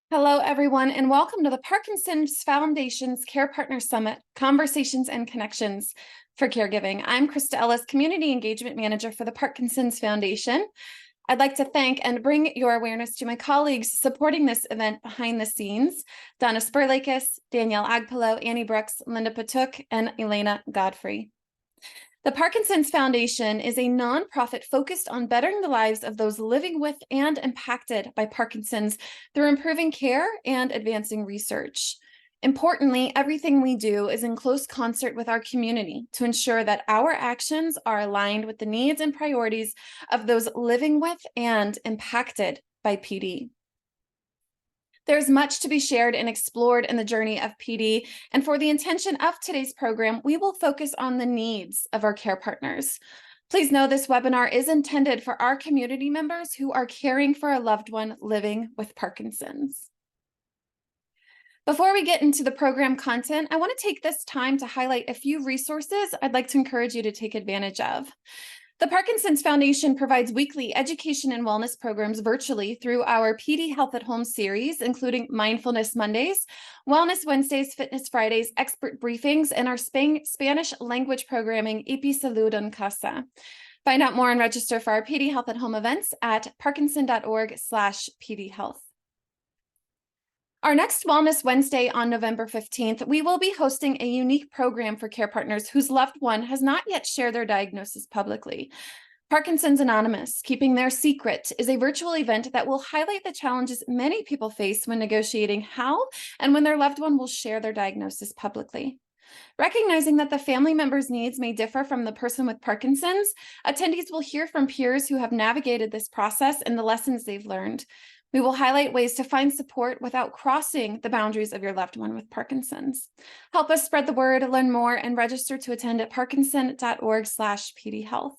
Hello, everyone, and welcome to the Parkinson's Foundation's Care Partner Summit, Conversations and Connections for Caregiving. I'm Krista Ellis, Community Engagement Manager for the Parkinson's Foundation. I'd like to thank and bring your awareness to my colleagues supporting this event behind the scenes, Donna Spurlakis, Danielle Agpalo, Annie Brooks, Linda Patuk, and Elena Godfrey. The Parkinson's Foundation is a nonprofit focused on bettering the lives of those living with and impacted by Parkinson's through improving care and advancing research. Importantly, everything we do is in close concert with our community to ensure that our actions are aligned with the needs and priorities of those living with and impacted by PD. There's much to be shared and explored in the journey of PD, and for the intention of today's program, we will focus on the needs of our care partners. Please know this webinar is intended for our community members who are caring for a loved one living with Parkinson's. Before we get into the program content, I want to take this time to highlight a few resources I'd like to encourage you to take advantage of. The Parkinson's Foundation provides weekly education and wellness programs virtually through our PD Health at Home series, including Mindfulness Mondays, Wellness Wednesdays, Fitness Fridays, expert briefings, and our Spanish language programming, EP Salud en Casa. Find out more and register for our PD Health at Home events at parkinson.org/pdhealth. Our next Wellness Wednesday on November 15th, we will be hosting a unique program for care partners whose loved one has not yet shared their diagnosis publicly. Parkinson's Anonymous, Keeping Their Secret, is a virtual event that will highlight the challenges many people face when negotiating how and when their loved one will share their diagnosis publicly. Recognizing that the family member's needs may differ from the person with Parkinson's, attendees will hear from peers who have navigated this process and the lessons they've learned. We will highlight ways to find support without crossing the boundaries of your loved one with Parkinson's. Help us spread the word, learn more, and register to attend at parkinson.org/pdhealth.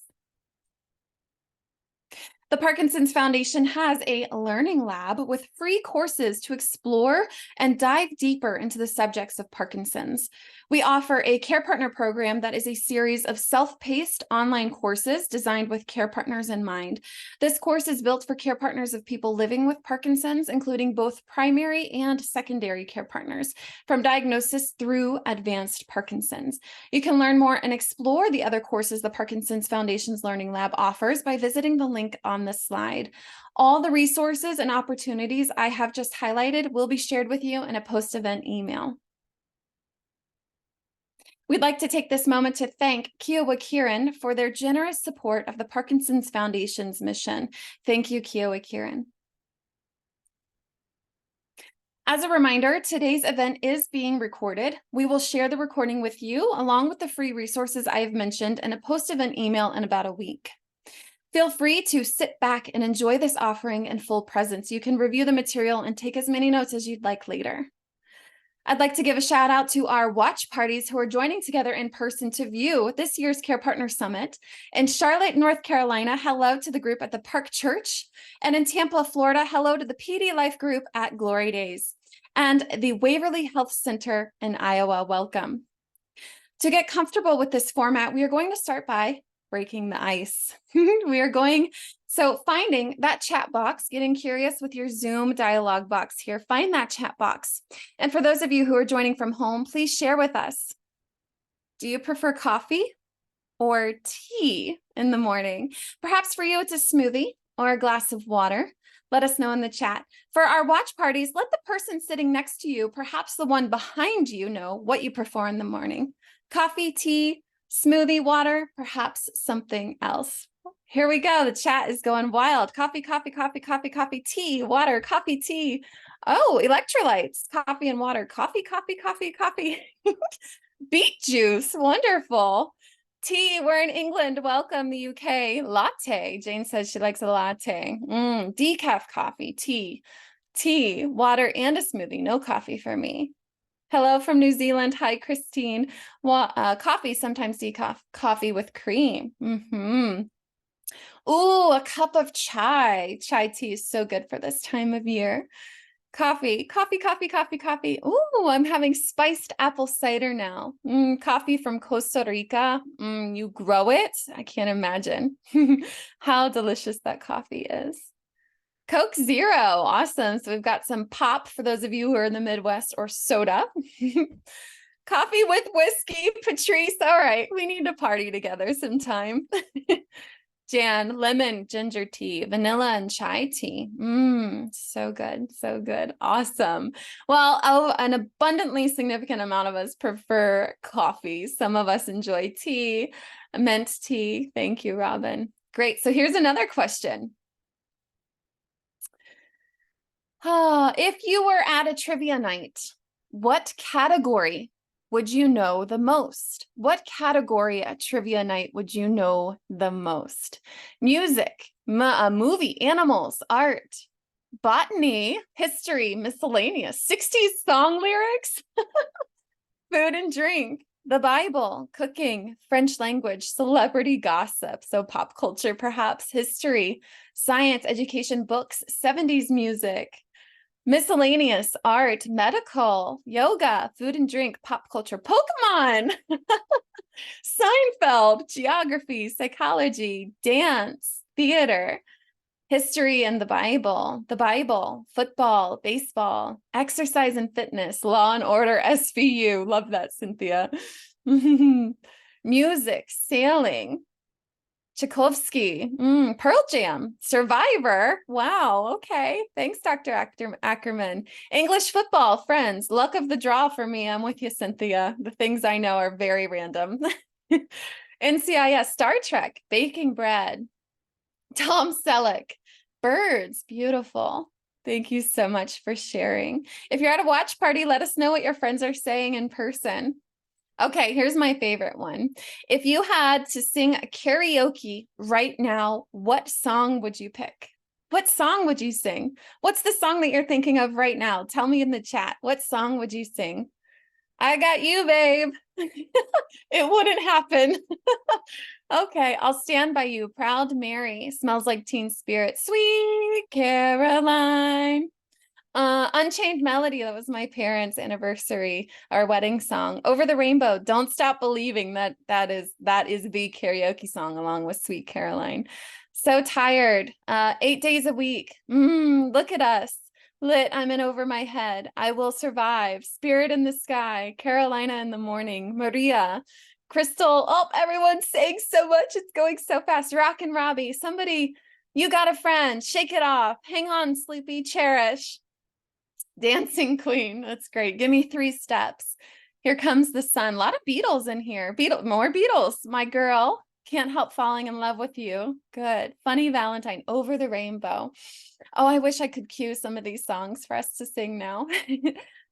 The Parkinson's Foundation has a learning lab with free courses to explore and dive deeper into the subjects of Parkinson's. We offer a care partner program that is a series of self-paced online courses designed with care partners in mind. This course is built for care partners of people living with Parkinson's, including both primary and secondary care partners, from diagnosis through advanced Parkinson's. You can learn more and explore the other courses the Parkinson's Foundation's Learning Lab offers by visiting the link on this slide. All the resources and opportunities I have just highlighted will be shared with you in a post-event email. We'd like to take this moment to thank Kiowa Kirin for their generous support of the Parkinson's Foundation's mission. Thank you, Kiowa Kirin. As a reminder, today's event is being recorded. We will share the recording with you along with the free resources I have mentioned in a post-event email in about a week. Feel free to sit back and enjoy this offering in full presence. You can review the material and take as many notes as you'd like later. I'd like to give a shout out to our watch parties who are joining together in person to view this year's Care Partner Summit. In Charlotte, North Carolina, hello to the group at the Park Church. And in Tampa, Florida, hello to the PD Life group at Glory Days. And the Waverly Health Center in Iowa, welcome. To get comfortable with this format, we are going to start by breaking the ice. Finding that chat box, getting curious with your Zoom dialog box here, find that chat box. And for those of you who are joining from home, please share with us. Do you prefer coffee or tea in the morning? Perhaps for you, it's a smoothie or a glass of water. Let us know in the chat. For our watch parties, let the person sitting next to you, perhaps the one behind you, know what you prefer in the morning. Coffee, tea, smoothie, water, perhaps something else. Here we go. The chat is going wild. Coffee, coffee, coffee, coffee, coffee, tea, water, coffee, tea. Oh, electrolytes, coffee and water, coffee, coffee, coffee, coffee. Beet juice, wonderful. Tea, we're in England. Welcome, the UK. Latte. Jane says she likes a latte. Decaf coffee, tea, water, and a smoothie. No coffee for me. Hello from New Zealand. Hi, Christine. Coffee, sometimes decaf, coffee with cream. Ooh, a cup of chai. Chai tea is so good for this time of year. Coffee, coffee, coffee, coffee, coffee. Ooh, I'm having spiced apple cider now. Coffee from Costa Rica. You grow it? I can't imagine how delicious that coffee is. Coke Zero. Awesome. So we've got some pop for those of you who are in the Midwest, or soda. Coffee with whiskey, Patrice. All right. We need to party together sometime. Jan, lemon, ginger tea, vanilla, and chai tea. So good. So good. Awesome. Well, an abundantly significant amount of us prefer coffee. Some of us enjoy tea, mint tea. Thank you, Robin. Great. So here's another question. If you were at a trivia night, what category would you know the most? What category at trivia night would you know the most? Music, movie, animals, art, botany, history, miscellaneous, 60s song lyrics, food and drink, the Bible, cooking, French language, celebrity gossip, so pop culture perhaps, history, science, education, books, 70s music, miscellaneous, art, medical, yoga, food and drink, pop culture, Pokemon, Seinfeld, geography, psychology, dance, theater, history and the Bible, football, baseball, exercise and fitness, Law and Order, SVU. Love that, Cynthia. Music, sailing, Tchaikovsky, Pearl Jam, Survivor. Wow. Okay. Thanks, Dr. Ackerman. English football, Friends, luck of the draw for me. I'm with you, Cynthia. The things I know are very random. NCIS, Star Trek, baking bread, Tom Selleck, birds. Beautiful. Thank you so much for sharing. If you're at a watch party, let us know what your friends are saying in person. Okay, here's my favorite one. If you had to sing a karaoke right now, what song would you pick? What song would you sing? What's the song that you're thinking of right now? Tell me in the chat. What song would you sing? I got you, babe. It wouldn't happen. Okay, I'll stand by you. Proud Mary, Smells Like Teen Spirit, Sweet Caroline. Unchained Melody, that was my parents' anniversary, our wedding song. Over the Rainbow, Don't Stop Believing, that is the karaoke song along with Sweet Caroline. So Tired, 8 days a week. Look at us. Lit, I'm in over my head. I Will Survive. Spirit in the Sky. Carolina in the Morning. Maria. Crystal. Oh, everyone's saying so much. It's going so fast. Rock and Robbie. Somebody, You Got a Friend. Shake It Off. Hang On, Sleepy. Cherish. Dancing Queen. That's great. Give Me 3 Steps. Here Comes the Sun. A lot of Beatles in here. More Beatles. My Girl. Can't Help Falling in Love with You. Good. Funny Valentine. Over the Rainbow. Oh, I wish I could cue some of these songs for us to sing now.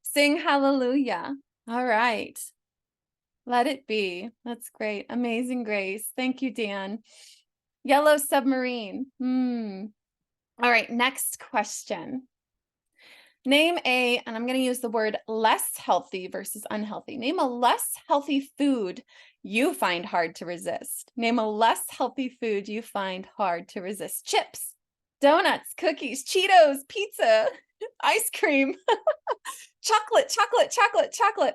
Sing Hallelujah. All right. Let It Be. That's great. Amazing Grace. Thank you, Dan. Yellow Submarine. All right. Next question. Name and I'm going to use the word less healthy versus unhealthy. Name a less healthy food you find hard to resist. Name a less healthy food you find hard to resist. Chips, donuts, cookies, Cheetos, pizza, ice cream, chocolate,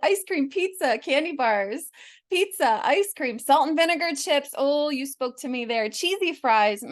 ice cream, pizza, candy bars, pizza, ice cream, salt and vinegar chips. Oh, you spoke to me there. Cheesy fries,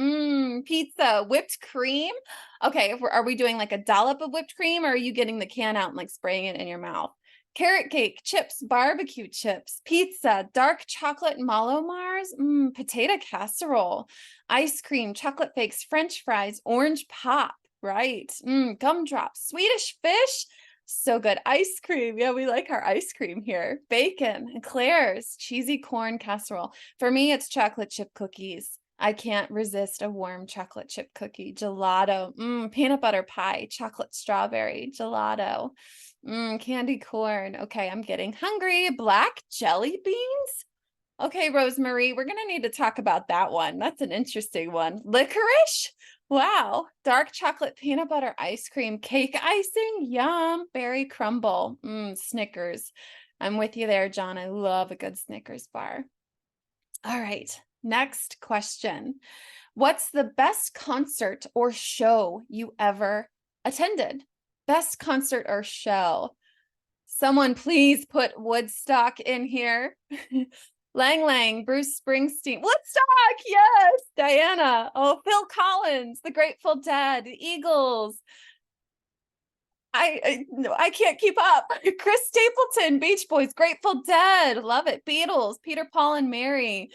pizza, whipped cream. Okay, are we doing like a dollop of whipped cream, or are you getting the can out and like spraying it in your mouth? Carrot cake, chips, barbecue chips, pizza, dark chocolate mallow Mars, potato casserole, ice cream, chocolate flakes, French fries, orange pop, right? Gumdrops, Swedish fish, so good. Ice cream, yeah, we like our ice cream here. Bacon, eclairs, cheesy corn casserole. For me, it's chocolate chip cookies. I can't resist a warm chocolate chip cookie. Gelato, peanut butter pie, chocolate strawberry, gelato. Candy corn. Okay, I'm getting hungry. Black jelly beans. Okay, Rosemary, we're going to need to talk about that one. That's an interesting one. Licorice. Wow. Dark chocolate peanut butter ice cream, cake icing. Yum. Berry crumble. Snickers. I'm with you there, John. I love a good Snickers bar. All right. Next question. What's the best concert or show you ever attended? Best concert or show. Someone please put Woodstock in here. Lang Lang, Bruce Springsteen, Woodstock, yes, Diana, oh, Phil Collins, The Grateful Dead, the Eagles. No, I can't keep up. Chris Stapleton, Beach Boys, Grateful Dead, love it. Beatles, Peter, Paul, and Mary.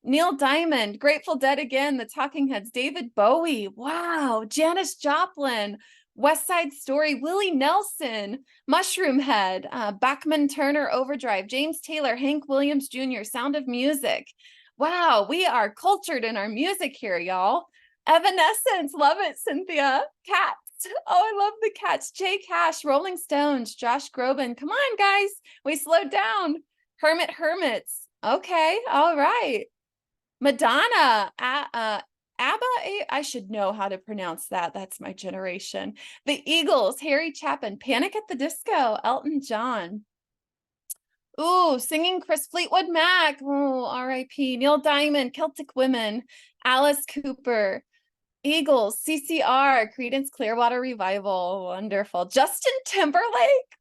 Neil Diamond, Grateful Dead again, the Talking Heads, David Bowie, wow, Janis Joplin, West Side Story, Willie Nelson, Mushroom Head, Bachman Turner Overdrive, James Taylor, Hank Williams Jr., Sound of Music. Wow, we are cultured in our music here, y'all. Evanescence, love it, Cynthia. Cats, oh, I love the Cats. Jay Cash, Rolling Stones, Josh Groban. Come on, guys, we slowed down. Hermits. Okay, all right. Madonna, ABBA, I should know how to pronounce that. That's my generation. The Eagles, Harry Chapin, Panic at the Disco, Elton John. Ooh, singing Chris Fleetwood Mac. Oh, R.I.P. Neil Diamond, Celtic Women, Alice Cooper, Eagles, CCR, Creedence Clearwater Revival. Wonderful. Justin Timberlake.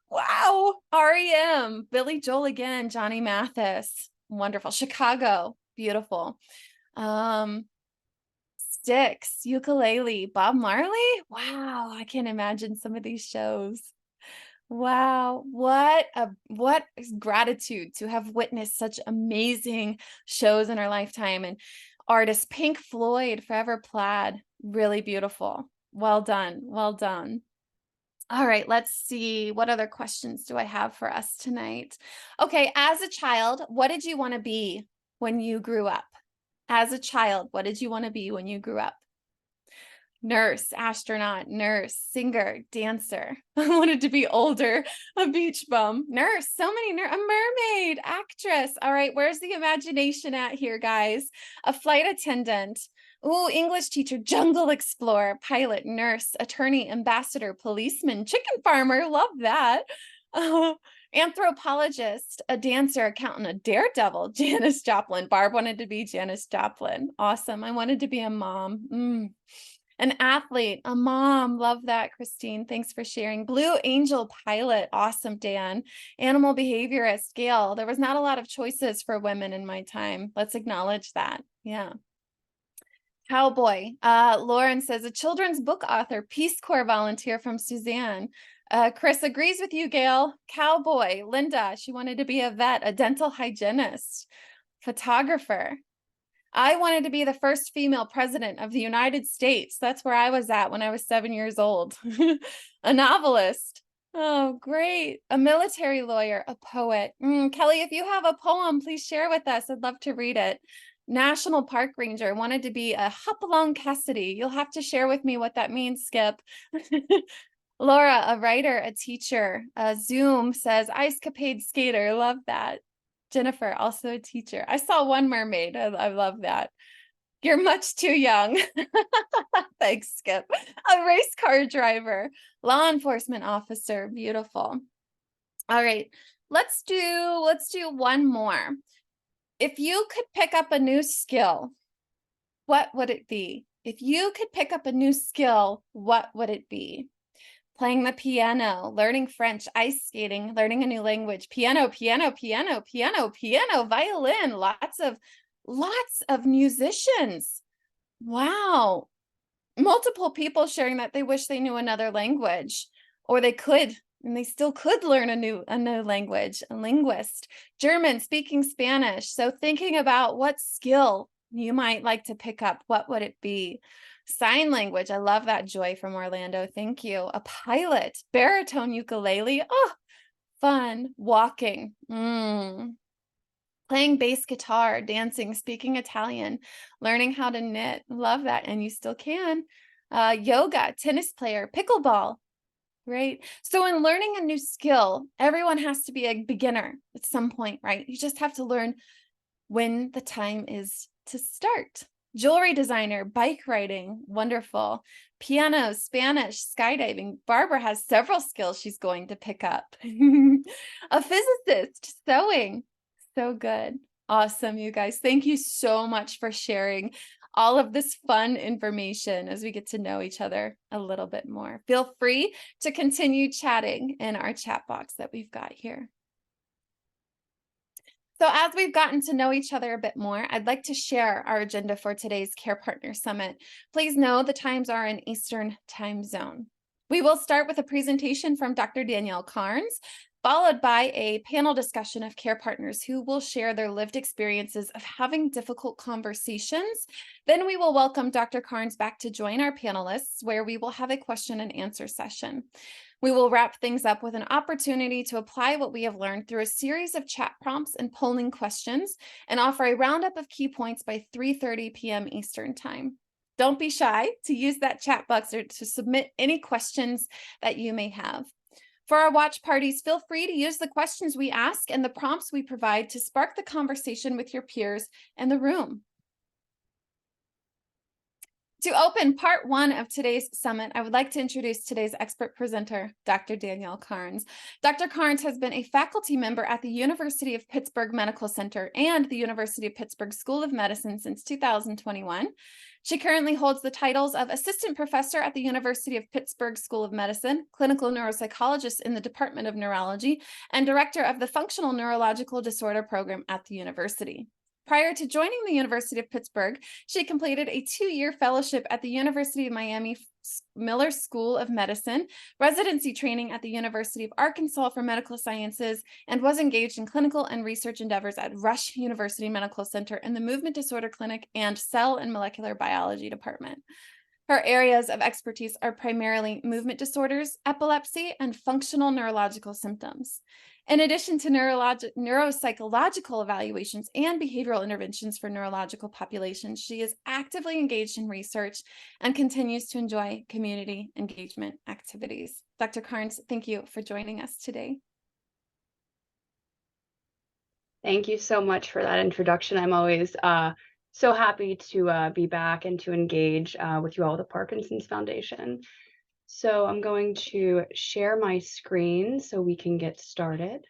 Wow. REM, Billy Joel again, Johnny Mathis. Wonderful. Chicago. Beautiful. Styx, Ukulele, Bob Marley. Wow, I can't imagine some of these shows. Wow, what gratitude to have witnessed such amazing shows in our lifetime. And artists, Pink Floyd, Forever Plaid, really beautiful. Well done, well done. All right, let's see. What other questions do I have for us tonight? Okay, as a child, what did you want to be when you grew up? As a child, what did you want to be when you grew up? Nurse, astronaut, nurse, singer, dancer. I wanted to be older, a beach bum, nurse, so many, a mermaid, actress. All right, where's the imagination at here, guys? A flight attendant. Ooh, English teacher, jungle explorer, pilot, nurse, attorney, ambassador, policeman, chicken farmer. Love that. Anthropologist, a dancer, accountant, a daredevil, Janis Joplin. Barb wanted to be Janis Joplin. Awesome. I wanted to be a mom. An athlete, a mom. Love that, Christine. Thanks for sharing. Blue Angel pilot. Awesome, Dan. Animal behaviorist, Gail. There was not a lot of choices for women in my time. Let's acknowledge that. Yeah. Cowboy. Lauren says, a children's book author, Peace Corps volunteer from Suzanne. Chris agrees with you, Gail. Cowboy. Linda, she wanted to be a vet, a dental hygienist, photographer. I wanted to be the first female president of the United States. That's where I was at when I was 7 years old. A novelist. Oh, great. A military lawyer, a poet. Kelly, if you have a poem, please share with us. I'd love to read it. National Park Ranger, wanted to be a Hopalong Cassidy. You'll have to share with me what that means, Skip. Laura, a writer, a teacher. Zoom says, Ice Capade skater. Love that. Jennifer, also a teacher. I saw one mermaid. I love that. You're much too young. Thanks, Skip. A race car driver, law enforcement officer. Beautiful. All right, let's do one more. If you could pick up a new skill, what would it be? If you could pick up a new skill, what would it be? Playing the piano, learning French, ice skating, learning a new language, piano, violin, lots of musicians. Wow. Multiple people sharing that they wish they knew another language, or they could, and they still could learn a new language, a linguist, German, speaking Spanish. So thinking about what skill you might like to pick up, what would it be? Sign language. I love that, Joy from Orlando. Thank you. A pilot, baritone ukulele. Oh, fun. Walking. Playing bass guitar, dancing, speaking Italian, learning how to knit. Love that. And you still can. Yoga, tennis player, pickleball. Right. So in learning a new skill, everyone has to be a beginner at some point, right? You just have to learn when the time is to start. Jewelry designer, bike riding, wonderful. Piano, Spanish, skydiving. Barbara has several skills she's going to pick up. A physicist, sewing. So good. Awesome, you guys. Thank you so much for sharing all of this fun information as we get to know each other a little bit more. Feel free to continue chatting in our chat box that we've got here. So, as we've gotten to know each other a bit more, I'd like to share our agenda for today's Care Partner Summit. Please know the times are in Eastern Time Zone. We will start with a presentation from Dr. Danielle Carns, followed by a panel discussion of care partners who will share their lived experiences of having difficult conversations. Then we will welcome Dr. Carns back to join our panelists, where we will have a question and answer session. We will wrap things up with an opportunity to apply what we have learned through a series of chat prompts and polling questions, and offer a roundup of key points by 3:30 p.m. Eastern Time. Don't be shy to use that chat box or to submit any questions that you may have. For our watch parties, feel free to use the questions we ask and the prompts we provide to spark the conversation with your peers in the room. To open part one of today's summit, I would like to introduce today's expert presenter, Dr. Danielle Carns. Dr. Carns has been a faculty member at the University of Pittsburgh Medical Center and the University of Pittsburgh School of Medicine since 2021. She currently holds the titles of Assistant Professor at the University of Pittsburgh School of Medicine, Clinical Neuropsychologist in the Department of Neurology, and Director of the Functional Neurological Disorder Program at the university. Prior to joining the University of Pittsburgh, she completed a 2-year fellowship at the University of Miami Miller School of Medicine, residency training at the University of Arkansas for Medical Sciences, and was engaged in clinical and research endeavors at Rush University Medical Center in the Movement Disorder Clinic and Cell and Molecular Biology Department. Her areas of expertise are primarily movement disorders, epilepsy, and functional neurological symptoms. In addition to neuropsychological evaluations and behavioral interventions for neurological populations, she is actively engaged in research and continues to enjoy community engagement activities. Dr. Carns, thank you for joining us today. Thank you so much for that introduction. I'm always so happy to be back and to engage with you all at the Parkinson's Foundation. So I'm going to share my screen so we can get started.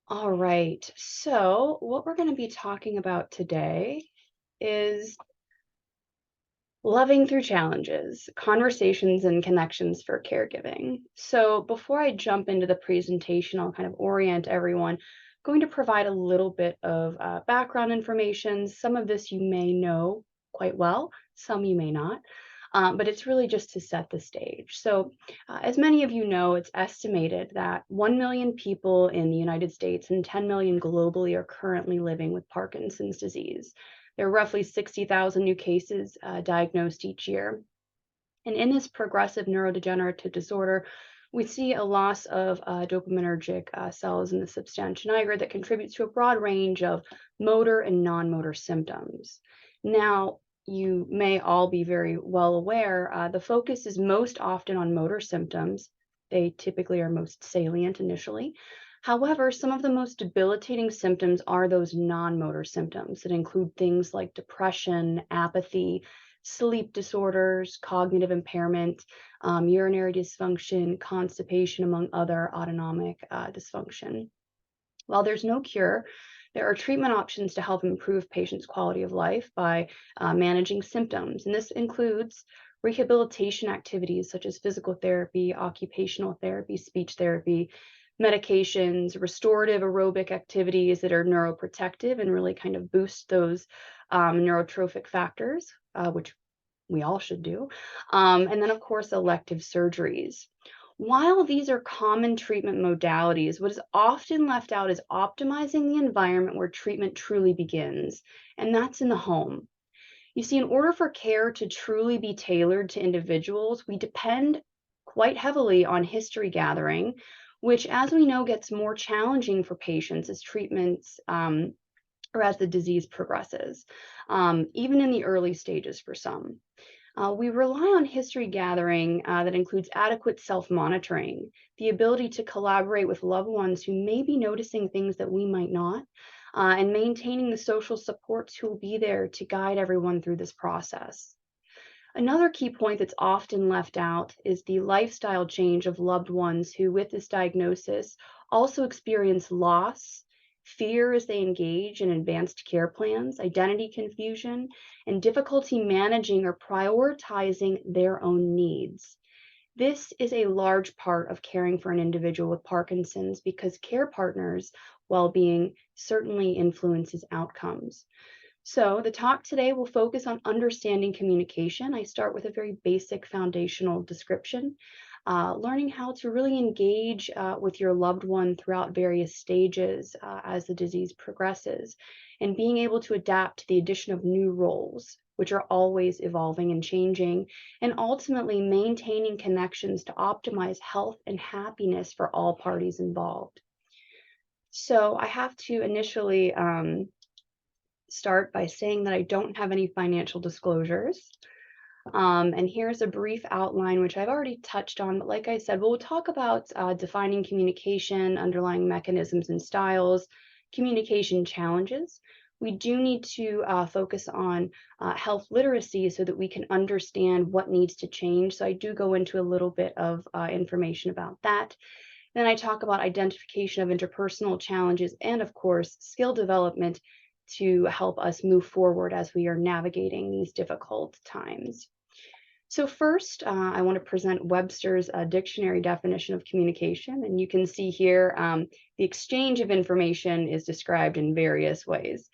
All right, so what we're going to be talking about today is loving through challenges, conversations and connections for caregiving. So before I jump into the presentation, I'll kind of orient everyone. I'm going to provide a little bit of background information. Some of this you may know quite well, some you may not. But it's really just to set the stage. So as many of you know, it's estimated that 1 million people in the United States and 10 million globally are currently living with Parkinson's disease. There are roughly 60,000 new cases diagnosed each year. And in this progressive neurodegenerative disorder, we see a loss of dopaminergic cells in the substantia nigra that contributes to a broad range of motor and non-motor symptoms. Now, you may all be very well aware, the focus is most often on motor symptoms. They typically are most salient initially. However, some of the most debilitating symptoms are those non-motor symptoms that include things like depression, apathy, sleep disorders, cognitive impairment, urinary dysfunction, constipation, among other autonomic dysfunction. While there's no cure, there are treatment options to help improve patients' quality of life by managing symptoms. And this includes rehabilitation activities such as physical therapy, occupational therapy, speech therapy, medications, restorative aerobic activities that are neuroprotective and really kind of boost those neurotrophic factors, which we all should do. And then, of course, elective surgeries. While these are common treatment modalities, what is often left out is optimizing the environment where treatment truly begins, and that's in the home. You see, in order for care to truly be tailored to individuals, we depend quite heavily on history gathering, which, as we know, gets more challenging for patients as treatments or as the disease progresses, even in the early stages for some. We rely on history gathering that includes adequate self-monitoring, the ability to collaborate with loved ones who may be noticing things that we might not, and maintaining the social supports who will be there to guide everyone through this process. Another key point that's often left out is the lifestyle change of loved ones who, with this diagnosis, also experience loss, fear as they engage in advanced care plans, identity confusion, and difficulty managing or prioritizing their own needs. This is a large part of caring for an individual with Parkinson's because care partners well-being certainly influences outcomes. So the talk today will focus on understanding communication. I start with a very basic foundational description, learning how to really engage with your loved one throughout various stages as the disease progresses, and being able to adapt to the addition of new roles, which are always evolving and changing, and ultimately maintaining connections to optimize health and happiness for all parties involved. So I have to initially start by saying that I don't have any financial disclosures. And here's a brief outline, which I've already touched on, but like I said, we'll talk about defining communication, underlying mechanisms and styles, communication challenges. We do need to focus on health literacy so that we can understand what needs to change. So I do go into a little bit of information about that. Then I talk about identification of interpersonal challenges and, of course, skill development to help us move forward as we are navigating these difficult times. So first, I want to present Webster's dictionary definition of communication. And you can see here the exchange of information is described in various ways.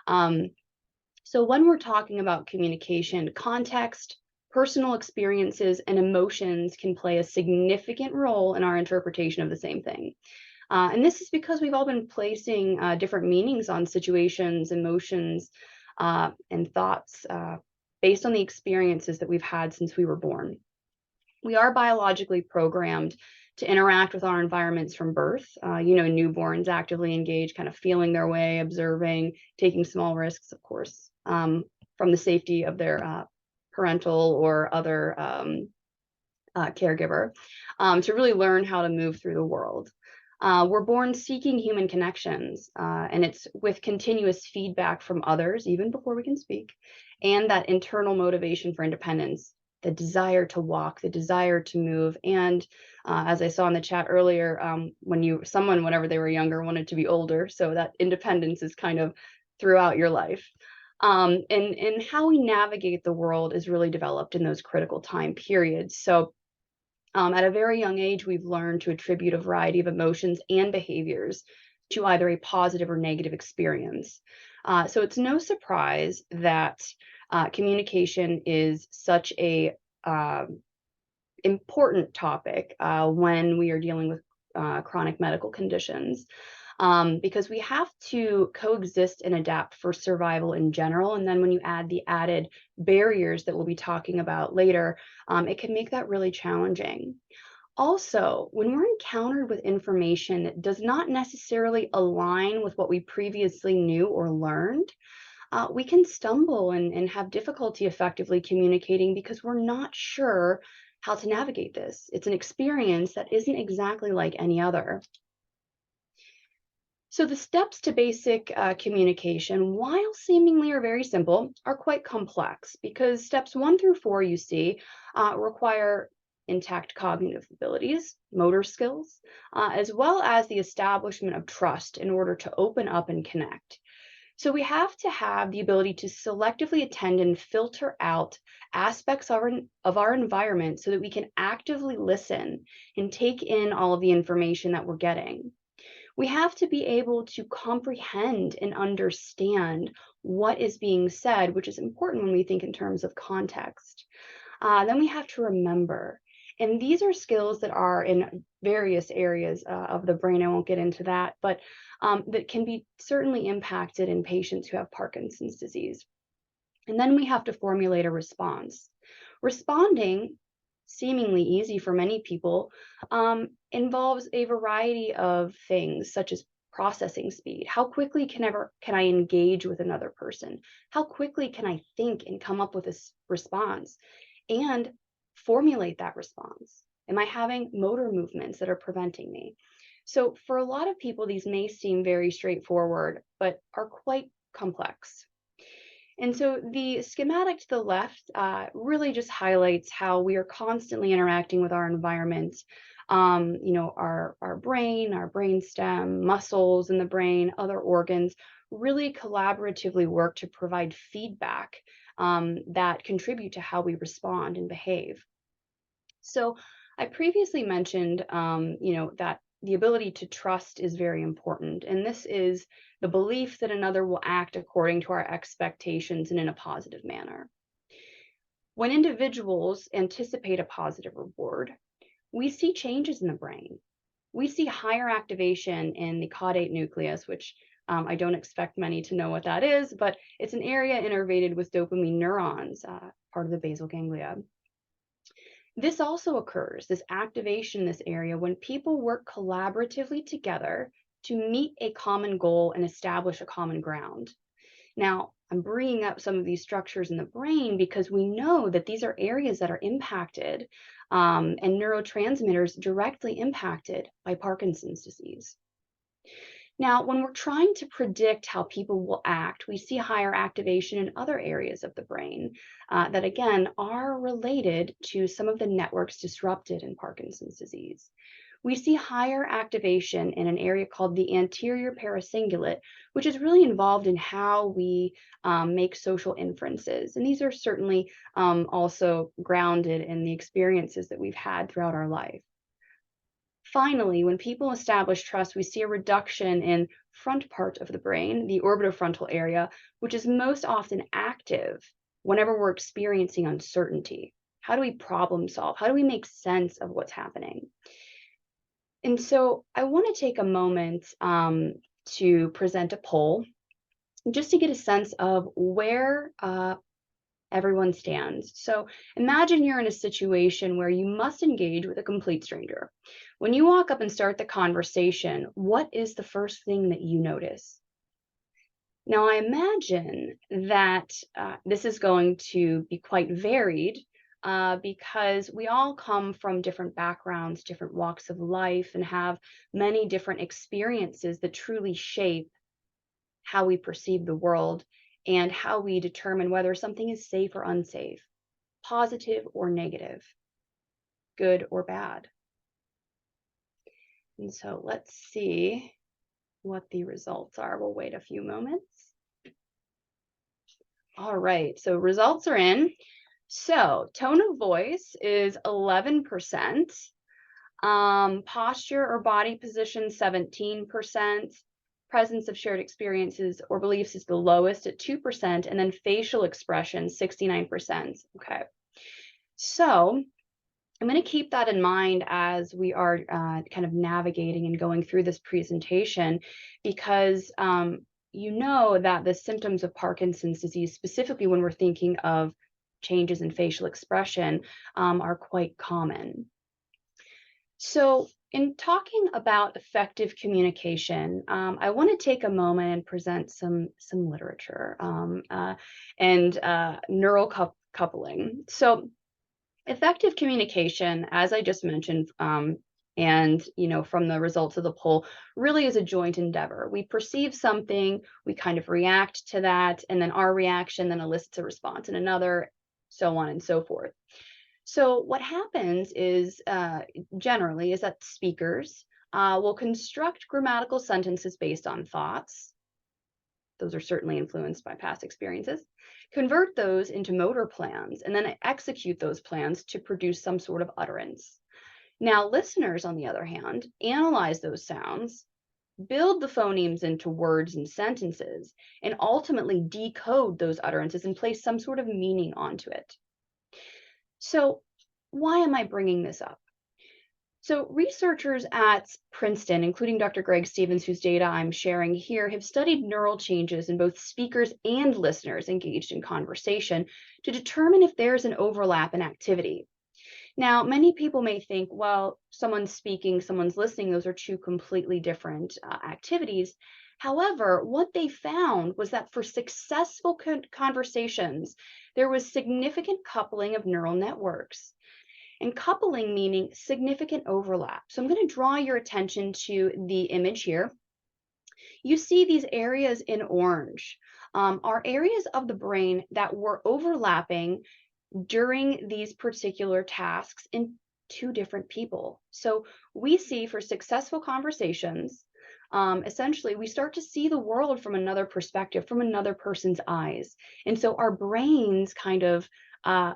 So when we're talking about communication, context, personal experiences, and emotions can play a significant role in our interpretation of the same thing. And this is because we've all been placing different meanings on situations, emotions, and thoughts based on the experiences that we've had since we were born. We are biologically programmed to interact with our environments from birth. Newborns actively engage, kind of feeling their way, observing, taking small risks, of course, from the safety of their parental or other caregiver, to really learn how to move through the world. We're born seeking human connections, and it's with continuous feedback from others, even before we can speak, and that internal motivation for independence, the desire to walk, the desire to move. And as I saw in the chat earlier, someone, whenever they were younger, wanted to be older. So that independence is kind of throughout your life. And how we navigate the world is really developed in those critical time periods. So at a very young age, we've learned to attribute a variety of emotions and behaviors to either a positive or negative experience. So it's no surprise that communication is such a important topic when we are dealing with chronic medical conditions. Because we have to coexist and adapt for survival in general. And then when you add the added barriers that we'll be talking about later, it can make that really challenging. Also, when we're encountered with information that does not necessarily align with what we previously knew or learned, we can stumble and have difficulty effectively communicating because we're not sure how to navigate this. It's an experience that isn't exactly like any other. So the steps to basic communication, while seemingly are very simple, are quite complex because steps 1 through 4 you see require intact cognitive abilities, motor skills, as well as the establishment of trust in order to open up and connect. So we have to have the ability to selectively attend and filter out aspects of our environment so that we can actively listen and take in all of the information that we're getting. We have to be able to comprehend and understand what is being said, which is important when we think in terms of context. Then we have to remember. And these are skills that are in various areas of the brain. I won't get into that, but that can be certainly impacted in patients who have Parkinson's disease. And then we have to formulate a response. Responding, seemingly easy for many people, involves a variety of things, such as processing speed. How quickly can I engage with another person? How quickly can I think and come up with a response and formulate that response? Am I having motor movements that are preventing me? So for a lot of people, these may seem very straightforward, but are quite complex. And so the schematic to the left really just highlights how we are constantly interacting with our environment. Our brain, our brainstem, muscles in the brain, other organs really collaboratively work to provide feedback that contribute to how we respond and behave. So I previously mentioned, that the ability to trust is very important. And this is the belief that another will act according to our expectations and in a positive manner. When individuals anticipate a positive reward, we see changes in the brain. We see higher activation in the caudate nucleus, which I don't expect many to know what that is, but it's an area innervated with dopamine neurons, part of the basal ganglia. This also occurs, this activation in this area, when people work collaboratively together to meet a common goal and establish a common ground. Now, I'm bringing up some of these structures in the brain because we know that these are areas that are impacted and neurotransmitters directly impacted by Parkinson's disease. Now, when we're trying to predict how people will act, we see higher activation in other areas of the brain that, again, are related to some of the networks disrupted in Parkinson's disease. We see higher activation in an area called the anterior paracingulate, which is really involved in how we make social inferences. And these are certainly also grounded in the experiences that we've had throughout our life. Finally, when people establish trust, we see a reduction in front part of the brain, the orbitofrontal area, which is most often active whenever we're experiencing uncertainty. How do we problem solve? How do we make sense of what's happening? And so I want to take a moment to present a poll just to get a sense of where everyone stands. So imagine you're in a situation where you must engage with a complete stranger. When you walk up and start the conversation, what is the first thing that you notice? Now, I imagine that this is going to be quite varied because we all come from different backgrounds, different walks of life, and have many different experiences that truly shape how we perceive the world and how we determine whether something is safe or unsafe, positive or negative, good or bad. And so let's see what the results are. We'll wait a few moments. All right, so results are in. So tone of voice is 11%, posture or body position 17%, presence of shared experiences or beliefs is the lowest at 2%, and then facial expression 69%. Okay, so I'm going to keep that in mind as we are kind of navigating and going through this presentation, because you know that the symptoms of Parkinson's disease, specifically when we're thinking of changes in facial expression, are quite common. So in talking about effective communication, I want to take a moment and present some literature and neural coupling. So effective communication, as I just mentioned, and from the results of the poll, really is a joint endeavor. We perceive something, we kind of react to that, and then our reaction then elicits a response in another, so on and so forth. So what happens is generally is that speakers will construct grammatical sentences based on thoughts. Those are certainly influenced by past experiences, convert those into motor plans, and then execute those plans to produce some sort of utterance. Now, listeners, on the other hand, analyze those sounds, build the phonemes into words and sentences, and ultimately decode those utterances and place some sort of meaning onto it. So why am I bringing this up? So researchers at Princeton, including Dr. Greg Stevens, whose data I'm sharing here, have studied neural changes in both speakers and listeners engaged in conversation to determine if there's an overlap in activity. Now, many people may think, well, someone's speaking, someone's listening, those are two completely different activities. However, what they found was that for successful conversations, there was significant coupling of neural networks. And coupling meaning significant overlap. So I'm going to draw your attention to the image here. You see these areas in orange are areas of the brain that were overlapping during these particular tasks in two different people. So we see for successful conversations, essentially we start to see the world from another perspective, from another person's eyes. And so our brains kind of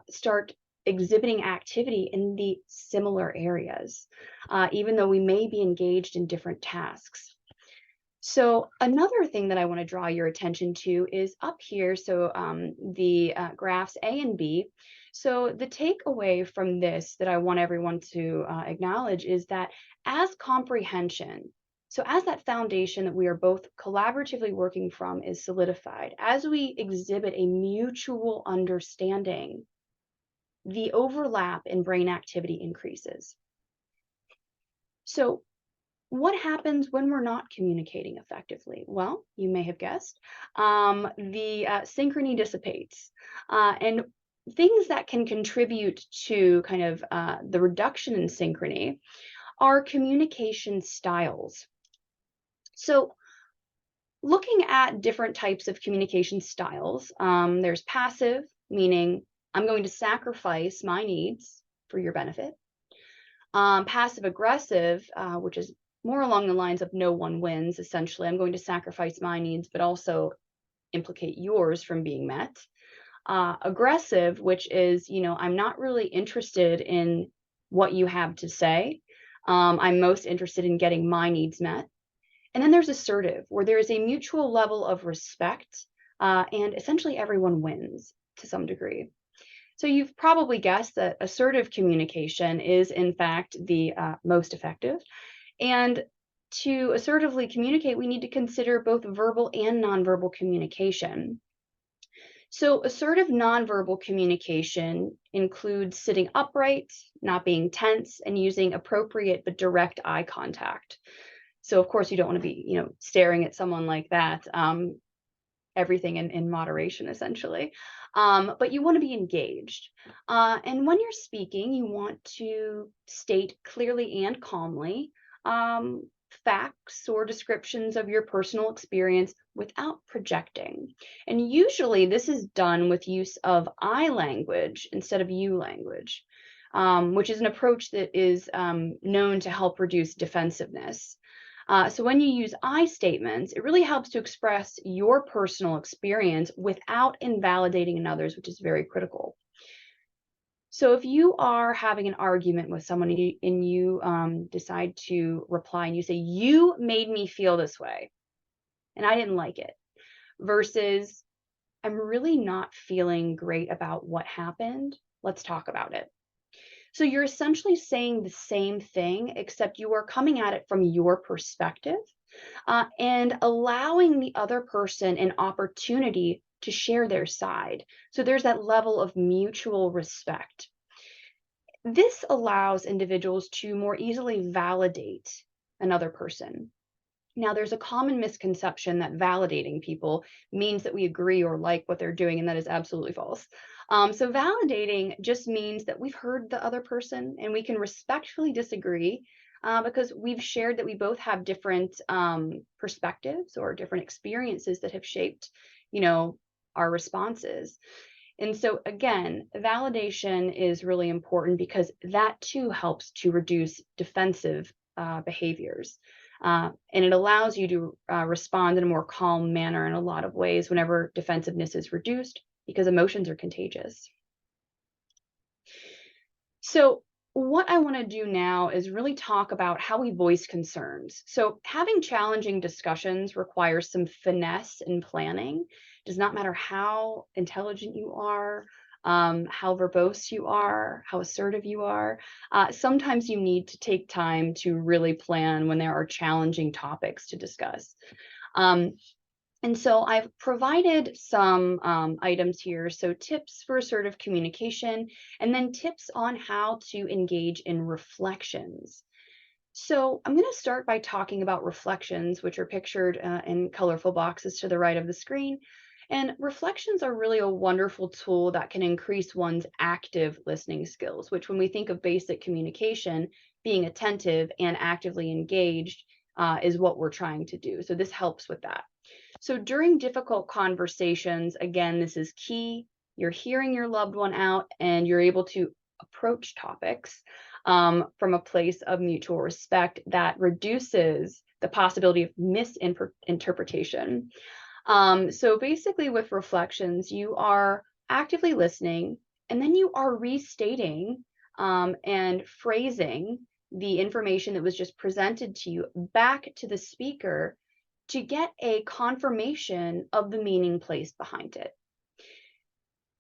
start exhibiting activity in the similar areas, even though we may be engaged in different tasks. So another thing that I want to draw your attention to is up here. So the graphs A and B. So the takeaway from this that I want everyone to acknowledge is that as comprehension, so as that foundation that we are both collaboratively working from is solidified, as we exhibit a mutual understanding, the overlap in brain activity increases. So what happens when we're not communicating effectively? Well, you may have guessed, the synchrony dissipates. And things that can contribute to kind of the reduction in synchrony are communication styles. So looking at different types of communication styles, there's passive, meaning I'm going to sacrifice my needs for your benefit. Passive aggressive, which is more along the lines of no one wins, essentially. I'm going to sacrifice my needs, but also implicate yours from being met. Aggressive, which is, I'm not really interested in what you have to say. I'm most interested in getting my needs met. And then there's assertive, where there is a mutual level of respect, and essentially everyone wins to some degree. So you've probably guessed that assertive communication is, in fact, the most effective. And to assertively communicate, we need to consider both verbal and nonverbal communication. So assertive nonverbal communication includes sitting upright, not being tense, and using appropriate but direct eye contact. So of course you don't want to be, staring at someone like that. Everything in moderation, essentially. But you want to be engaged. And when you're speaking, you want to state clearly and calmly facts or descriptions of your personal experience without projecting. And usually this is done with use of I language instead of you language, which is an approach that is known to help reduce defensiveness. So when you use I statements, it really helps to express your personal experience without invalidating another's, which is very critical. So if you are having an argument with someone and you decide to reply and you say, you made me feel this way and I didn't like it, versus I'm really not feeling great about what happened, let's talk about it. So you're essentially saying the same thing, except you are coming at it from your perspective and allowing the other person an opportunity to share their side. So there's that level of mutual respect. This allows individuals to more easily validate another person. Now, there's a common misconception that validating people means that we agree or like what they're doing, and that is absolutely false. So validating just means that we've heard the other person and we can respectfully disagree because we've shared that we both have different perspectives or different experiences that have shaped, our responses. And so again, validation is really important because that too helps to reduce defensive behaviors. And it allows you to respond in a more calm manner in a lot of ways whenever defensiveness is reduced, because emotions are contagious. So what I want to do now is really talk about how we voice concerns. So having challenging discussions requires some finesse and planning. It does not matter how intelligent you are, how verbose you are, how assertive you are. Sometimes you need to take time to really plan when there are challenging topics to discuss. And so I've provided some items here. So tips for assertive communication, and then tips on how to engage in reflections. So I'm going to start by talking about reflections, which are pictured in colorful boxes to the right of the screen. And reflections are really a wonderful tool that can increase one's active listening skills, which when we think of basic communication, being attentive and actively engaged is what we're trying to do. So this helps with that. So during difficult conversations, again, this is key. You're hearing your loved one out and you're able to approach topics from a place of mutual respect that reduces the possibility of misinterpretation. So basically with reflections, you are actively listening And then you are restating and phrasing the information that was just presented to you back to the speaker to get a confirmation of the meaning placed behind it.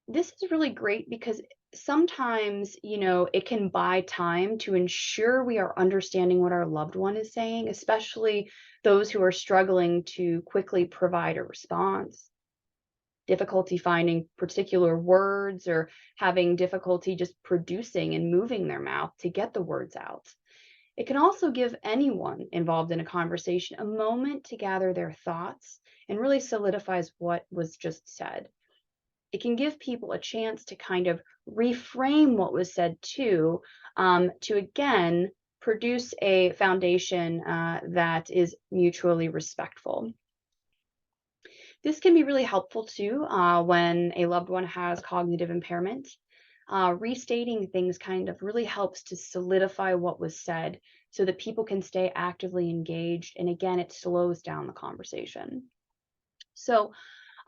This is really great because sometimes, it can buy time to ensure we are understanding what our loved one is saying, especially those who are struggling to quickly provide a response. Difficulty finding particular words or having difficulty just producing and moving their mouth to get the words out. It can also give anyone involved in a conversation a moment to gather their thoughts and really solidifies what was just said. It can give people a chance to kind of reframe what was said too, to again produce a foundation that is mutually respectful. This can be really helpful too when a loved one has cognitive impairment. Restating things kind of really helps to solidify what was said so that people can stay actively engaged. And again, it slows down the conversation. So,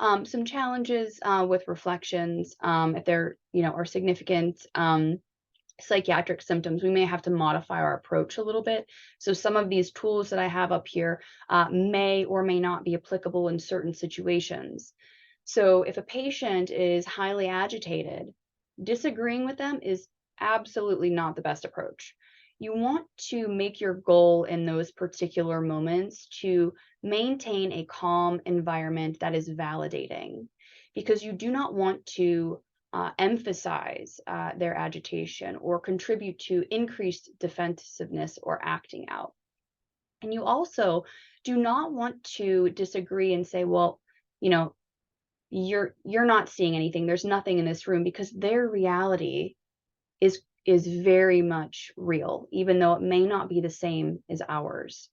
some challenges with reflections, if there, are significant psychiatric symptoms, we may have to modify our approach a little bit. So some of these tools that I have up here may or may not be applicable in certain situations. So if a patient is highly agitated, disagreeing with them is absolutely not the best approach. You want to make your goal in those particular moments to maintain a calm environment that is validating, because you do not want to emphasize their agitation or contribute to increased defensiveness or acting out. And you also do not want to disagree and say, well, you're not seeing anything. There's nothing in this room, because their reality is very much real, even though it may not be the same as ours.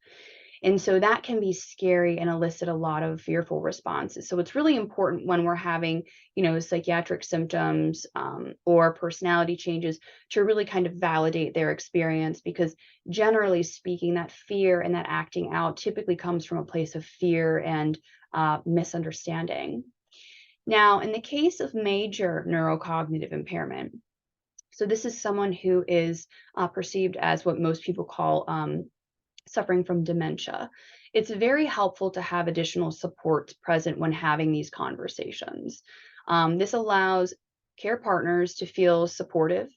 And so that can be scary and elicit a lot of fearful responses. So it's really important when we're having, psychiatric symptoms or personality changes to really kind of validate their experience, because generally speaking, that fear and that acting out typically comes from a place of fear and misunderstanding. Now, in the case of major neurocognitive impairment, so this is someone who is perceived as what most people call suffering from dementia. It's very helpful to have additional support present when having these conversations. This allows care partners to feel supportive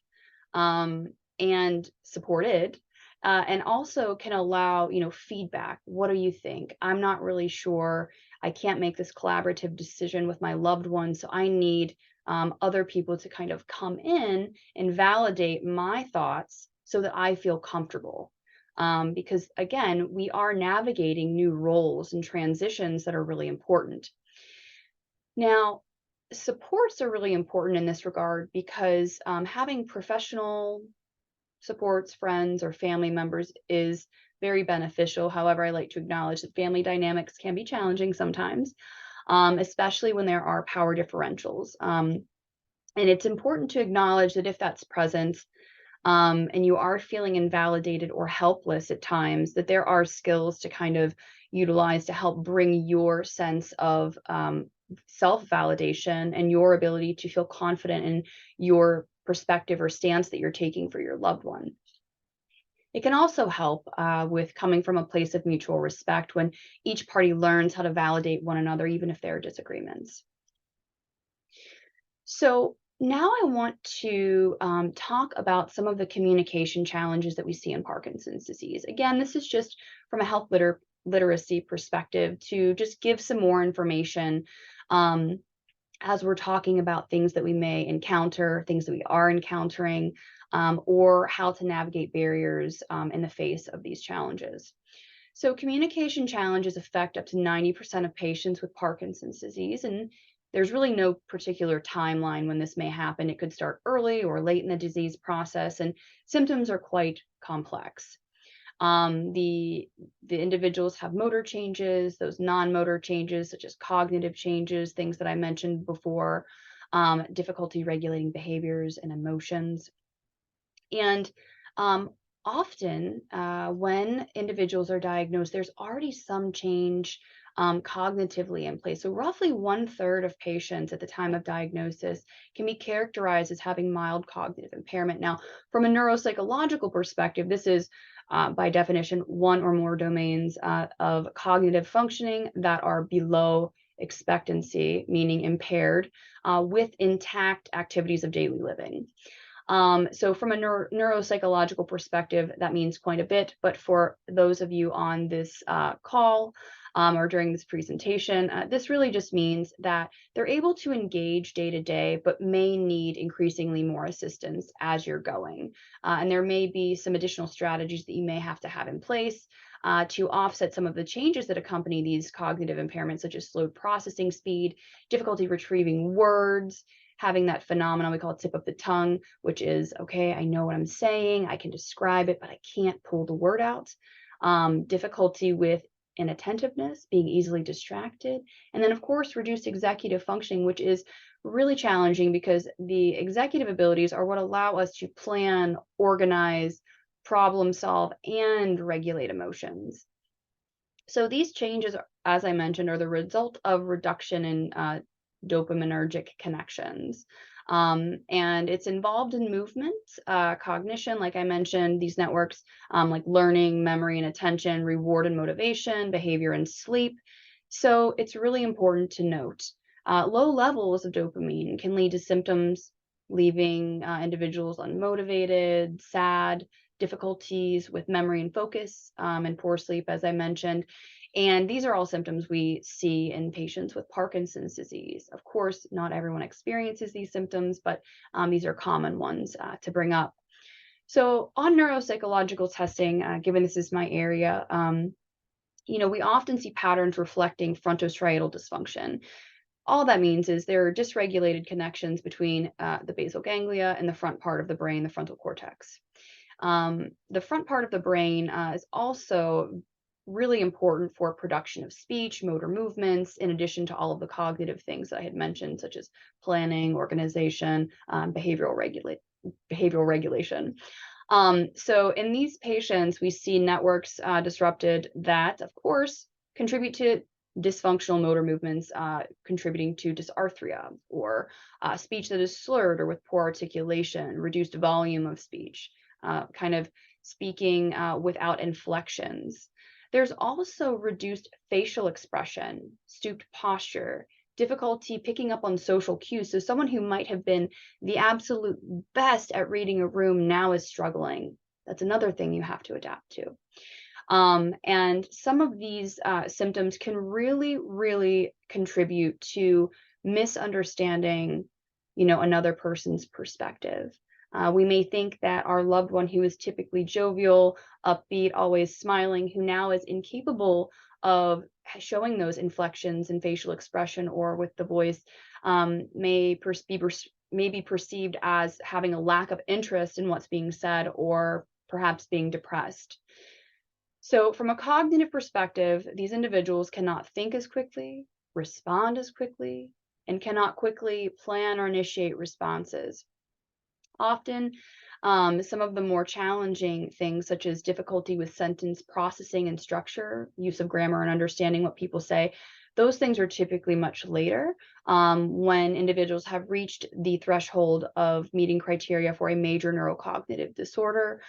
and supported, and also can allow, feedback. What do you think? I'm not really sure. I can't make this collaborative decision with my loved one, so I need other people to kind of come in and validate my thoughts so that I feel comfortable. Because again, we are navigating new roles and transitions that are really important. Now, supports are really important in this regard, because having professional supports, friends, or family members is very beneficial. However, I like to acknowledge that family dynamics can be challenging sometimes, especially when there are power differentials. And it's important to acknowledge that if that's present, and you are feeling invalidated or helpless at times, that there are skills to kind of utilize to help bring your sense of self-validation and your ability to feel confident in your perspective or stance that you're taking for your loved one. It can also help with coming from a place of mutual respect when each party learns how to validate one another, even if there are disagreements. So now I want to talk about some of the communication challenges that we see in Parkinson's disease. Again, this is just from a health literacy perspective to just give some more information as we're talking about things that we may encounter, things that we are encountering, or how to navigate barriers in the face of these challenges. So communication challenges affect up to 90% of patients with Parkinson's disease, and there's really no particular timeline when this may happen. It could start early or late in the disease process, and symptoms are quite complex. The individuals have motor changes, those non-motor changes, such as cognitive changes, things that I mentioned before, difficulty regulating behaviors and emotions. And often when individuals are diagnosed, there's already some change cognitively in place. So roughly 1/3 of patients at the time of diagnosis can be characterized as having mild cognitive impairment. Now, from a neuropsychological perspective, this is by definition, one or more domains of cognitive functioning that are below expectancy, meaning impaired, with intact activities of daily living. So from a neuropsychological perspective, that means quite a bit. But for those of you on this call or during this presentation, this really just means that they're able to engage day to day, but may need increasingly more assistance as you're going. And there may be some additional strategies that you may have to have in place to offset some of the changes that accompany these cognitive impairments, such as slowed processing speed, difficulty retrieving words, having that phenomenon we call tip of the tongue, which is, okay, I know what I'm saying, I can describe it, but I can't pull the word out. Difficulty with inattentiveness, being easily distracted. And then, of course, reduced executive functioning, which is really challenging because the executive abilities are what allow us to plan, organize, problem solve, and regulate emotions. So these changes, as I mentioned, are the result of reduction in dopaminergic connections. And it's involved in movement, cognition, like I mentioned, these networks like learning, memory and attention, reward and motivation, behavior and sleep. So it's really important to note low levels of dopamine can lead to symptoms, leaving individuals unmotivated, sad, difficulties with memory and focus, and poor sleep, as I mentioned. And these are all symptoms we see in patients with Parkinson's disease. Of course, not everyone experiences these symptoms, but these are common ones to bring up. So on neuropsychological testing, given this is my area, we often see patterns reflecting frontostriatal dysfunction. All that means is there are dysregulated connections between the basal ganglia and the front part of the brain, the frontal cortex. The front part of the brain is also really important for production of speech, motor movements, in addition to all of the cognitive things that I had mentioned, such as planning, organization, behavioral regulation. So in these patients, we see networks disrupted that, of course, contribute to dysfunctional motor movements, contributing to dysarthria or speech that is slurred or with poor articulation, reduced volume of speech, kind of speaking without inflections. There's also reduced facial expression, stooped posture, difficulty picking up on social cues. So someone who might have been the absolute best at reading a room now is struggling. That's another thing you have to adapt to. And some of these symptoms can really, really contribute to misunderstanding, another person's perspective. We may think that our loved one who is typically jovial, upbeat, always smiling, who now is incapable of showing those inflections in facial expression or with the voice, may be perceived as having a lack of interest in what's being said or perhaps being depressed. So from a cognitive perspective, these individuals cannot think as quickly, respond as quickly, and cannot quickly plan or initiate responses. Often, some of the more challenging things, such as difficulty with sentence processing and structure, use of grammar, and understanding what people say, those things are typically much later when individuals have reached the threshold of meeting criteria for a major neurocognitive disorder,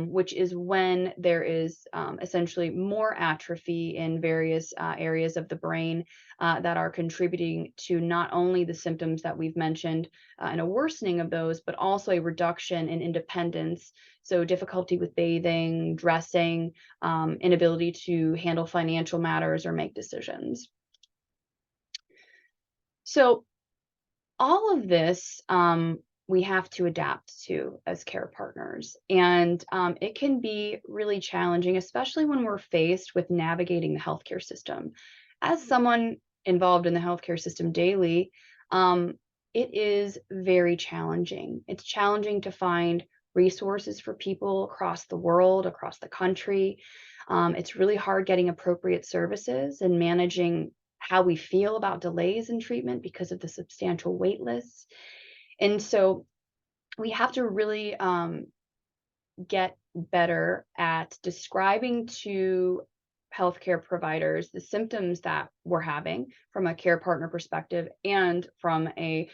which is when there is essentially more atrophy in various areas of the brain that are contributing to not only the symptoms that we've mentioned and a worsening of those, but also a reduction in independence. So difficulty with bathing, dressing, inability to handle financial matters or make decisions. So all of this we have to adapt to as care partners. And it can be really challenging, especially when we're faced with navigating the healthcare system. As someone involved in the healthcare system daily, it is very challenging. It's challenging to find resources for people across the world, across the country. It's really hard getting appropriate services and managing how we feel about delays in treatment because of the substantial wait lists. And so we have to really get better at describing to healthcare providers the symptoms that we're having from a care partner perspective and from a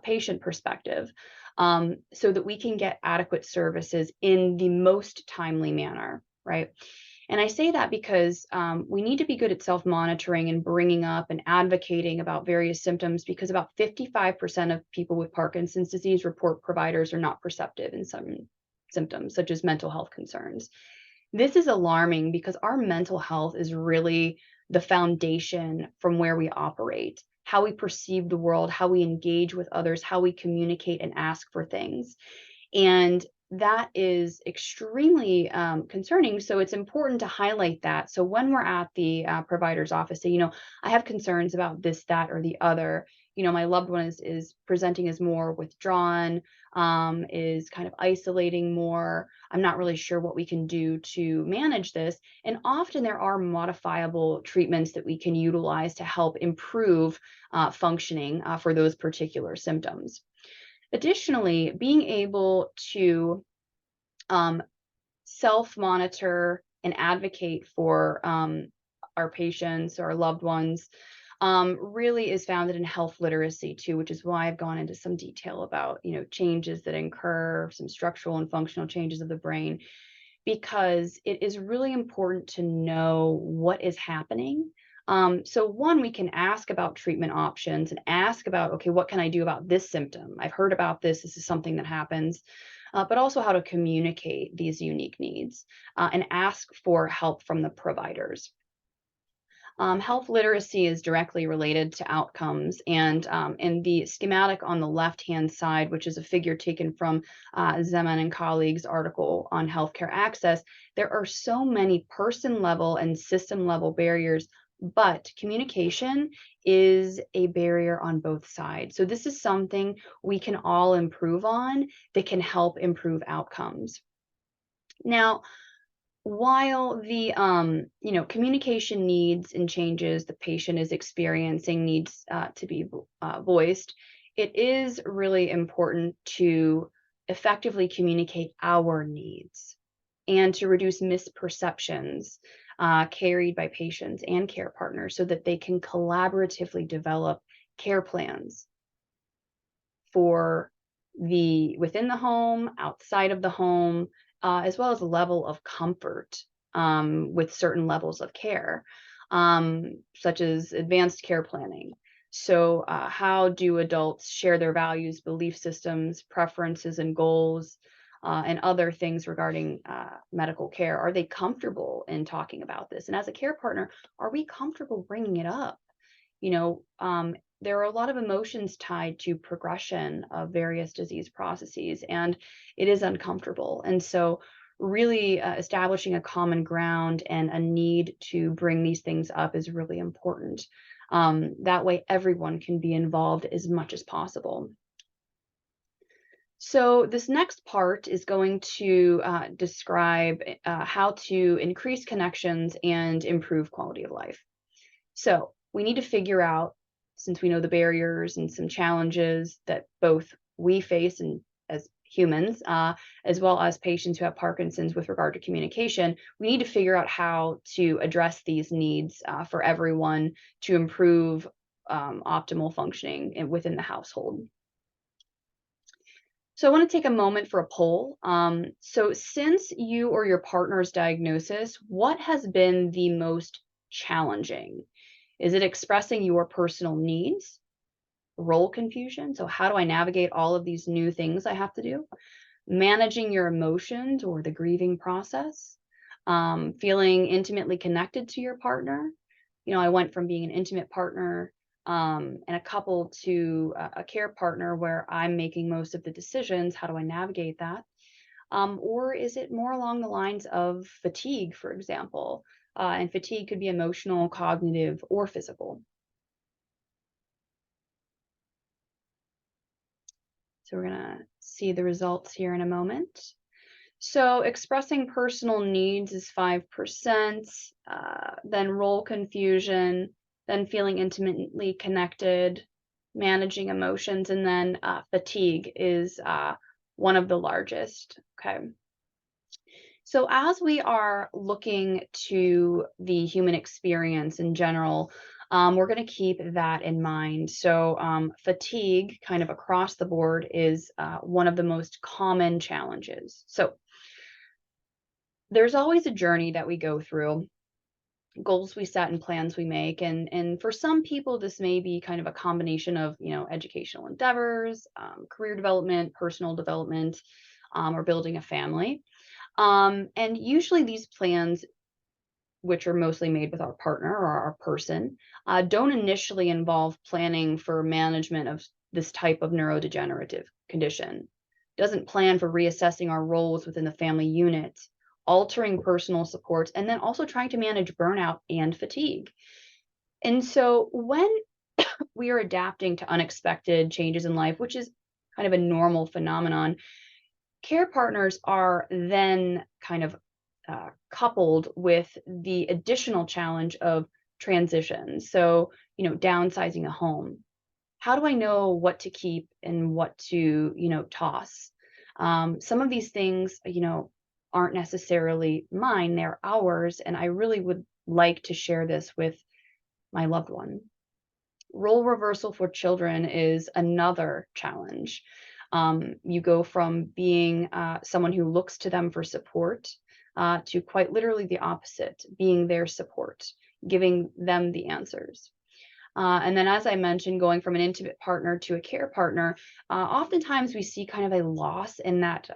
patient perspective, so that we can get adequate services in the most timely manner, right? And I say that because we need to be good at self-monitoring and bringing up and advocating about various symptoms, because about 55% of people with Parkinson's disease report providers are not perceptive in some symptoms, such as mental health concerns. This is alarming because our mental health is really the foundation from where we operate, how we perceive the world, how we engage with others, how we communicate and ask for things. And that is extremely concerning. So it's important to highlight that. So when we're at the provider's office, say, I have concerns about this, that, or the other. My loved one is presenting as more withdrawn, is kind of isolating more. I'm not really sure what we can do to manage this. And often there are modifiable treatments that we can utilize to help improve functioning for those particular symptoms. Additionally, being able to self-monitor and advocate for our patients or loved ones really is founded in health literacy too, which is why I've gone into some detail about, changes that occur, some structural and functional changes of the brain, because it is really important to know what is happening. So one, we can ask about treatment options and ask about, okay, what can I do about this symptom? I've heard about this. This is something that happens. But also how to communicate these unique needs and ask for help from the providers. Health literacy is directly related to outcomes, and in the schematic on the left-hand side, which is a figure taken from Zeman and colleagues' article on healthcare access, there are so many person-level and system-level barriers, but communication is a barrier on both sides. So this is something we can all improve on that can help improve outcomes. Now, while the communication needs and changes the patient is experiencing needs to be voiced, it is really important to effectively communicate our needs and to reduce misperceptions carried by patients and care partners so that they can collaboratively develop care plans for within the home, outside of the home, as well as a level of comfort with certain levels of care, such as advanced care planning. So how do adults share their values, belief systems, preferences, and goals, and other things regarding medical care? Are they comfortable in talking about this? And as a care partner, are we comfortable bringing it up? There are a lot of emotions tied to progression of various disease processes, and it is uncomfortable. And so really establishing a common ground and a need to bring these things up is really important. That way everyone can be involved as much as possible. So this next part is going to describe how to increase connections and improve quality of life. So we need to figure out, since we know the barriers and some challenges that both we face and as humans, as well as patients who have Parkinson's with regard to communication, we need to figure out how to address these needs for everyone to improve optimal functioning within the household. So I want to take a moment for a poll. So since you or your partner's diagnosis, what has been the most challenging? Is it expressing your personal needs, role confusion? So how do I navigate all of these new things I have to do? Managing your emotions or the grieving process, feeling intimately connected to your partner. I went from being an intimate partner and a couple to a care partner where I'm making most of the decisions. How do I navigate that? Or is it more along the lines of fatigue, for example? And fatigue could be emotional, cognitive, or physical. So we're going to see the results here in a moment. So expressing personal needs is 5%, then role confusion, then feeling intimately connected, managing emotions, and then fatigue is one of the largest. Okay. So, as we are looking to the human experience in general, we're going to keep that in mind. So, fatigue, kind of across the board, is one of the most common challenges. So, there's always a journey that we go through, goals we set and plans we make, and for some people, this may be kind of a combination of educational endeavors, career development, personal development, or building a family. And usually these plans, which are mostly made with our partner or our person, don't initially involve planning for management of this type of neurodegenerative condition. Doesn't plan for reassessing our roles within the family unit, altering personal supports, and then also trying to manage burnout and fatigue. And so when we are adapting to unexpected changes in life, which is kind of a normal phenomenon, care partners are then kind of coupled with the additional challenge of transition. So, downsizing a home. How do I know what to keep and what to, toss? Some of these things, aren't necessarily mine, they're ours. And I really would like to share this with my loved one. Role reversal for children is another challenge. You go from being someone who looks to them for support to quite literally the opposite, being their support, giving them the answers. And then, as I mentioned, going from an intimate partner to a care partner, oftentimes we see kind of a loss in that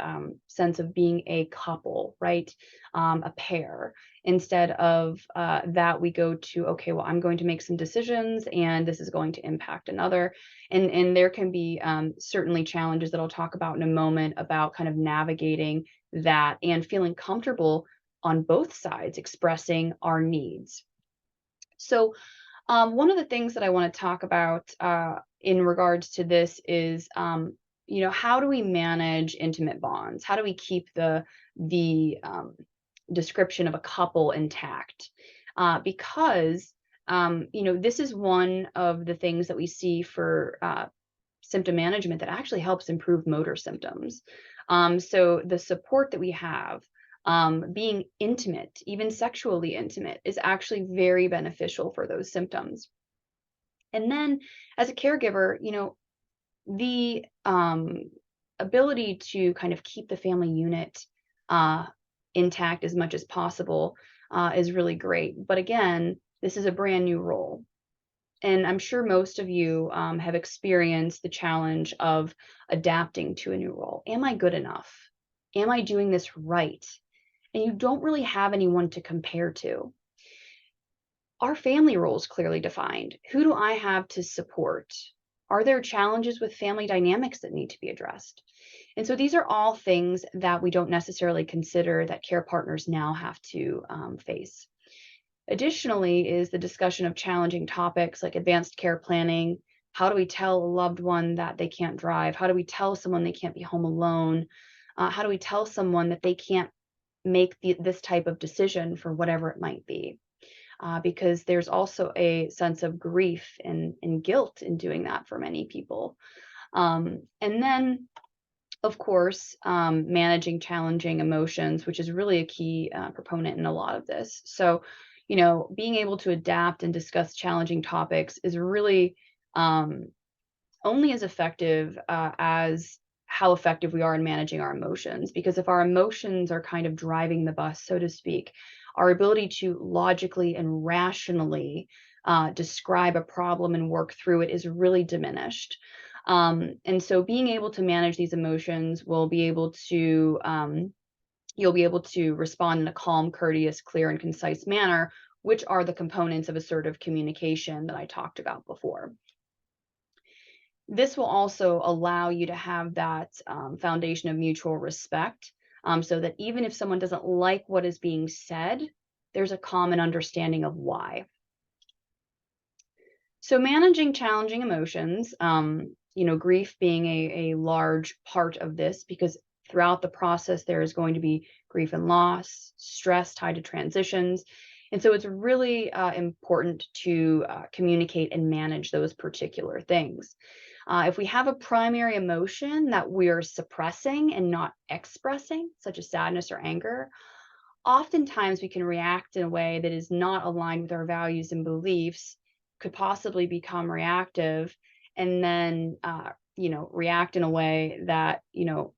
sense of being a couple, right? A pair. Instead of that, we go to, okay, well, I'm going to make some decisions and this is going to impact another. And there can be certainly challenges that I'll talk about in a moment about kind of navigating that and feeling comfortable on both sides expressing our needs. So, one of the things that I want to talk about in regards to this is, how do we manage intimate bonds? How do we keep the description of a couple intact? Because this is one of the things that we see for symptom management that actually helps improve motor symptoms. So the support that we have, being intimate, even sexually intimate, is actually very beneficial for those symptoms. And then as a caregiver, the ability to kind of keep the family unit intact as much as possible is really great. But again, this is a brand new role. And I'm sure most of you have experienced the challenge of adapting to a new role. Am I good enough? Am I doing this right? And you don't really have anyone to compare to. Are family roles clearly defined? Who do I have to support? Are there challenges with family dynamics that need to be addressed? And so these are all things that we don't necessarily consider that care partners now have to face. Additionally, is the discussion of challenging topics like advanced care planning. How do we tell a loved one that they can't drive? How do we tell someone they can't be home alone? How do we tell someone that they can't make this type of decision for whatever it might be? Because there's also a sense of grief and guilt in doing that for many people. And then, of course, managing challenging emotions, which is really a key proponent in a lot of this. So, being able to adapt and discuss challenging topics is really only as effective as how effective we are in managing our emotions. Because if our emotions are kind of driving the bus, so to speak, our ability to logically and rationally describe a problem and work through it is really diminished. And so being able to manage these emotions will be able to, you'll be able to respond in a calm, courteous, clear, and concise manner, which are the components of assertive communication that I talked about before. This will also allow you to have that foundation of mutual respect, so that even if someone doesn't like what is being said, there's a common understanding of why. So managing challenging emotions, grief being a large part of this, because throughout the process, there is going to be grief and loss, stress tied to transitions. And so it's really important to communicate and manage those particular things. If we have a primary emotion that we're suppressing and not expressing, such as sadness or anger, oftentimes we can react in a way that is not aligned with our values and beliefs, could possibly become reactive, and then react in a way that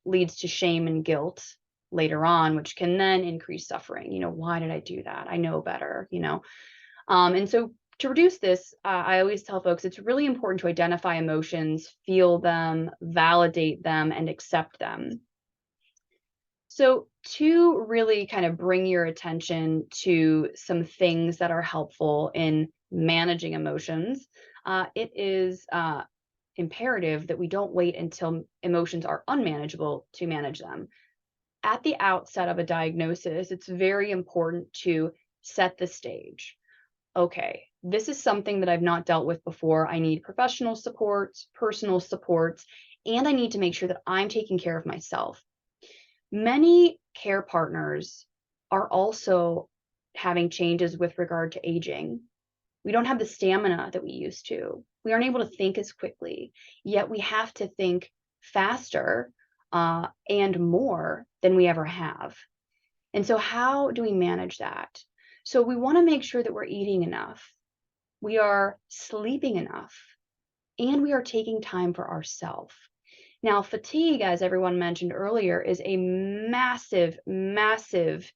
leads to shame and guilt later on, which can then increase suffering. Why did I do that? I know better. And so to reduce this, I always tell folks it's really important to identify emotions, feel them, validate them, and accept them. So to really kind of bring your attention to some things that are helpful in managing emotions, it is imperative that we don't wait until emotions are unmanageable to manage them. At the outset of a diagnosis, it's very important to set the stage. Okay, this is something that I've not dealt with before. I need professional supports, personal supports, and I need to make sure that I'm taking care of myself. Many care partners are also having changes with regard to aging. We don't have the stamina that we used to. We aren't able to think as quickly, yet we have to think faster and more than we ever have. And so how do we manage that? So we want to make sure that we're eating enough, we are sleeping enough, and we are taking time for ourselves. Now, fatigue, as everyone mentioned earlier, is a massive, massive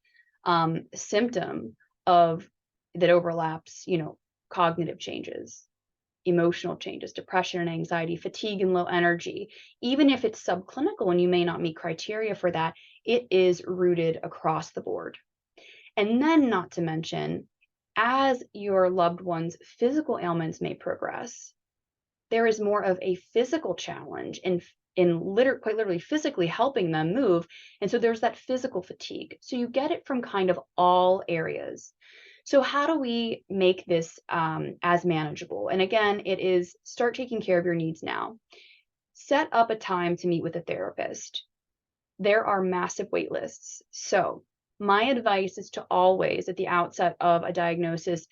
symptom of that overlaps, cognitive changes, emotional changes, depression and anxiety, fatigue and low energy. Even if it's subclinical and you may not meet criteria for that, it is rooted across the board. And then, not to mention, as your loved one's physical ailments may progress, there is more of a physical challenge in quite literally physically helping them move. And so there's that physical fatigue. So you get it from kind of all areas. So how do we make this as manageable? And again, it is start taking care of your needs now. Set up a time to meet with a therapist. There are massive wait lists. So my advice is to always, at the outset of a diagnosis,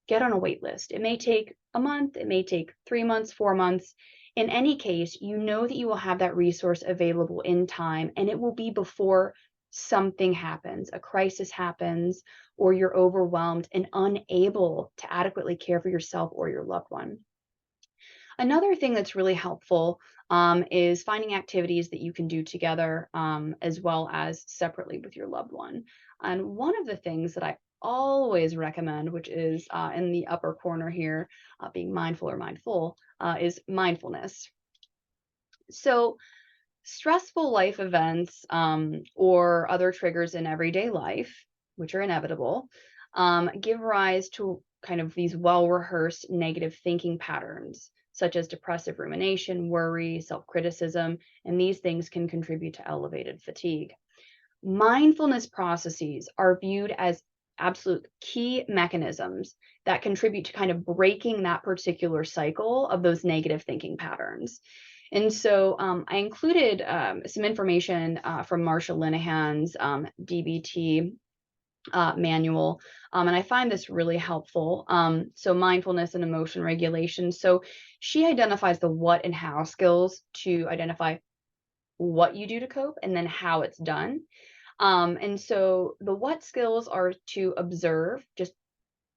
get on a wait list. It may take a month, it may take 3 months, 4 months. In any case, you know that you will have that resource available in time, and it will be before something happens, a crisis happens, or you're overwhelmed and unable to adequately care for yourself or your loved one. Another thing that's really helpful is finding activities that you can do together as well as separately with your loved one. And one of the things that I always recommend, which is in the upper corner here, being mindful or mindful, is mindfulness. So stressful life events or other triggers in everyday life, which are inevitable, give rise to kind of these well-rehearsed negative thinking patterns, such as depressive rumination, worry, self-criticism, and these things can contribute to elevated fatigue. Mindfulness processes are viewed as absolute key mechanisms that contribute to kind of breaking that particular cycle of those negative thinking patterns. And so I included some information from Marsha Linehan's DBT manual, and I find this really helpful. So mindfulness and emotion regulation. So she identifies the what and how skills to identify what you do to cope and then how it's done. And so the what skills are to observe, just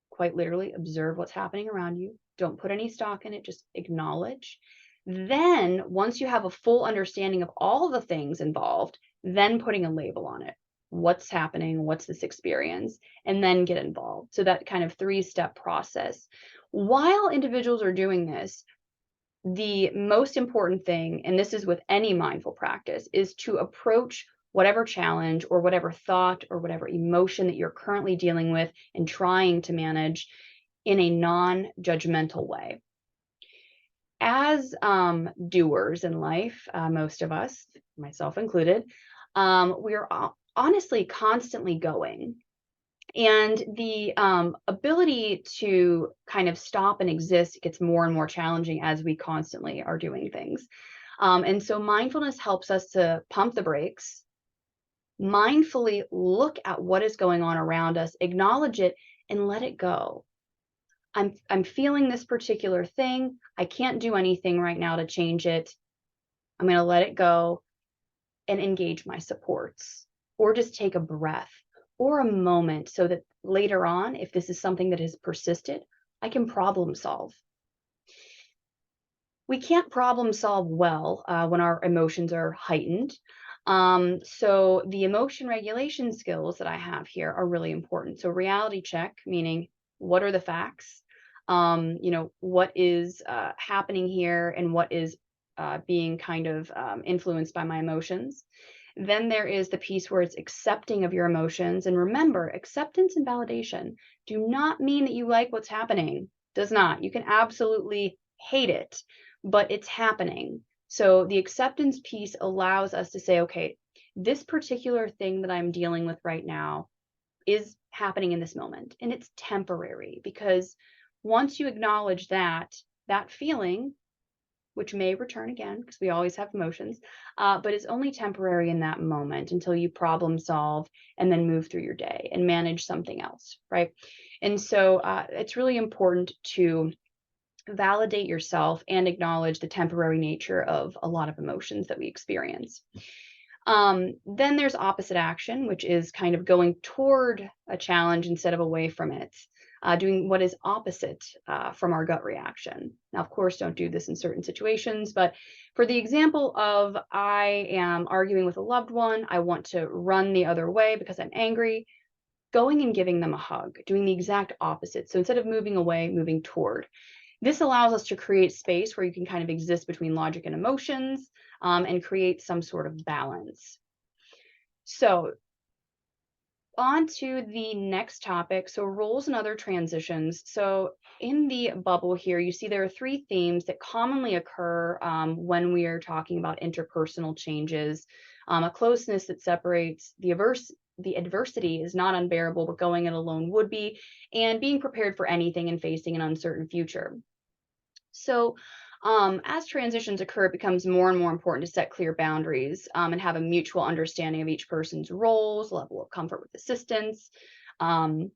quite literally observe what's happening around you. Don't put any stock in it, just acknowledge. Then once you have a full understanding of all the things involved, then putting a label on it. What's happening? What's this experience? And then get involved. So that kind of 3-step process. While individuals are doing this, the most important thing, and this is with any mindful practice, is to approach whatever challenge or whatever thought or whatever emotion that you're currently dealing with and trying to manage in a non-judgmental way. As doers in life, most of us, myself included, we're honestly constantly going. And the ability to kind of stop and exist gets more and more challenging as we constantly are doing things. And so mindfulness helps us to pump the brakes, mindfully look at what is going on around us, acknowledge it, and let it go. I'm feeling this particular thing. I can't do anything right now to change it. I'm going to let it go and engage my supports, or just take a breath, or a moment so that later on, if this is something that has persisted, I can problem solve. We can't problem solve well when our emotions are heightened. So the emotion regulation skills that I have here are really important. So reality check, meaning what are the facts? What is happening here and what is being kind of influenced by my emotions. Then there is the piece where it's accepting of your emotions. And remember, acceptance and validation do not mean that you like what's happening. Does not. You can absolutely hate it, but it's happening. So the acceptance piece allows us to say, okay, this particular thing that I'm dealing with right now is happening in this moment, and it's temporary, because once you acknowledge that, that feeling, which may return again because we always have emotions, but it's only temporary in that moment until you problem solve and then move through your day and manage something else, right? And so it's really important to validate yourself and acknowledge the temporary nature of a lot of emotions that we experience. Then there's opposite action, which is kind of going toward a challenge instead of away from it, doing what is opposite from our gut reaction. Now, of course, don't do this in certain situations, but for the example of I am arguing with a loved one, I want to run the other way because I'm angry, going and giving them a hug, doing the exact opposite. So instead of moving away, moving toward. This allows us to create space where you can kind of exist between logic and emotions, and create some sort of balance. So on to the next topic. So roles and other transitions. So in the bubble here, you see there are three themes that commonly occur when we are talking about interpersonal changes. A closeness that separates the adversity is not unbearable, but going it alone would be, and being prepared for anything and facing an uncertain future. So as transitions occur, it becomes more and more important to set clear boundaries and have a mutual understanding of each person's roles, level of comfort with assistance. And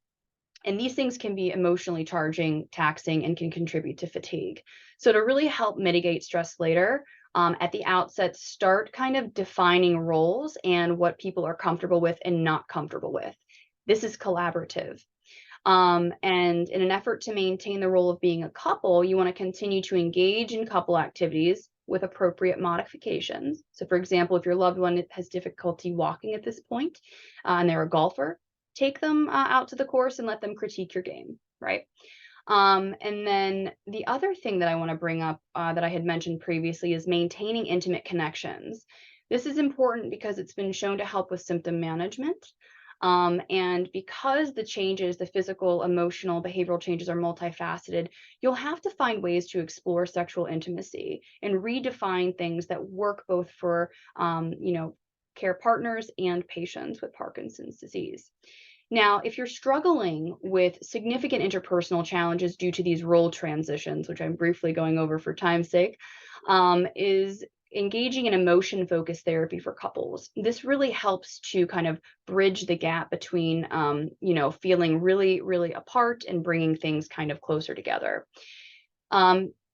these things can be emotionally charging, taxing, and can contribute to fatigue. So to really help mitigate stress later, at the outset, start kind of defining roles and what people are comfortable with and not comfortable with. This is collaborative. And in an effort to maintain the role of being a couple, you want to continue to engage in couple activities with appropriate modifications. So, for example, if your loved one has difficulty walking at this point and they're a golfer, take them out to the course and let them critique your game, right? And then the other thing that I want to bring up that I had mentioned previously is maintaining intimate connections. This is important because it's been shown to help with symptom management. And because the changes, the physical, emotional, behavioral changes are multifaceted, you'll have to find ways to explore sexual intimacy and redefine things that work both for, care partners and patients with Parkinson's disease. Now, if you're struggling with significant interpersonal challenges due to these role transitions, which I'm briefly going over for time's sake, is engaging in emotion-focused therapy for couples. This really helps to kind of bridge the gap between, feeling really, really apart and bringing things kind of closer together.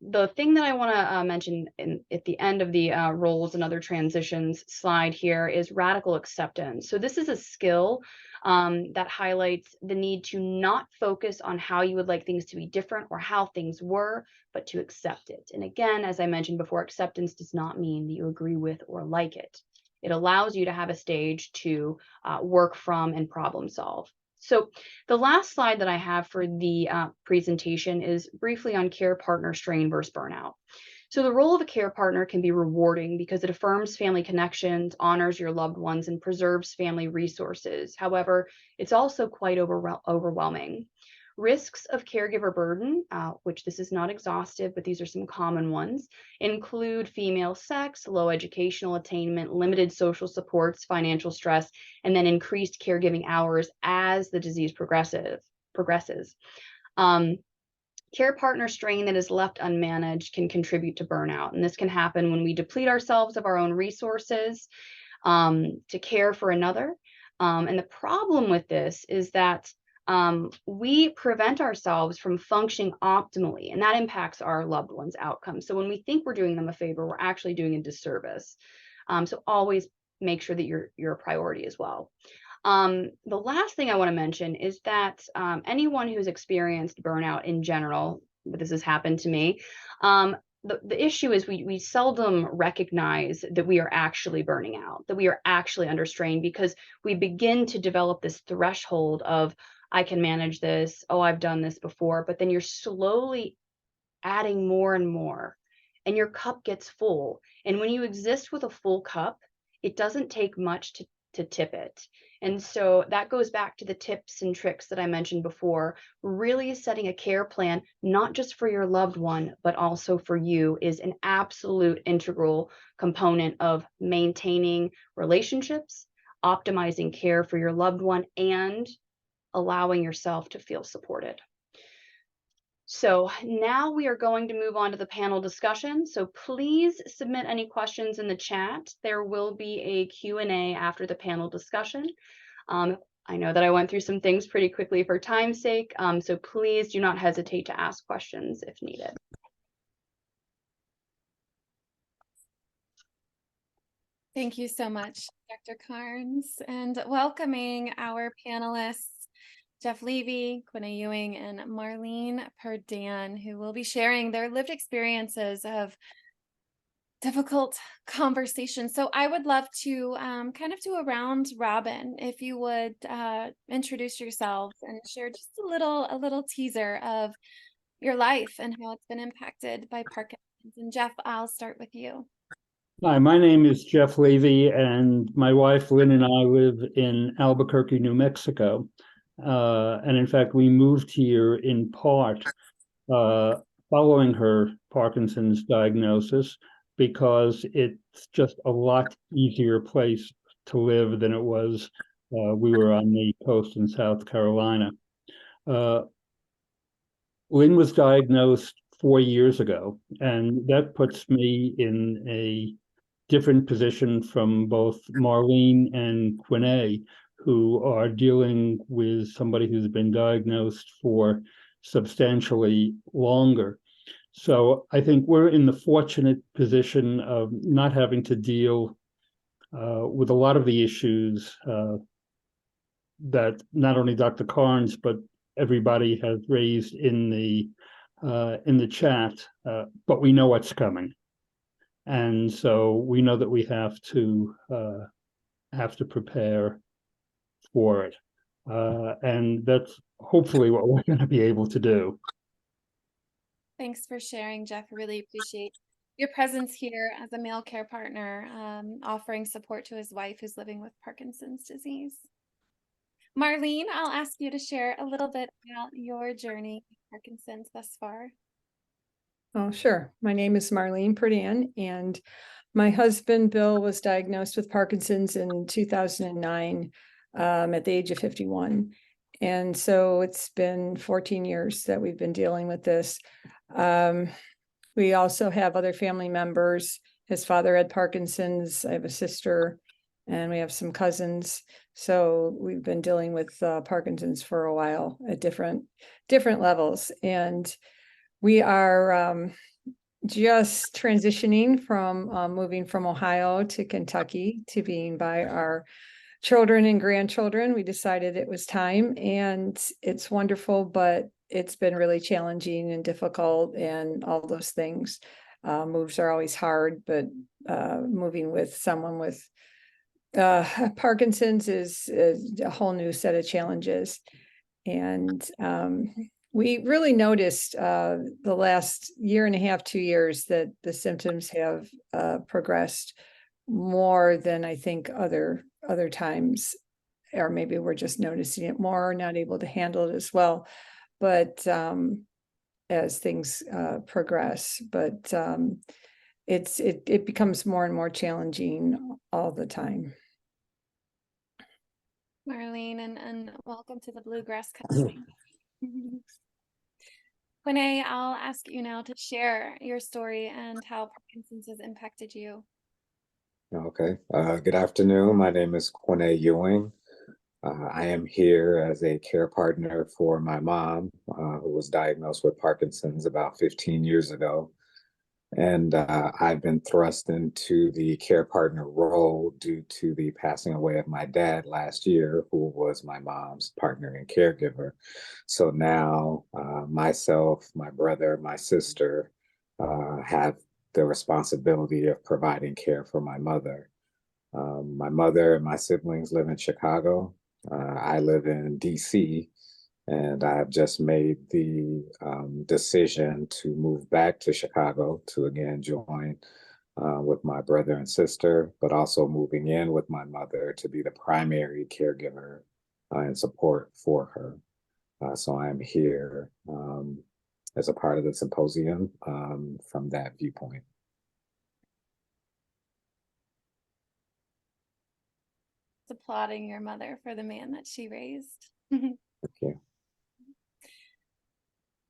The thing that I want to mention at the end of the roles and other transitions slide here is radical acceptance. So this is a skill that highlights the need to not focus on how you would like things to be different or how things were, but to accept it. And again, as I mentioned before, acceptance does not mean that you agree with or like it. It allows you to have a stage to work from and problem solve. So the last slide that I have for the presentation is briefly on care partner strain versus burnout. So the role of a care partner can be rewarding because it affirms family connections, honors your loved ones, and preserves family resources. However, it's also quite overwhelming. Risks of caregiver burden, which this is not exhaustive, but these are some common ones, include female sex, low educational attainment, limited social supports, financial stress, and then increased caregiving hours as the disease progresses. Care partner strain that is left unmanaged can contribute to burnout, and this can happen when we deplete ourselves of our own resources to care for another. And the problem with this is that we prevent ourselves from functioning optimally, and that impacts our loved ones' outcomes. So when we think we're doing them a favor, we're actually doing a disservice. So always make sure that you're a priority as well. The last thing I want to mention is that anyone who's experienced burnout in general, this has happened to me, the issue is we seldom recognize that we are actually burning out, that we are actually under strain, because we begin to develop this threshold of, I can manage this, oh, I've done this before, but then you're slowly adding more and more, and your cup gets full. And when you exist with a full cup, it doesn't take much to tip it. And so that goes back to the tips and tricks that I mentioned before. Really setting a care plan, not just for your loved one, but also for you, is an absolute integral component of maintaining relationships, optimizing care for your loved one, and allowing yourself to feel supported. So now we are going to move on to the panel discussion. So please submit any questions in the chat. There will be a Q&A after the panel discussion. I know that I went through some things pretty quickly for time's sake, so please do not hesitate to ask questions if needed. Thank you so much, Dr. Carns, and welcoming our panelists, Jeff Levy, Quinae Ewing, and Marlene Perdan, who will be sharing their lived experiences of difficult conversations. So I would love to kind of do a round robin. If you would introduce yourselves and share just a little teaser of your life and how it's been impacted by Parkinson's. And Jeff, I'll start with you. Hi, my name is Jeff Levy, and my wife Lynn and I live in Albuquerque, New Mexico. And in fact, we moved here in part following her Parkinson's diagnosis, because it's just a lot easier place to live than it was. We were on the coast in South Carolina. Lynn was diagnosed 4 years ago, and that puts me in a different position from both Marlene and Quinae, who are dealing with somebody who's been diagnosed for substantially longer. So I think we're in the fortunate position of not having to deal with a lot of the issues that not only Dr. Carns, but everybody has raised in the chat, but we know what's coming. And so we know that we have to prepare for it. And that's hopefully what we're going to be able to do. Thanks for sharing, Jeff. I really appreciate your presence here as a male care partner, offering support to his wife who's living with Parkinson's disease. Marlene, I'll ask you to share a little bit about your journey with Parkinson's thus far. Oh, sure. My name is Marlene Perdan, and my husband, Bill, was diagnosed with Parkinson's in 2009 at the age of 51. And so it's been 14 years that we've been dealing with this. We also have other family members. His father had Parkinson's. I have a sister, and we have some cousins. So we've been dealing with Parkinson's for a while at different levels. And we are just transitioning from moving from Ohio to Kentucky to being by our children and grandchildren. We decided it was time, and it's wonderful, but it's been really challenging and difficult and all those things. Moves are always hard, but moving with someone with Parkinson's is a whole new set of challenges. And we really noticed the last year and a half, 2 years, that the symptoms have progressed more than I think other times, or maybe we're just noticing it more, not able to handle it as well. But as things progress, but it becomes more and more challenging all the time. Marlene, and welcome to the Bluegrass Country. Quinae, I'll ask you now to share your story and how Parkinson's has impacted you. Okay. Good afternoon. My name is Quinae Ewing. I am here as a care partner for my mom, who was diagnosed with Parkinson's about 15 years ago. And I've been thrust into the care partner role due to the passing away of my dad last year, who was my mom's partner and caregiver. So now myself, my brother, my sister have the responsibility of providing care for my mother. My mother and my siblings live in Chicago. I live in DC, and I've just made the decision to move back to Chicago to again join with my brother and sister, but also moving in with my mother to be the primary caregiver and support for her. So I'm here as a part of the symposium from that viewpoint. Applauding your mother for the man that she raised. Thank you.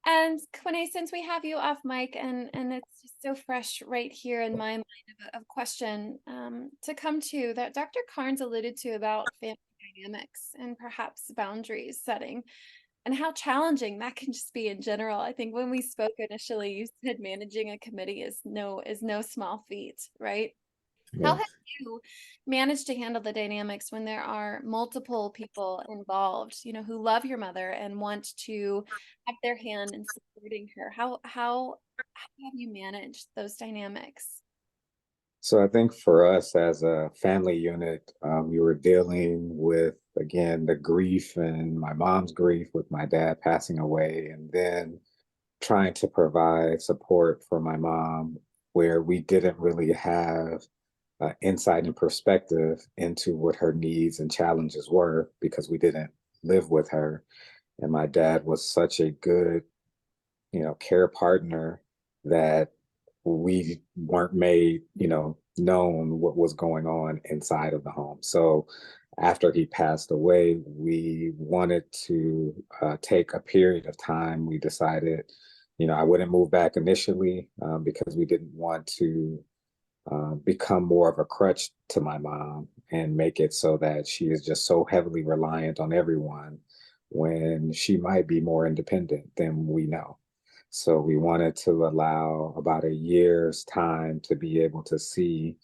And Quinae, since we have you off mic and it's just so fresh right here in my mind of a question to come to that Dr. Carns alluded to about family dynamics and perhaps boundaries setting and how challenging that can just be in general. I think when we spoke initially, you said managing a committee is no small feat, right? How have you managed to handle the dynamics when there are multiple people involved, who love your mother and want to have their hand in supporting her? How have you managed those dynamics? So I think for us as a family unit, we were dealing with, again, the grief and my mom's grief with my dad passing away, and then trying to provide support for my mom where we didn't really have insight and perspective into what her needs and challenges were because we didn't live with her. And my dad was such a good, care partner that we weren't made, known what was going on inside of the home. So after he passed away, we wanted to take a period of time. We decided, I wouldn't move back initially because we didn't want to become more of a crutch to my mom and make it so that she is just so heavily reliant on everyone when she might be more independent than we know. So we wanted to allow about a year's time to be able to see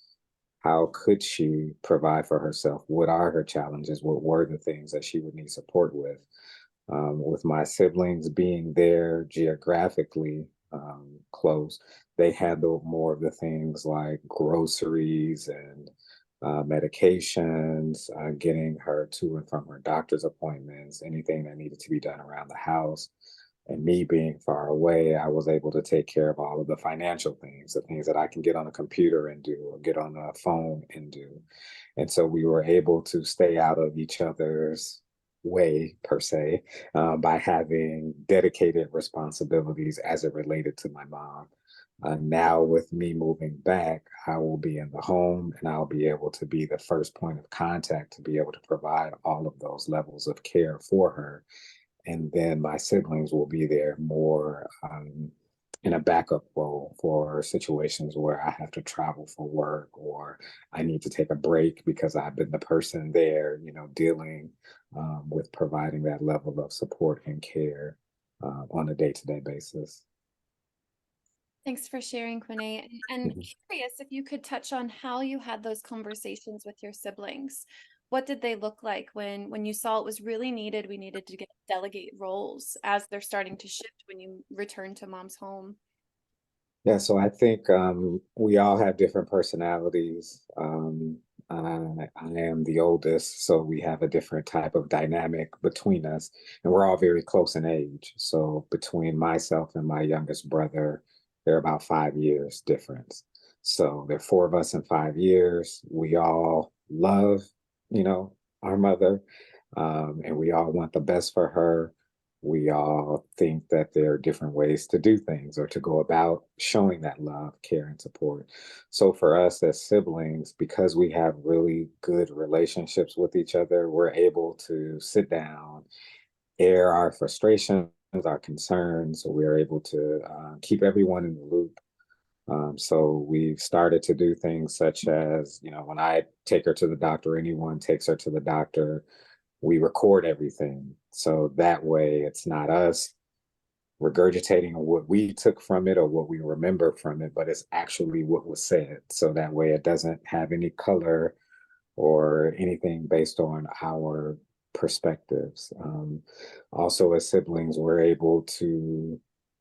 how could she provide for herself? What are her challenges? What were the things that she would need support with my siblings being there geographically close, they handled more of the things like groceries and medications, getting her to and from her doctor's appointments, anything that needed to be done around the house. And me being far away, I was able to take care of all of the financial things, the things that I can get on a computer and do, or get on a phone and do. And so we were able to stay out of each other's way, per se, by having dedicated responsibilities as it related to my mom. Now, with me moving back, I will be in the home and I'll be able to be the first point of contact to be able to provide all of those levels of care for her. And then my siblings will be there more in a backup role for situations where I have to travel for work or I need to take a break because I've been the person there, dealing with providing that level of support and care on a day-to-day basis. Thanks for sharing, Quinae. And Mhm. curious if you could touch on how you had those conversations with your siblings. What did they look like when you saw it was really needed? We needed to delegate roles as they're starting to shift when you return to mom's home. Yeah, so I think we all have different personalities. I am the oldest, so we have a different type of dynamic between us, and we're all very close in age. So between myself and my youngest brother, they're about 5 years difference. So there are four of us in 5 years. We all love, our mother, and we all want the best for her. We all think that there are different ways to do things or to go about showing that love, care, and support. So for us as siblings, because we have really good relationships with each other, we're able to sit down, air our frustrations, our concerns. So we're able to keep everyone in the loop. So we've started to do things such as, when I take her to the doctor, anyone takes her to the doctor, we record everything. So that way it's not us regurgitating what we took from it or what we remember from it, but it's actually what was said. So that way it doesn't have any color or anything based on our perspectives. Also, as siblings, we're able to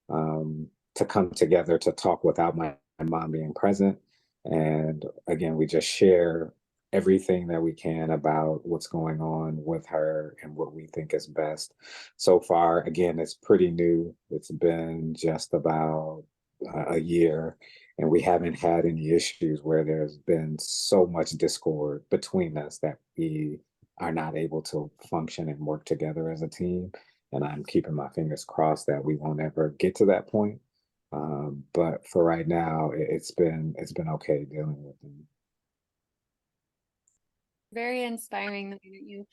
come together to talk without my mom being present. And again, we just share everything that we can about what's going on with her and what we think is best. So far, again, it's pretty new. It's been just about a year, and we haven't had any issues where there's been so much discord between us that we are not able to function and work together as a team. And I'm keeping my fingers crossed that we won't ever get to that point. But for right now, it's been okay dealing with them. Very inspiring the way that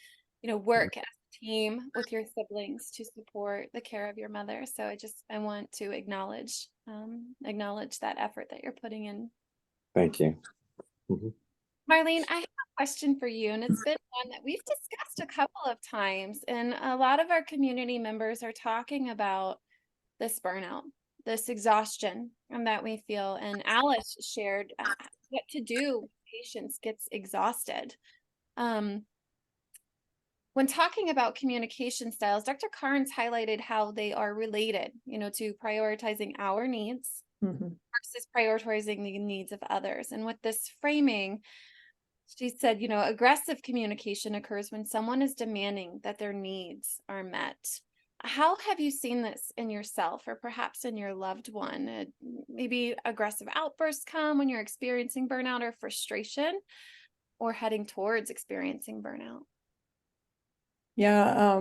you work as a team with your siblings to support the care of your mother. So I want to acknowledge that effort that you're putting in. Thank you. Mhm. Marlene, I have a question for you, and it's been one that we've discussed a couple of times, and a lot of our community members are talking about this burnout, this exhaustion that we feel. And Alice shared what to do when patients gets exhausted. When talking about communication styles, Dr. Carns highlighted how they are related, to prioritizing our needs versus prioritizing the needs of others. And with this framing, she said, aggressive communication occurs when someone is demanding that their needs are met. How have you seen this in yourself or perhaps in your loved one? Maybe aggressive outbursts come when you're experiencing burnout or frustration or heading towards experiencing burnout. Yeah,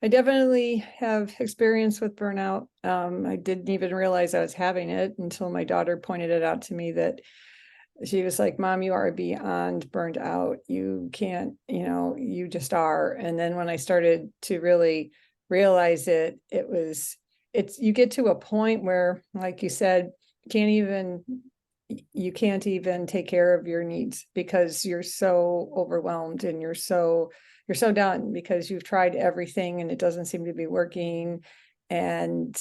I definitely have experience with burnout. I didn't even realize I was having it until my daughter pointed it out to me, that she was like, "Mom, you are beyond burned out. You can't, you just are." And then when I started to really realize it, you get to a point where, like you said, you can't even take care of your needs because you're so overwhelmed and you're so done because you've tried everything and it doesn't seem to be working. And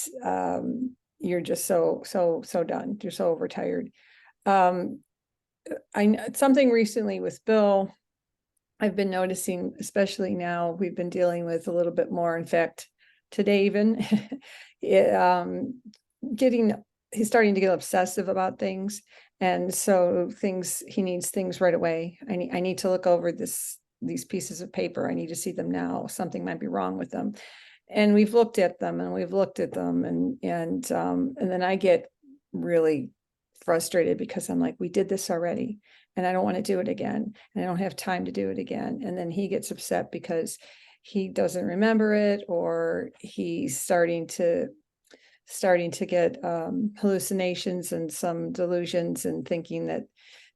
you're just so done. You're so overtired. Something recently with Bill, I've been noticing, especially now we've been dealing with a little bit more. In fact, today even, he's starting to get obsessive about things. And so he needs things right away. I need to look over these pieces of paper. I need to see them now. Something might be wrong with them. And we've looked at them and then I get really frustrated because I'm like, we did this already and I don't want to do it again. And I don't have time to do it again. And then he gets upset because he doesn't remember it, or he's starting to get hallucinations and some delusions and thinking that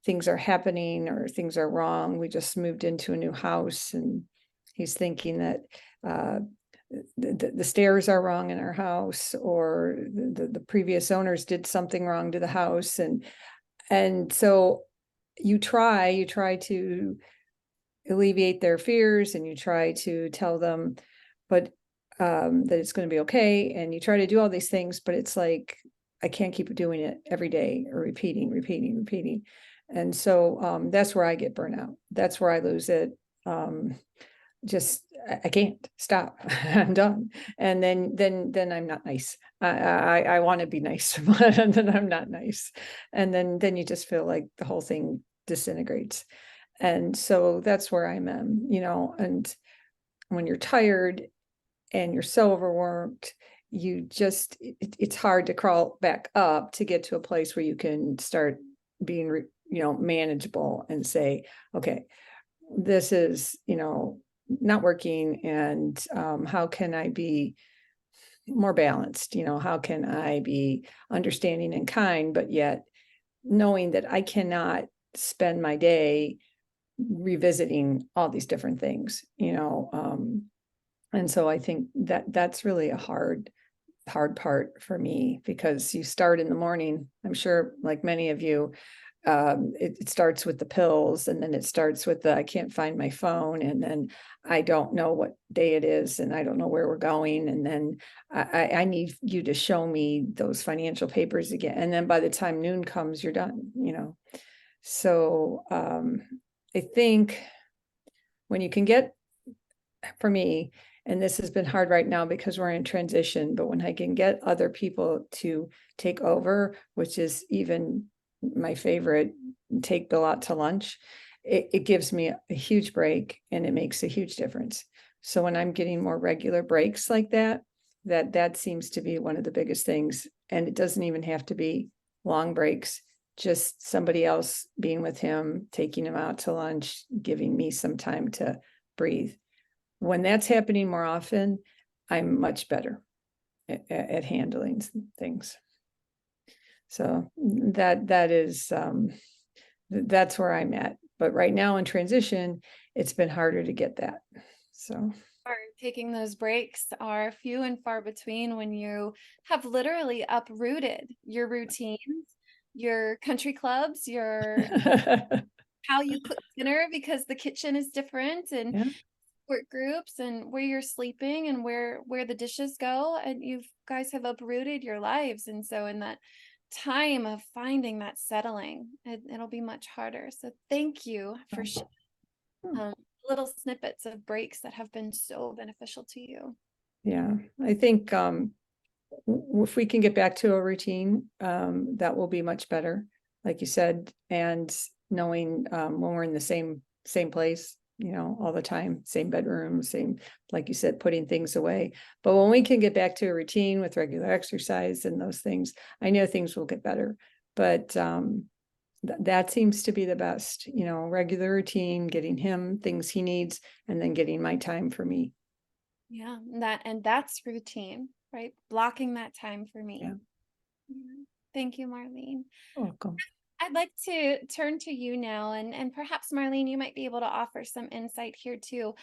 things are happening or things are wrong. We just moved into a new house and he's thinking that the stairs are wrong in our house, or the previous owners did something wrong to the house. And so you try to alleviate their fears, and you try to tell them, but that it's going to be okay. And you try to do all these things, but it's like, I can't keep doing it every day or repeating. And so that's where I get burnout. That's where I lose it. I can't stop. I'm done. And then I'm not nice. I want to be nice, but then I'm not nice. And then you just feel like the whole thing disintegrates. And so that's where I'm at, and when you're tired and you're so overworked, it's hard to crawl back up to get to a place where you can start being, manageable and say, okay, this is, not working. And how can I be more balanced? How can I be understanding and kind, but yet knowing that I cannot spend my day revisiting all these different things, and so I think that's really a hard part for me, because you start in the morning, I'm sure like many of you, it starts with the pills, and then it starts with the I can't find my phone, and then I don't know what day it is, and I don't know where we're going, and then I need you to show me those financial papers again, and then by the time noon comes, you're done, you know. So I think when you can get, for me, and this has been hard right now because we're in transition, but when I can get other people to take over, which is even my favorite, take Bill out to lunch, it gives me a huge break, and it makes a huge difference. So when I'm getting more regular breaks like that, that seems to be one of the biggest things. And it doesn't even have to be long breaks, just somebody else being with him, taking him out to lunch, giving me some time to breathe. When that's happening more often, I'm much better at handling things. So that is, that's where I'm at. But right now in transition, it's been harder to get that. So taking those breaks are few and far between when you have literally uprooted your routines, your country clubs, your how you cook dinner because the kitchen is different, and yeah. Support groups, and where you're sleeping, and where the dishes go, and you guys have uprooted your lives. And so in that time of finding that settling, it'll be much harder. So thank you for sharing little snippets of breaks that have been so beneficial to you. Yeah, I think if we can get back to a routine, that will be much better, like you said, and knowing when we're in the same place, you know, all the time, same bedroom, same, like you said, putting things away. But when we can get back to a routine with regular exercise and those things, I know things will get better. But that seems to be the best, you know, regular routine, getting him things he needs, and then getting my time for me. Yeah, that's routine, right? Blocking that time for me. Yeah. Thank you, Marlene. Welcome. I'd like to turn to you now, and perhaps, Marlene, you might be able to offer some insight here too.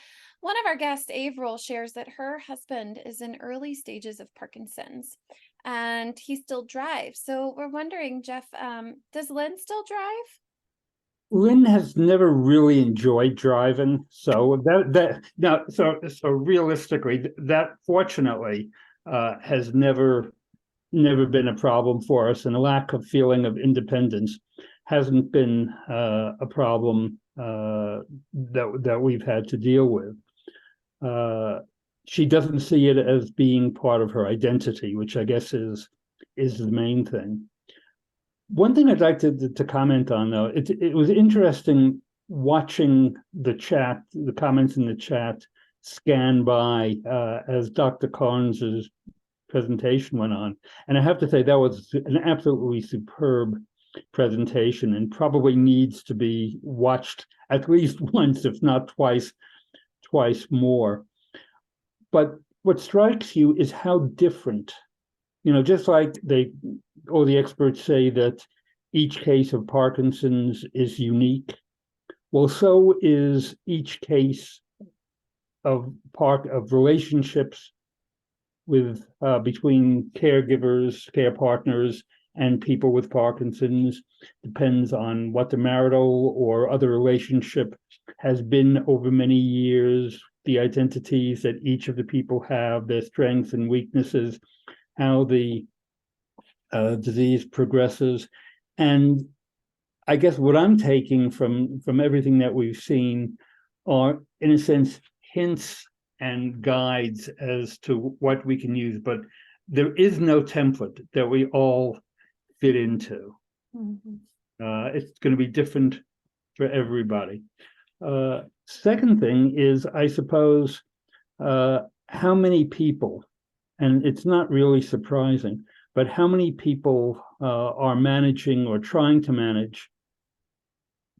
One of our guests, Avril, shares that her husband is in early stages of Parkinson's, and he still drives. So we're wondering, Jeff, does Lynn still drive? Lynn has never really enjoyed driving, so so realistically, that fortunately has never been a problem for us, and a lack of feeling of independence hasn't been a problem that we've had to deal with. She doesn't see it as being part of her identity, which I guess is the main thing. One thing I'd like to comment on, though, it was interesting watching the chat, the comments in the chat scan by as Dr. Carns's presentation went on. And I have to say that was an absolutely superb presentation, and probably needs to be watched at least once, if not twice more. But what strikes you is how different, you know, just like all the experts say that each case of Parkinson's is unique. Well, so is each case of relationships with between caregivers, care partners, and people with Parkinson's. Depends on what the marital or other relationship has been over many years, the identities that each of the people have, their strengths and weaknesses, how the disease progresses. And I guess what I'm taking from everything that we've seen are, in a sense, hints and guides as to what we can use, but there is no template that we all fit into. Mm-hmm. It's going to be different for everybody. Second thing is, I suppose, how many people, and it's not really surprising, but how many people are managing or trying to manage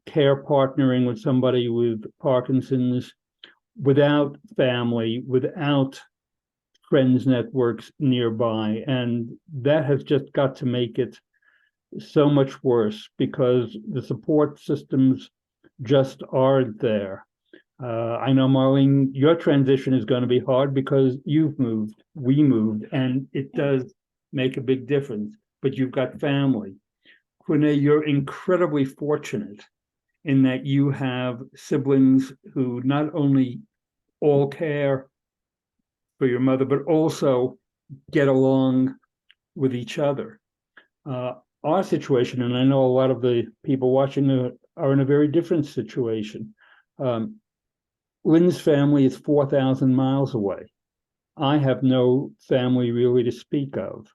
care partnering with somebody with Parkinson's without family, without friends networks nearby. And that has just got to make it so much worse, because the support systems just aren't there. I know, Marlene, your transition is going to be hard because you've moved, we moved, and it does make a big difference, but you've got family. Quinae, you're incredibly fortunate in that you have siblings who not only all care for your mother, but also get along with each other. Our situation, and I know a lot of the people watching are in a very different situation. Lynn's family is 4,000 miles away. I have no family really to speak of.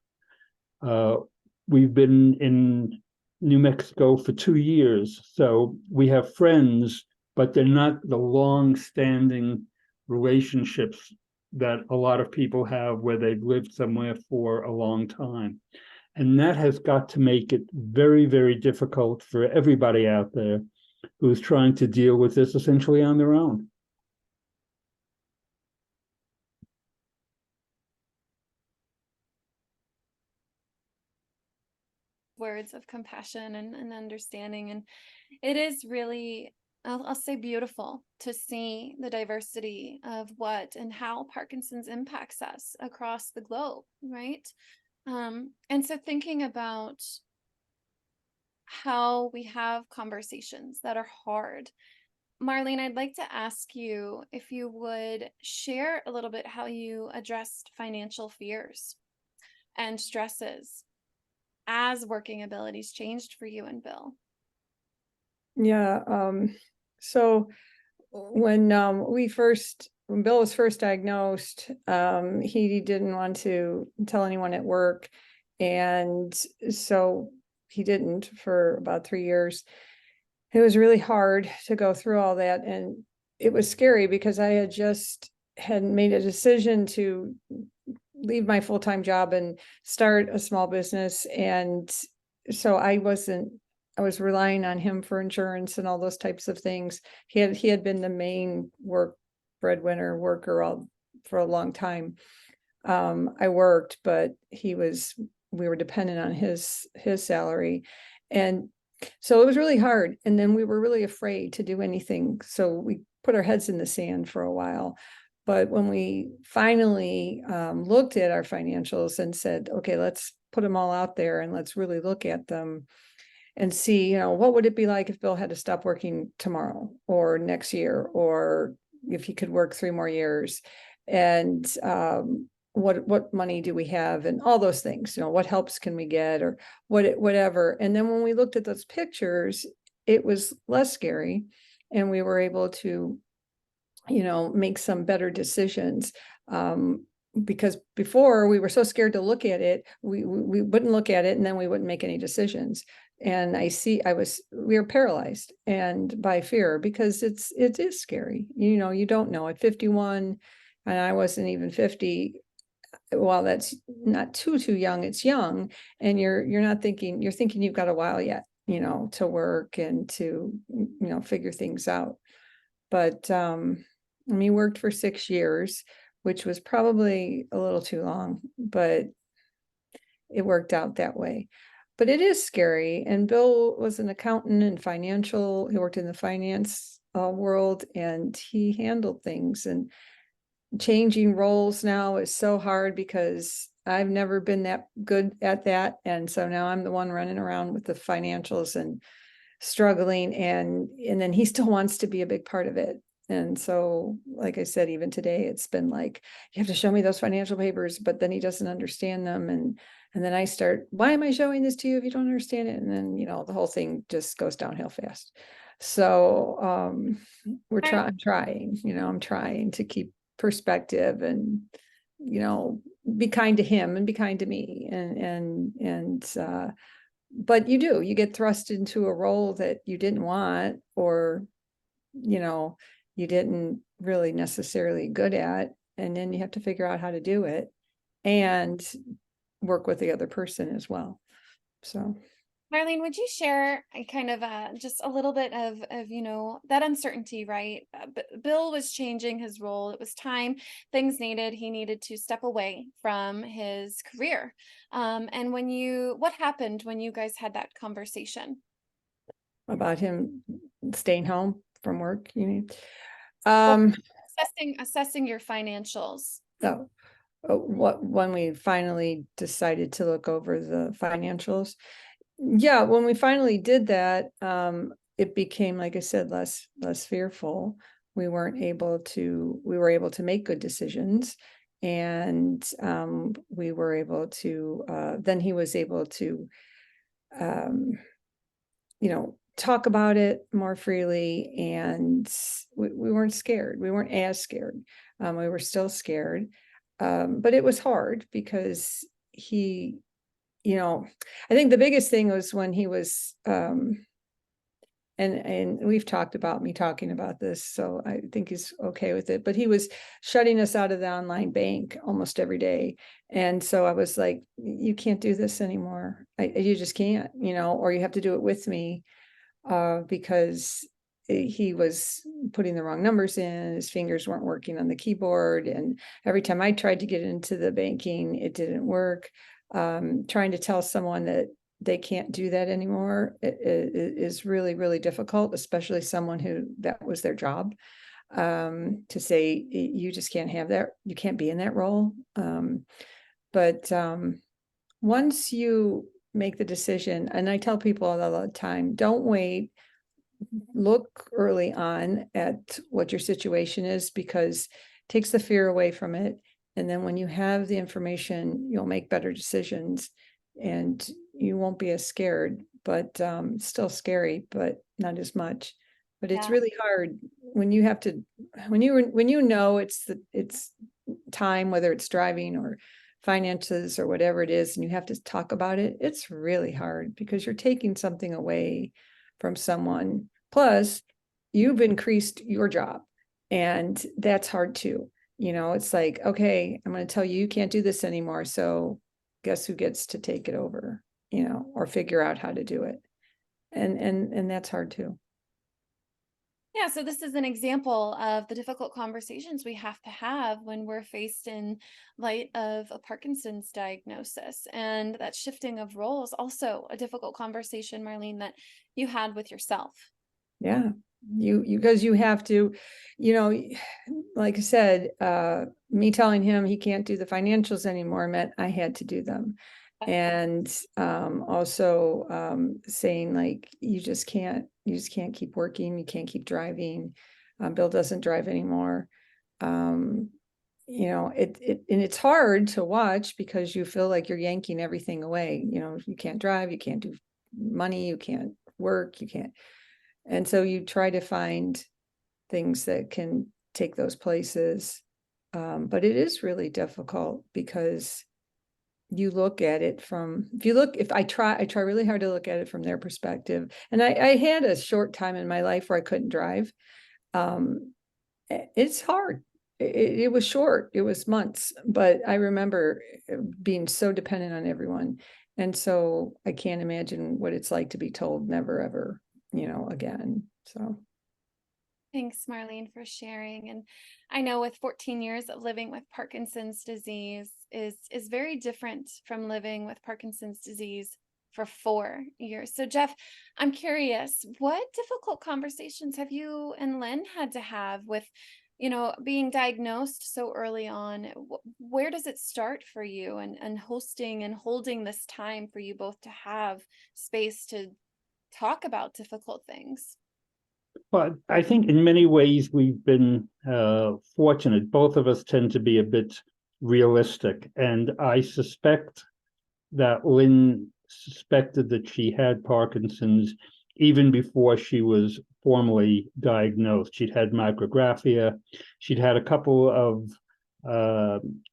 We've been in New Mexico for 2 years, so we have friends, but they're not the long-standing relationships that a lot of people have where they've lived somewhere for a long time. And that has got to make it very, very difficult for everybody out there who's trying to deal with this essentially on their own. Words of compassion and understanding. And it is really, I'll say, beautiful to see the diversity of what and how Parkinson's impacts us across the globe, right? And so thinking about how we have conversations that are hard. Marlene, I'd like to ask you if you would share a little bit how you addressed financial fears and stresses as working abilities changed for you and Bill. Yeah. So when Bill was first diagnosed, he didn't want to tell anyone at work. And so he didn't for about 3 years. It was really hard to go through all that. And it was scary because I had made a decision to leave my full-time job and start a small business. And so I was relying on him for insurance and all those types of things. He had been the main breadwinner worker for a long time. I worked, but we were dependent on his salary. And so it was really hard. And then we were really afraid to do anything. So we put our heads in the sand for a while. But when we finally looked at our financials and said, okay, let's put them all out there and let's really look at them and see, what would it be like if Bill had to stop working tomorrow or next year, or if he could work 3 more years, and what money do we have, and all those things, what helps can we get, or whatever. And then when we looked at those pictures, it was less scary, and we were able to, make some better decisions. Because before we were so scared to look at it, we wouldn't look at it, and then we wouldn't make any decisions. And we were paralyzed and by fear, because it is scary. You don't know. At 51, and I wasn't even 50. Well, that's not too young. It's young, and you're thinking you've got a while yet, to work and to, figure things out. But we worked for 6 years, which was probably a little too long, but it worked out that way. But it is scary. And Bill was an accountant and he worked in the finance world, and he handled things. And changing roles now is so hard because I've never been that good at that. And so now I'm the one running around with the financials and struggling. And then he still wants to be a big part of it. And so, like I said, even today, it's been like, you have to show me those financial papers, but then he doesn't understand them. And then I start, why am I showing this to you if you don't understand it? And then, the whole thing just goes downhill fast. So I'm trying to keep perspective and, be kind to him and be kind to me. But you get thrust into a role that you didn't want, or, you didn't really necessarily good at, and then you have to figure out how to do it and work with the other person as well. So Marlene, would you share kind of just a little bit of that uncertainty, right? Bill was changing his role. It was time. He needed to step away from his career. And what happened when you guys had that conversation? About him staying home from work, you mean? Assessing your financials. So when we finally decided to look over the financials, Yeah, when we finally did that, it became, like I said, less fearful. We were able to make good decisions, and we were able to then he was able to um, talk about it more freely, and we weren't scared. We weren't as scared. We were still scared, but it was hard because he, I think the biggest thing was when he was and we've talked about me talking about this, so I think he's okay with it, but he was shutting us out of the online bank almost every day. And so I was like, you can't do this anymore. You just can't, or you have to do it with me, because he was putting the wrong numbers in, his fingers weren't working on the keyboard, and every time I tried to get into the banking, it didn't work. Trying to tell someone that they can't do that anymore is really, really difficult, especially someone who that was their job. To say you just can't have that, you can't be in that role. But once you make the decision, and I tell people all the time, don't wait, look early on at what your situation is, because it takes the fear away from it. And then when you have the information, you'll make better decisions, and you won't be as scared, but still scary, but not as much. But it's Yeah. really hard when you have to, when it's time, whether it's driving or finances or whatever it is, and you have to talk about it. It's really hard because you're taking something away from someone. Plus, you've increased your job, and that's hard too. It's like, okay, I'm going to tell you, you can't do this anymore. So guess who gets to take it over, or figure out how to do it. And that's hard too. Yeah, so this is an example of the difficult conversations we have to have when we're faced in light of a Parkinson's diagnosis. And that shifting of roles, also a difficult conversation, Marlene, that you had with yourself. Yeah, because you have to, like I said, me telling him he can't do the financials anymore meant I had to do them. And also saying, like, you just can't keep working, you can't keep driving. Bill doesn't drive anymore. And it's hard to watch because you feel like you're yanking everything away. You can't drive, you can't do money, you can't work, you can't. And so you try to find things that can take those places. But it is really difficult because you look at it from, I try really hard to look at it from their perspective. And I had a short time in my life where I couldn't drive. It's hard. It was short, it was months, but I remember being so dependent on everyone. And so I can't imagine what it's like to be told never, ever, again. So. Thanks, Marlene, for sharing. And I know with 14 years of living with Parkinson's disease is very different from living with Parkinson's disease for 4 years. So Jeff, I'm curious, what difficult conversations have you and Lynn had to have with, being diagnosed so early on? Where does it start for you, and hosting and holding this time for you both to have space to talk about difficult things? But I think in many ways we've been fortunate. Both of us tend to be a bit realistic, and I suspect that Lynn suspected that she had Parkinson's even before she was formally diagnosed. She'd had micrographia. She'd had a couple of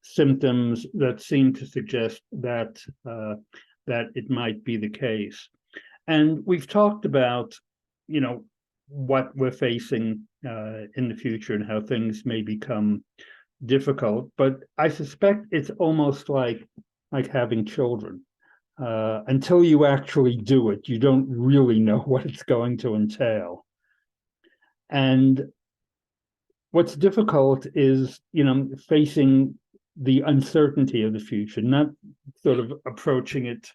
symptoms that seemed to suggest that it might be the case. And we've talked about, what we're facing in the future and how things may become difficult. But I suspect it's almost like having children. Until you actually do it, you don't really know what it's going to entail. And what's difficult is, facing the uncertainty of the future, not sort of approaching it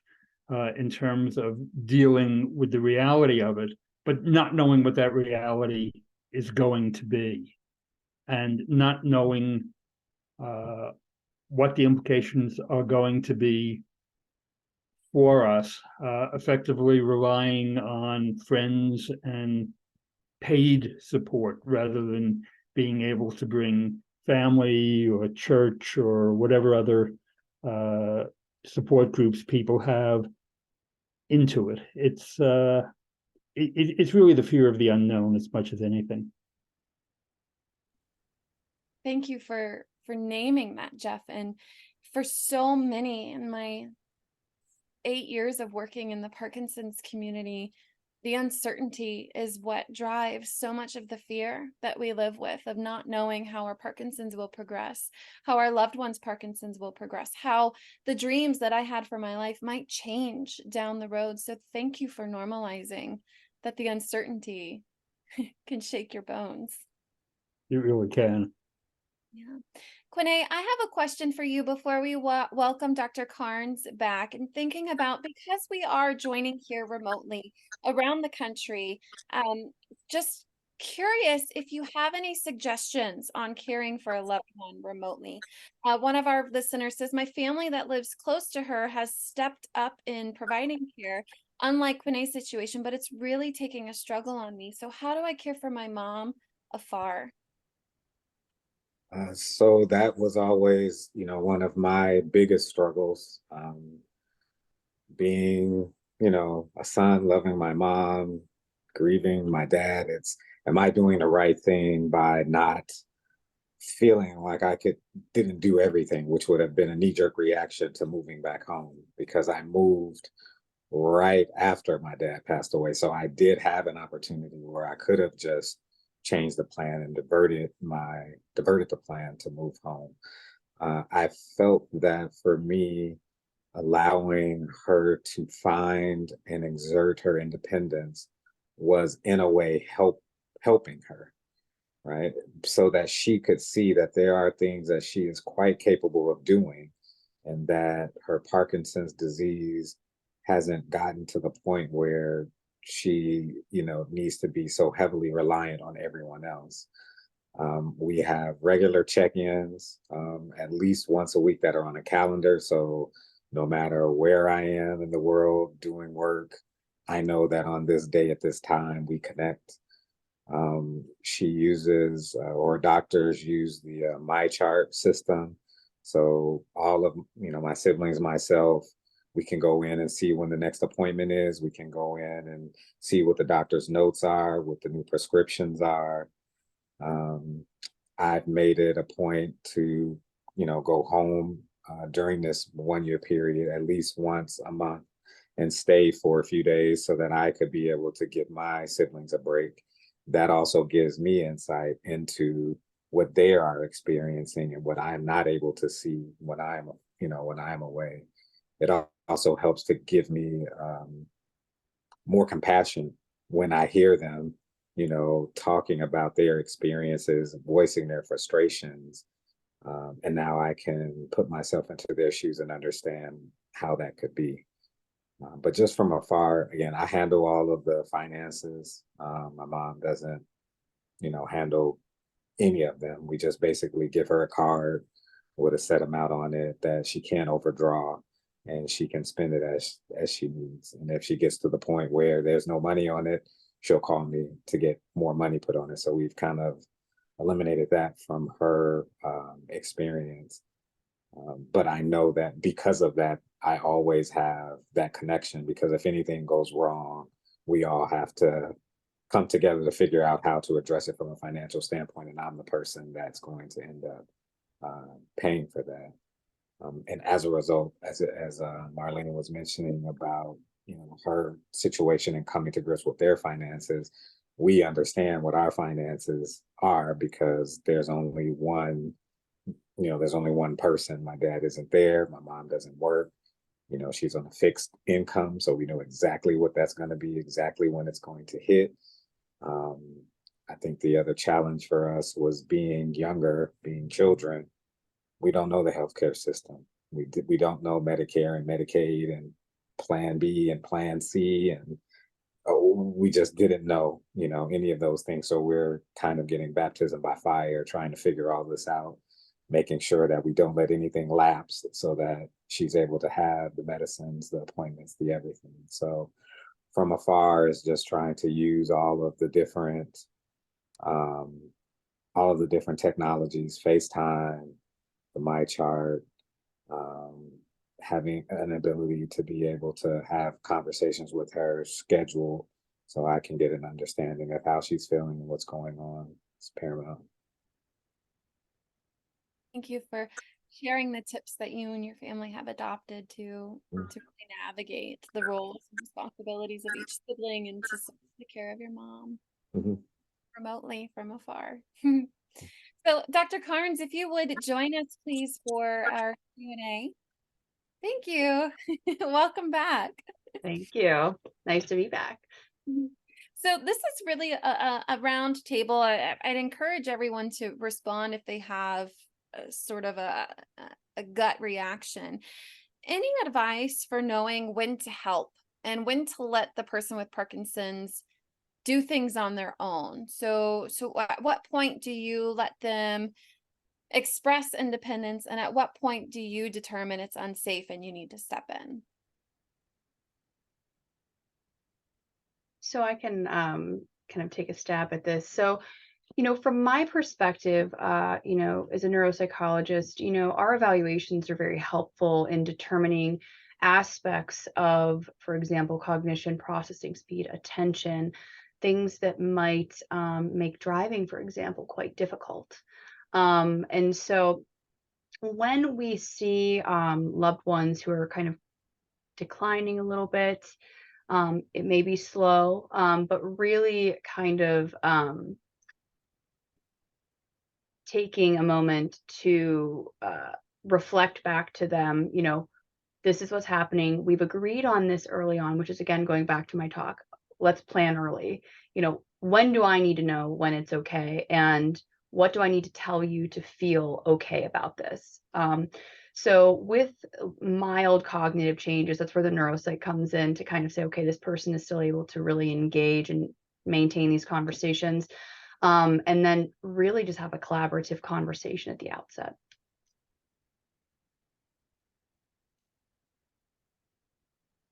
in terms of dealing with the reality of it, but not knowing what that reality is going to be, and not knowing what the implications are going to be for us, effectively relying on friends and paid support rather than being able to bring family or church or whatever other support groups people have into it. It's really the fear of the unknown as much as anything. Thank you for naming that, Jeff. And for so many in my 8 years of working in the Parkinson's community, the uncertainty is what drives so much of the fear that we live with, of not knowing how our Parkinson's will progress, how our loved ones' Parkinson's will progress, how the dreams that I had for my life might change down the road. So thank you for normalizing that the uncertainty can shake your bones. You really can. Yeah. Quinae, I have a question for you before we welcome Dr. Carns back. And thinking about, because we are joining here remotely around the country, just curious if you have any suggestions on caring for a loved one remotely. One of our listeners says, my family that lives close to her has stepped up in providing care, unlike Quinae's situation, but it's really taking a struggle on me. So how do I care for my mom afar? So that was always, one of my biggest struggles, being, a son, loving my mom, grieving my dad. Am I doing the right thing by not feeling like didn't do everything, which would have been a knee-jerk reaction to moving back home, because I moved right after my dad passed away. So I did have an opportunity where I could have just changed the plan and diverted the plan to move home. I felt that for me, allowing her to find and exert her independence was in a way helping her, right? So that she could see that there are things that she is quite capable of doing, and that her Parkinson's disease hasn't gotten to the point where she, needs to be so heavily reliant on everyone else. We have regular check-ins, at least once a week, that are on a calendar. So no matter where I am in the world doing work, I know that on this day at this time we connect. She uses, or doctors use, the My Chart system. So all of, my siblings, myself, we can go in and see when the next appointment is. We can go in and see what the doctor's notes are, what the new prescriptions are. I've made it a point to, go home during this 1 year period at least once a month and stay for a few days so that I could be able to give my siblings a break. That also gives me insight into what they are experiencing and what I'm not able to see when I'm away. It also helps to give me more compassion when I hear them, talking about their experiences, voicing their frustrations. And now I can put myself into their shoes and understand how that could be. But just from afar, again, I handle all of the finances. My mom doesn't, handle any of them. We just basically give her a card with a set amount on it that she can't overdraw, and she can spend it as she needs. And if she gets to the point where there's no money on it, she'll call me to get more money put on it. So we've kind of eliminated that from her experience. But I know that because of that, I always have that connection, because if anything goes wrong, we all have to come together to figure out how to address it from a financial standpoint. And I'm the person that's going to end up paying for that. And as a result, as Marlene was mentioning about, her situation and coming to grips with their finances, we understand what our finances are, because there's only one person. My dad isn't there. My mom doesn't work. She's on a fixed income. So we know exactly what that's going to be, exactly when it's going to hit. I think the other challenge for us was being younger, being children. We don't know the healthcare system. We don't know Medicare and Medicaid and Plan B and Plan C, and we just didn't know, any of those things. So we're kind of getting baptism by fire, trying to figure all this out. making sure that we don't let anything lapse so that she's able to have the medicines, the appointments, the everything. So from afar is just trying to use um, all of the different technologies, FaceTime, the MyChart, um, having an ability to be able to have conversations with her scheduled so I can get an understanding of how she's feeling and what's going on. It's paramount. Thank you for sharing the tips that you and your family have adopted to Mm. really navigate the roles and responsibilities of each sibling and to take care of your mom Mhm. remotely from afar. So, Dr. Carns, if you would join us, please, for our Q&A. Thank you. Welcome back. Thank you. Nice to be back. So this is really a round table. I'd encourage everyone to respond if they have sort of a gut reaction. Any advice for knowing when to help and when to let the person with Parkinson's do things on their own? So at what point do you let them express independence, and at what point do you determine it's unsafe and you need to step in? So I can kind of take a stab at this. So, from my perspective, as a neuropsychologist, our evaluations are very helpful in determining aspects of, for example, cognition, processing speed, attention, things that might make driving, for example, quite difficult. And so when we see loved ones who are kind of declining a little bit, it may be slow, but really kind of taking a moment to reflect back to them, this is what's happening. We've agreed on this early on, which is again going back to my talk. Let's plan early. When do I need to know when it's okay? And what do I need to tell you to feel okay about this? So with mild cognitive changes, that's where the neuropsych comes in to kind of say, okay, this person is still able to really engage and maintain these conversations. And then really just have a collaborative conversation at the outset.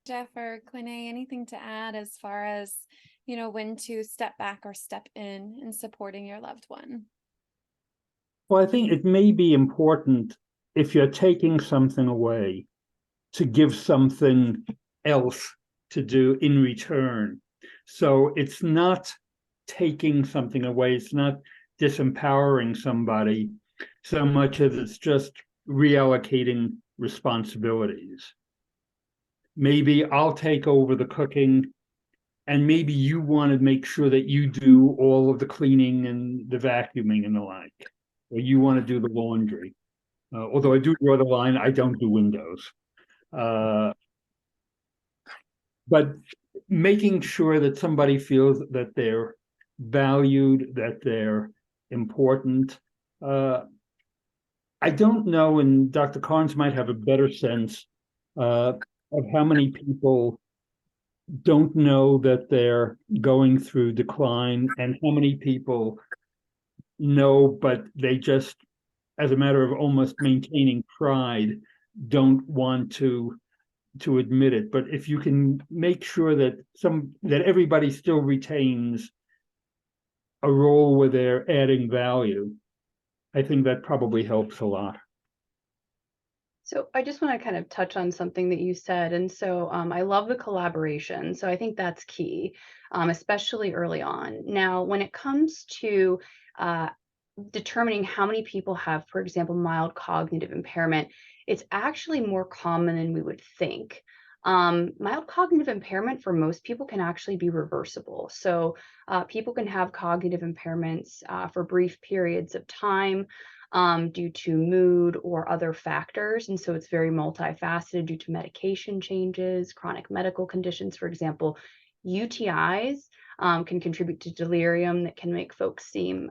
Jeff or Quinae, anything to add as far as, when to step back or step in supporting your loved one? Well, I think it may be important, if you're taking something away, to give something else to do in return. So it's not taking something away, it's not disempowering somebody so much as it's just reallocating responsibilities. Maybe I'll take over the cooking, and maybe you want to make sure that you do all of the cleaning and the vacuuming and the like, or you want to do the laundry. Although I do draw the line, I don't do windows. But making sure that somebody feels that they're valued, that they're important. I don't know, and Dr. Carns might have a better sense of how many people don't know that they're going through decline, and how many people know, but they just, as a matter of almost maintaining pride, don't want to admit it. But if you can make sure that everybody still retains a role where they're adding value, I think that probably helps a lot. So I just want to kind of touch on something that you said. And so I love the collaboration. So I think that's key, especially early on. Now, when it comes to determining how many people have, for example, mild cognitive impairment, it's actually more common than we would think. Mild cognitive impairment for most people can actually be reversible. So people can have cognitive impairments for brief periods of time due to mood or other factors. And so it's very multifaceted due to medication changes, chronic medical conditions. For example, UTIs can contribute to delirium that can make folks seem,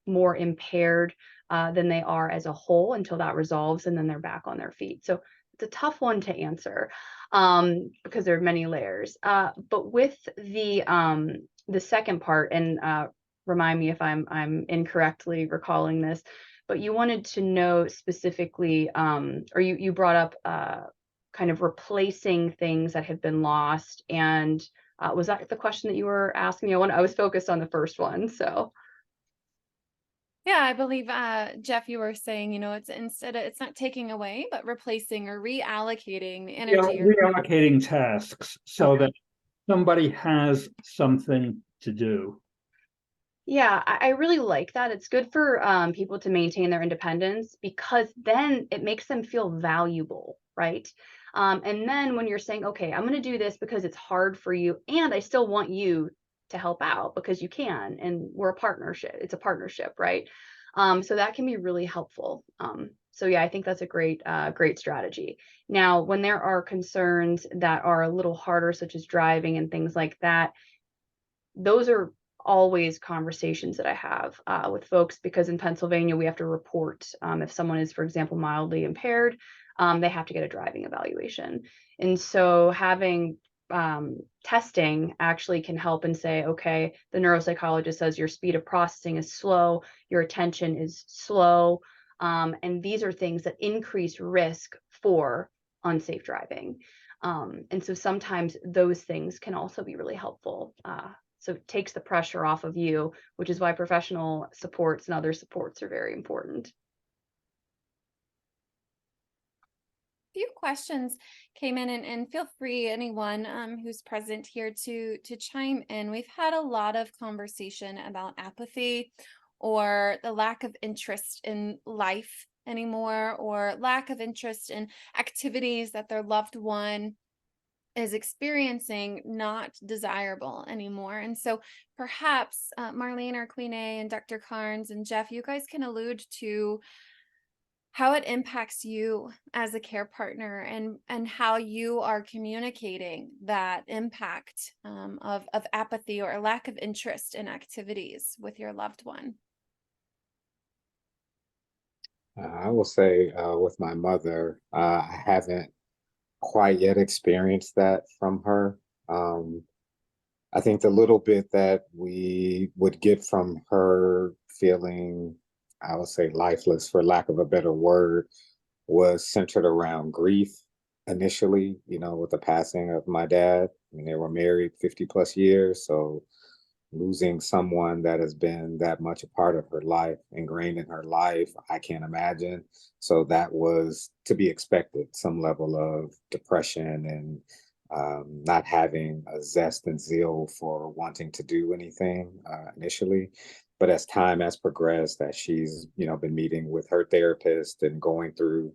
more impaired than they are as a whole until that resolves and then they're back on their feet. So it's a tough one to answer because there are many layers. But with the second part, and remind me if I'm incorrectly recalling this, but you wanted to know specifically, or you brought up kind of replacing things that have been lost. And was that the question that you were asking me? I was focused on the first one, so. Yeah, I believe, Jeff, you were saying, it's not taking away, but replacing or reallocating the energy. Reallocating tasks so Okay. that somebody has something to do. Yeah, I really like that. It's good for people to maintain their independence, because then it makes them feel valuable, right? And then when you're saying, okay, I'm going to do this because it's hard for you, and I still want you to help out because you can, and we're a partnership. It's a partnership, right? So that can be really helpful. So yeah, I think that's a great strategy. Now, when there are concerns that are a little harder, such as driving and things like that, those are always conversations that I have with folks, because in Pennsylvania, we have to report if someone is, for example, mildly impaired, they have to get a driving evaluation. And so having testing actually can help and say, okay, the neuropsychologist says your speed of processing is slow, your attention is slow, and these are things that increase risk for unsafe driving. And so sometimes those things can also be really helpful. So it takes the pressure off of you, which is why professional supports and other supports are very important. Few questions came in, and feel free, anyone who's present here, to chime in. We've had a lot of conversation about apathy, or the lack of interest in life anymore, or lack of interest in activities that their loved one is experiencing not desirable anymore. And so perhaps Marlene or Quinae and Dr. Carns and Jeff, you guys can allude to how it impacts you as a care partner, and how you are communicating that impact of apathy or a lack of interest in activities with your loved one. I will say with my mother, I haven't quite yet experienced that from her. I think the little bit that we would get from her feeling, I would say lifeless, for lack of a better word, was centered around grief initially, with the passing of my dad. I mean, they were married 50 plus years. So losing someone that has been that much a part of her life, ingrained in her life, I can't imagine. So that was to be expected, some level of depression and not having a zest and zeal for wanting to do anything initially. But as time has progressed, as she's been meeting with her therapist and going through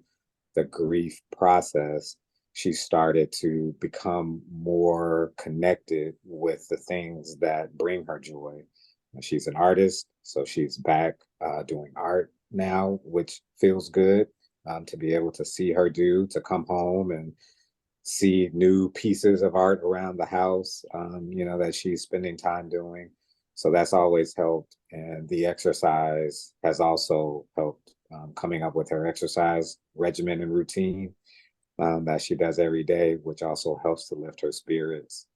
the grief process, she started to become more connected with the things that bring her joy. She's an artist, so she's back doing art now, which feels good to be able to see her to come home and see new pieces of art around the house, that she's spending time doing. So that's always helped. And the exercise has also helped, coming up with her exercise regimen and routine that she does every day, which also helps to lift her spirits.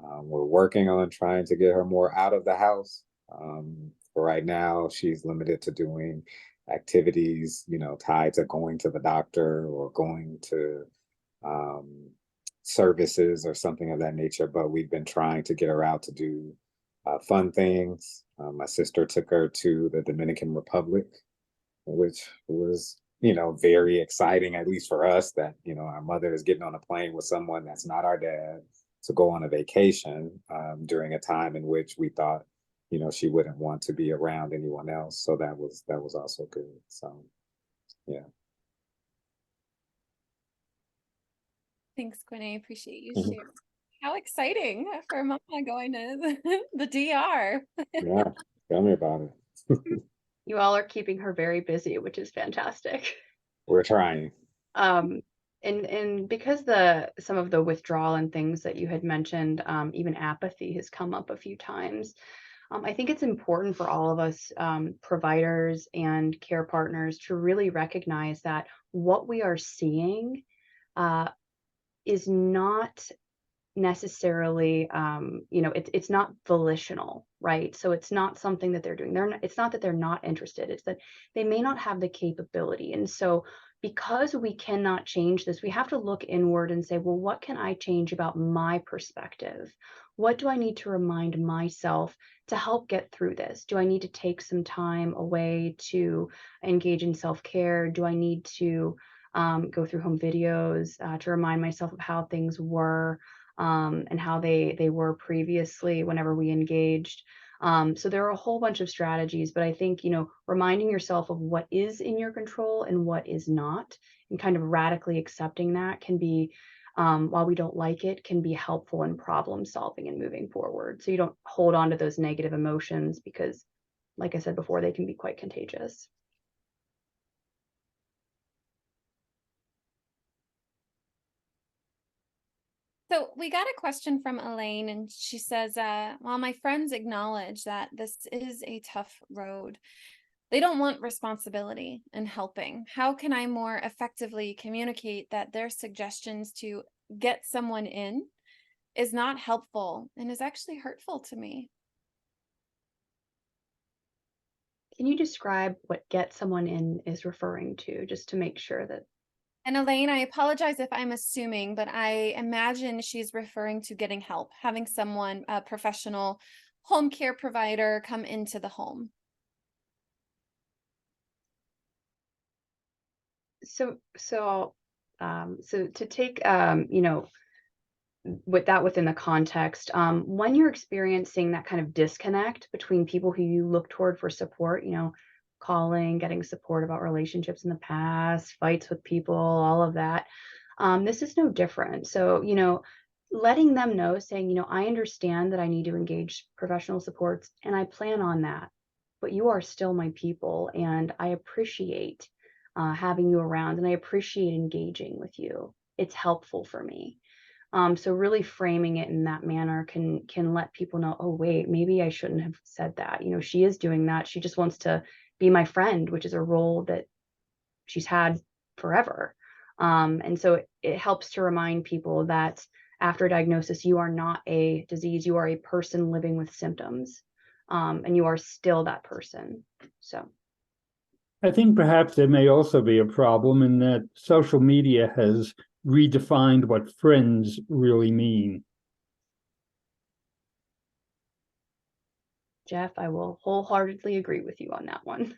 We're working on trying to get her more out of the house. For right now, she's limited to doing activities, tied to going to the doctor or going to services or something of that nature. But we've been trying to get her out to do fun things. My sister took her to the Dominican Republic, which was very exciting, at least for us, that our mother is getting on a plane with someone that's not our dad to go on a vacation during a time in which we thought she wouldn't want to be around anyone else. So that was also good. So yeah. Thanks, Quinae. Appreciate you sharing. How exciting for Mama going to the DR. Yeah, tell me about it. You all are keeping her very busy, which is fantastic. We're trying. And because some of the withdrawal and things that you had mentioned, even apathy has come up a few times. I think it's important for all of us, providers and care partners, to really recognize that what we are seeing is not necessarily, it's not volitional, right? So it's not something that they're doing. It's not that they're not interested. It's that they may not have the capability. And so because we cannot change this, we have to look inward and say, well, what can I change about my perspective? What do I need to remind myself to help get through this? Do I need to take some time away to engage in self-care? Do I need to go through home videos to remind myself of how things were and how they were previously whenever we engaged? So there are a whole bunch of strategies, but I think, reminding yourself of what is in your control and what is not, and kind of radically accepting that can be, while we don't like it, can be helpful in problem solving and moving forward. So you don't hold on to those negative emotions because, like I said before, they can be quite contagious. So we got a question from Elaine, and she says, while my friends acknowledge that this is a tough road, they don't want responsibility in helping. How can I more effectively communicate that their suggestions to get someone in is not helpful and is actually hurtful to me? Can you describe what get someone in is referring to, just to make sure that... And Elaine, I apologize if I'm assuming, but I imagine she's referring to getting help, having someone, a professional home care provider, come into the home. So to take, with that within the context, when you're experiencing that kind of disconnect between people who you look toward for support, calling, getting support about relationships in the past, fights with people, all of that, this is no different. So, letting them know, saying, I understand that I need to engage professional supports and I plan on that, but you are still my people and I appreciate having you around and I appreciate engaging with you. It's helpful for me. So really framing it in that manner can let people know, oh, wait, maybe I shouldn't have said that. She is doing that. She just wants to be my friend, which is a role that she's had forever. And so it helps to remind people that after a diagnosis, you are not a disease. You are a person living with symptoms, and you are still that person. So I think perhaps there may also be a problem in that social media has redefined what friends really mean. Jeff, I will wholeheartedly agree with you on that one.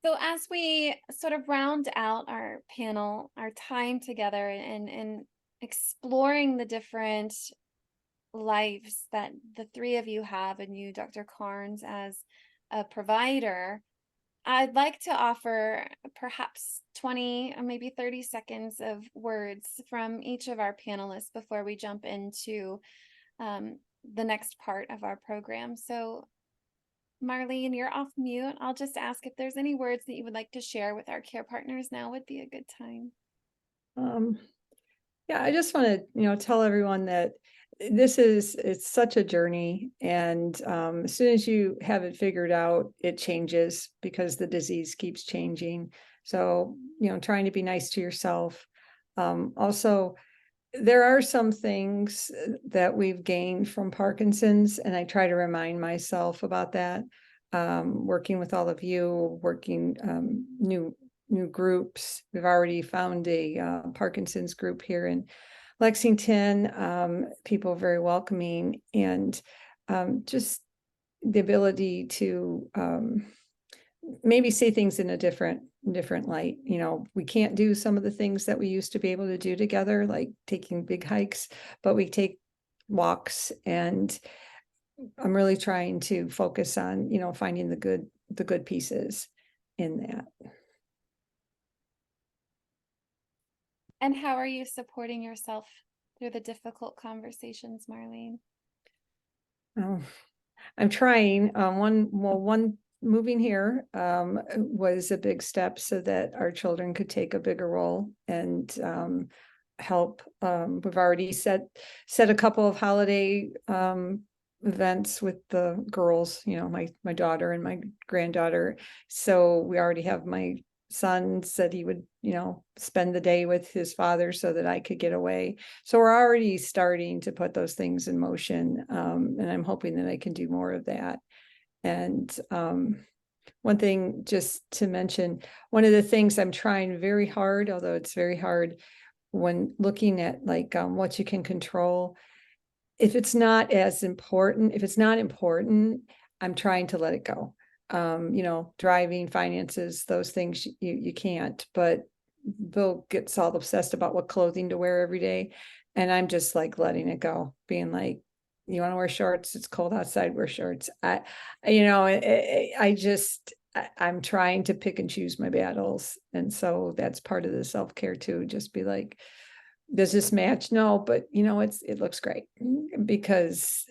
So as we sort of round out our panel, our time together and exploring the different lives that the three of you have, and you, Dr. Carns, as a provider, I'd like to offer perhaps 20 or maybe 30 seconds of words from each of our panelists before we jump into the next part of our program. So Marlene, you're off mute. I'll just ask if there's any words that you would like to share with our care partners. Now would be a good time. Yeah, I just want to, tell everyone that it's such a journey. And as soon as you have it figured out, it changes because the disease keeps changing. So, trying to be nice to yourself. Also, there are some things that we've gained from Parkinson's, and I try to remind myself about that. Working with all of you, working new groups. We've already found a Parkinson's group here in Lexington. People very welcoming, and just the ability to maybe see things in a different light. We can't do some of the things that we used to be able to do together, like taking big hikes, but we take walks, and I'm really trying to focus on, finding the good pieces in that. And how are you supporting yourself through the difficult conversations, Marlene? Oh, I'm trying. One moving here was a big step so that our children could take a bigger role and help. We've already set a couple of holiday events with the girls, my daughter and my granddaughter. So we already have my son said he would, spend the day with his father so that I could get away. So we're already starting to put those things in motion. And I'm hoping that I can do more of that. And one thing just to mention, one of the things I'm trying very hard, although it's very hard when looking at like what you can control, if it's not important, I'm trying to let it go. Driving, finances, those things you can't, but Bill gets all obsessed about what clothing to wear every day. And I'm just like letting it go, being like, you want to wear shorts? It's cold outside, wear shorts. I'm trying to pick and choose my battles. And so that's part of the self-care too. Just be like, does this match? No, but it looks great, because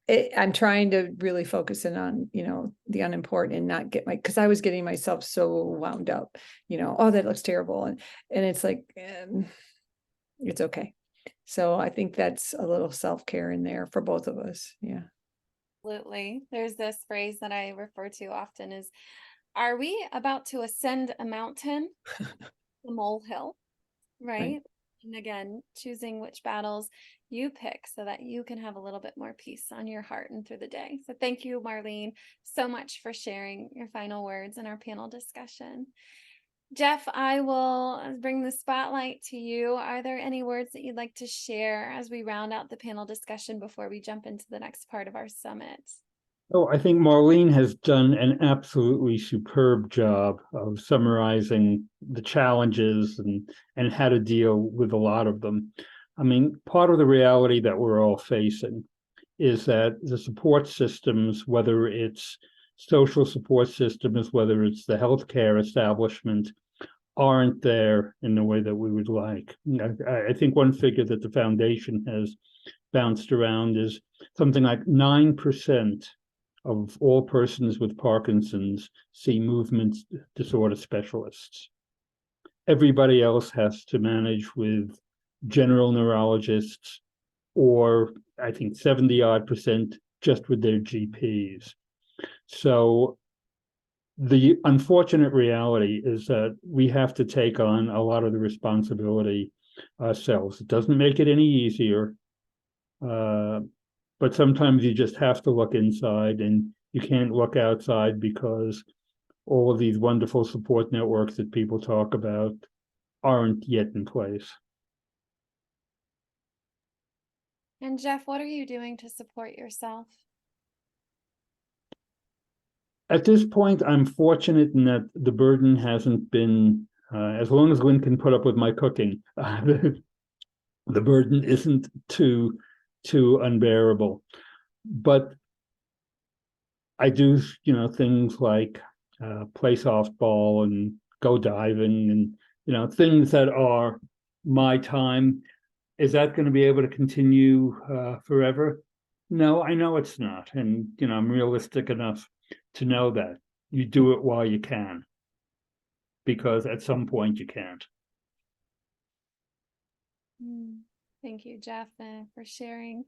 I'm trying to really focus in on, the unimportant and not get because I was getting myself so wound up, oh, that looks terrible. And it's like, it's okay. So I think that's a little self-care in there for both of us. Yeah. Absolutely. There's this phrase that I refer to often is, are we about to ascend a mountain, a molehill, right? And again, choosing which battles you pick so that you can have a little bit more peace on your heart and through the day. So thank you, Marlene, so much for sharing your final words in our panel discussion. Jeff, I will bring the spotlight to you. Are there any words that you'd like to share as we round out the panel discussion before we jump into the next part of our summit? Oh, I think Marlene has done an absolutely superb job of summarizing the challenges and how to deal with a lot of them. I mean, part of the reality that we're all facing is that the support systems, whether it's social support systems, whether it's the healthcare establishment, aren't there in the way that we would like. I think one figure that the foundation has bounced around is something like 9% of all persons with Parkinson's see movement disorder specialists. Everybody else has to manage with general neurologists, or I think 70% just with their GPs. So the unfortunate reality is that we have to take on a lot of the responsibility ourselves. It doesn't make it any easier, but sometimes you just have to look inside, and you can't look outside because all of these wonderful support networks that people talk about aren't yet in place. And Jeff, what are you doing to support yourself? At this point, I'm fortunate in that the burden hasn't been, as long as Lynn can put up with my cooking, the burden isn't too unbearable. But I do, things like play softball and go diving and, things that are my time. Is that going to be able to continue forever? No, I know it's not. And, I'm realistic enough to know that you do it while you can, because at some point you can't. Thank you, Jeff, for sharing.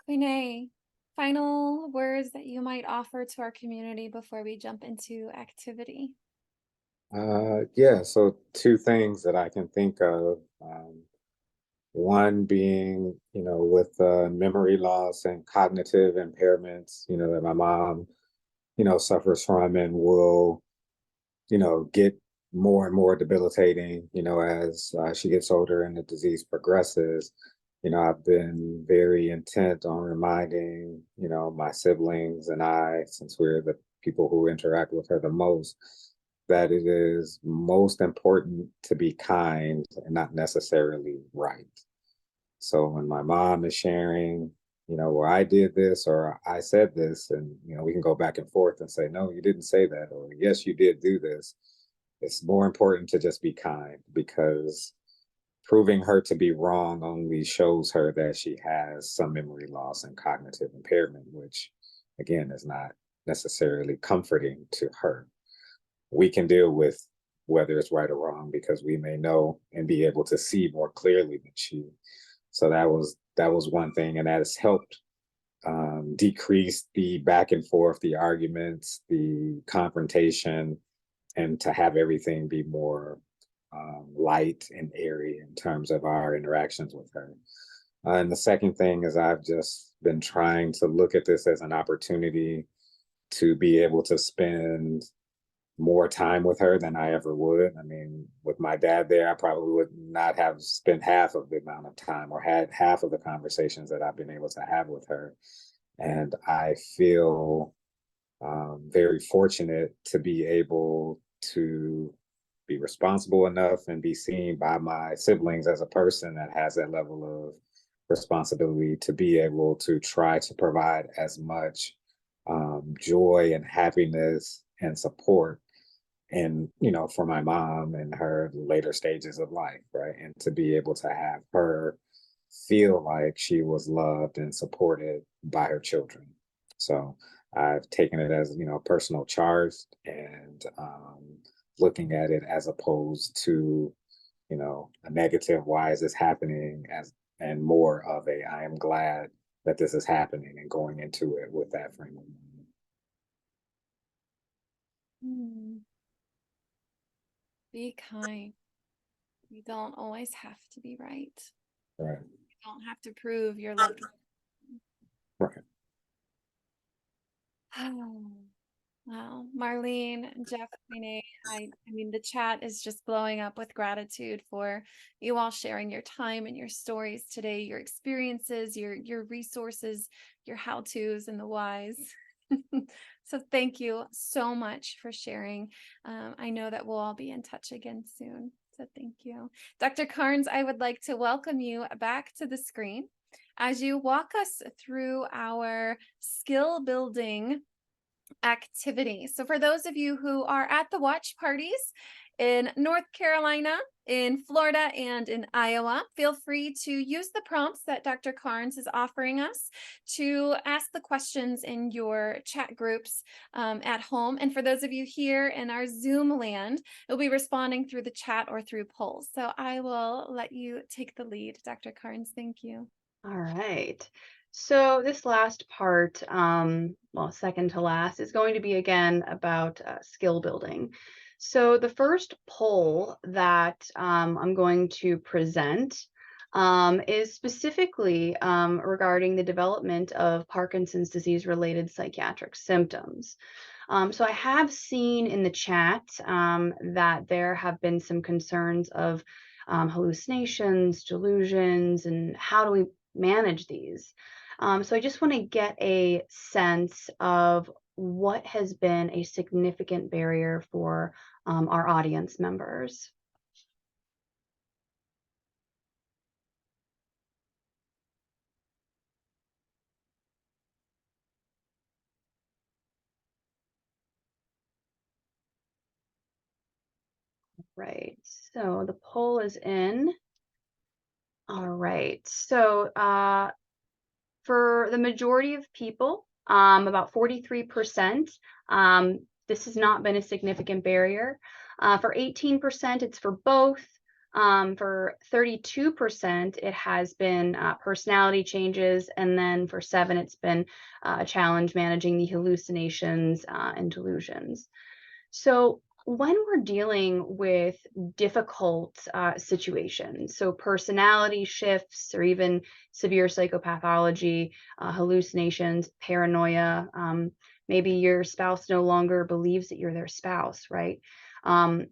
Quinae, final words that you might offer to our community before we jump into activity? Yeah, so two things that I can think of. One being, with memory loss and cognitive impairments, that my mom, suffers from and will, get more and more debilitating, as she gets older and the disease progresses. I've been very intent on reminding, my siblings and I, since we're the people who interact with her the most, that it is most important to be kind and not necessarily right. So when my mom is sharing, well, I did this or I said this, and, we can go back and forth and say, no, you didn't say that, or yes, you did do this. It's more important to just be kind, because proving her to be wrong only shows her that she has some memory loss and cognitive impairment, which, again, is not necessarily comforting to her. We can deal with whether it's right or wrong because we may know and be able to see more clearly than she. So that was one thing, and that has helped decrease the back and forth, the arguments, the confrontation, and to have everything be more light and airy in terms of our interactions with her. And the second thing is I've just been trying to look at this as an opportunity to be able to spend more time with her than I ever would. I mean, with my dad there, I probably would not have spent half of the amount of time or had half of the conversations that I've been able to have with her. And I feel very fortunate to be able to be responsible enough and be seen by my siblings as a person that has that level of responsibility to be able to try to provide as much joy and happiness and support and for my mom in her later stages of life, right? And to be able to have her feel like she was loved and supported by her children. So I've taken it as personal charge and looking at it as opposed to a negative, why is this happening, as and more of a I am glad that this is happening and going into it with that frame of mind. Be kind. You don't always have to be right. Right. You don't have to prove your loved Right. Wow. Marlene, Jeff, Quinae, I mean, the chat is just blowing up with gratitude for you all sharing your time and your stories today, your experiences, your resources, your how-tos and the whys. So thank you so much for sharing. I know that we'll all be in touch again soon. So thank you. Dr. Carns, I would like to welcome you back to the screen as you walk us through our skill building activity. So for those of you who are at the watch parties in North Carolina, in Florida, and in Iowa, feel free to use the prompts that Dr. Carns is offering us to ask the questions in your chat groups at home. And for those of you here in our Zoom land, you'll be responding through the chat or through polls. So I will let you take the lead, Dr. Carns. Thank you. All right. So this last part, well, second to last, is going to be again about skill building. So the first poll that I'm going to present is specifically regarding the development of Parkinson's disease-related psychiatric symptoms. So I have seen in the chat that there have been some concerns of hallucinations, delusions, and how do we manage these? So I just want to get a sense of what has been a significant barrier for our audience members. Right, so the poll is in. All right, so for the majority of people, about 43%, this has not been a significant barrier. For 18%, it's for both. For 32%, it has been personality changes. And then for 7, it's been a challenge managing the hallucinations and delusions. So when we're dealing with difficult situations, so personality shifts or even severe psychopathology, hallucinations, paranoia, maybe your spouse no longer believes that you're their spouse, right?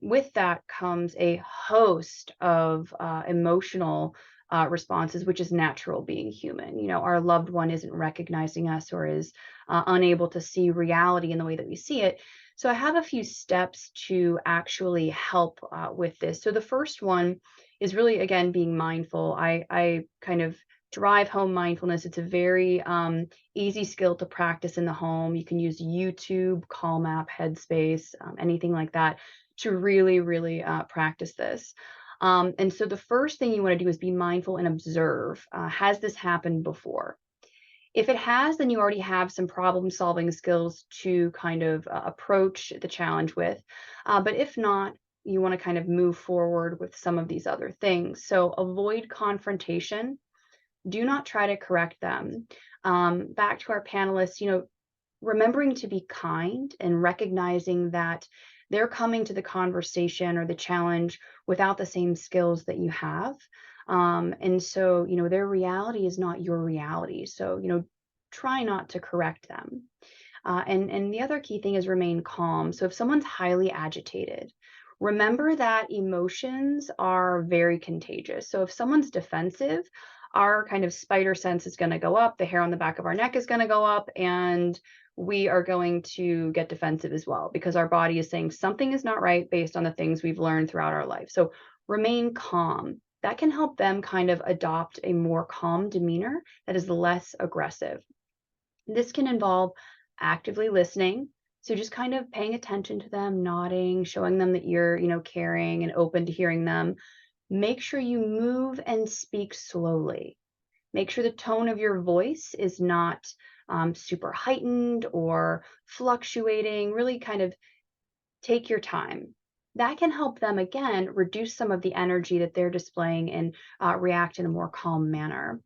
With that comes a host of emotional responses, which is natural being human. Our loved one isn't recognizing us or is unable to see reality in the way that we see it. So I have a few steps to actually help with this. So the first one is really, again, being mindful. I kind of drive home mindfulness. It's a very easy skill to practice in the home. You can use YouTube, Calm app, Headspace, anything like that to really, really practice this. And so the first thing you want to do is be mindful and observe. Has this happened before? If it has, then you already have some problem solving skills to kind of approach the challenge with. But if not, you want to kind of move forward with some of these other things. So avoid confrontation. Do not try to correct them. Back to our panelists, remembering to be kind and recognizing that they're coming to the conversation or the challenge without the same skills that you have. And so, their reality is not your reality. So, try not to correct them. And the other key thing is remain calm. So if someone's highly agitated, remember that emotions are very contagious. So if someone's defensive, our kind of spider sense is going to go up, the hair on the back of our neck is going to go up, and we are going to get defensive as well because our body is saying something is not right based on the things we've learned throughout our life. So remain calm. That can help them kind of adopt a more calm demeanor that is less aggressive. This can involve actively listening. So just kind of paying attention to them, nodding, showing them that you're, caring and open to hearing them. Make sure you move and speak slowly. Make sure the tone of your voice is not super heightened or fluctuating. Really kind of take your time. That can help them, again, reduce some of the energy that they're displaying and react in a more calm manner.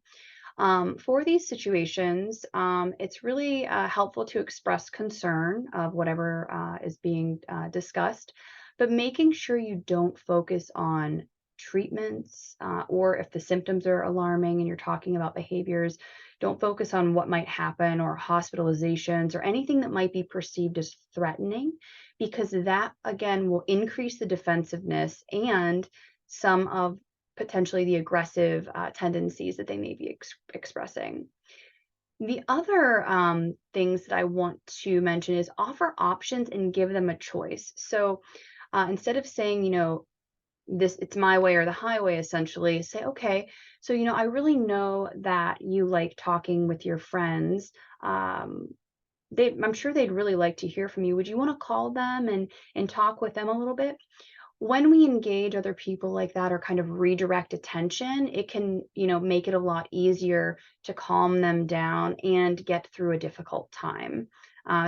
For these situations, it's really helpful to express concern of whatever is being discussed, but making sure you don't focus on treatments or if the symptoms are alarming and you're talking about behaviors, don't focus on what might happen or hospitalizations or anything that might be perceived as threatening, because that, again, will increase the defensiveness and some of potentially the aggressive tendencies that they may be expressing. The other things that I want to mention is offer options and give them a choice. So instead of saying, this, it's my way or the highway, essentially say, okay, so, I really know that you like talking with your friends. I'm sure they'd really like to hear from you. Would you want to call them and talk with them a little bit? When we engage other people like that or kind of redirect attention, it can, make it a lot easier to calm them down and get through a difficult time.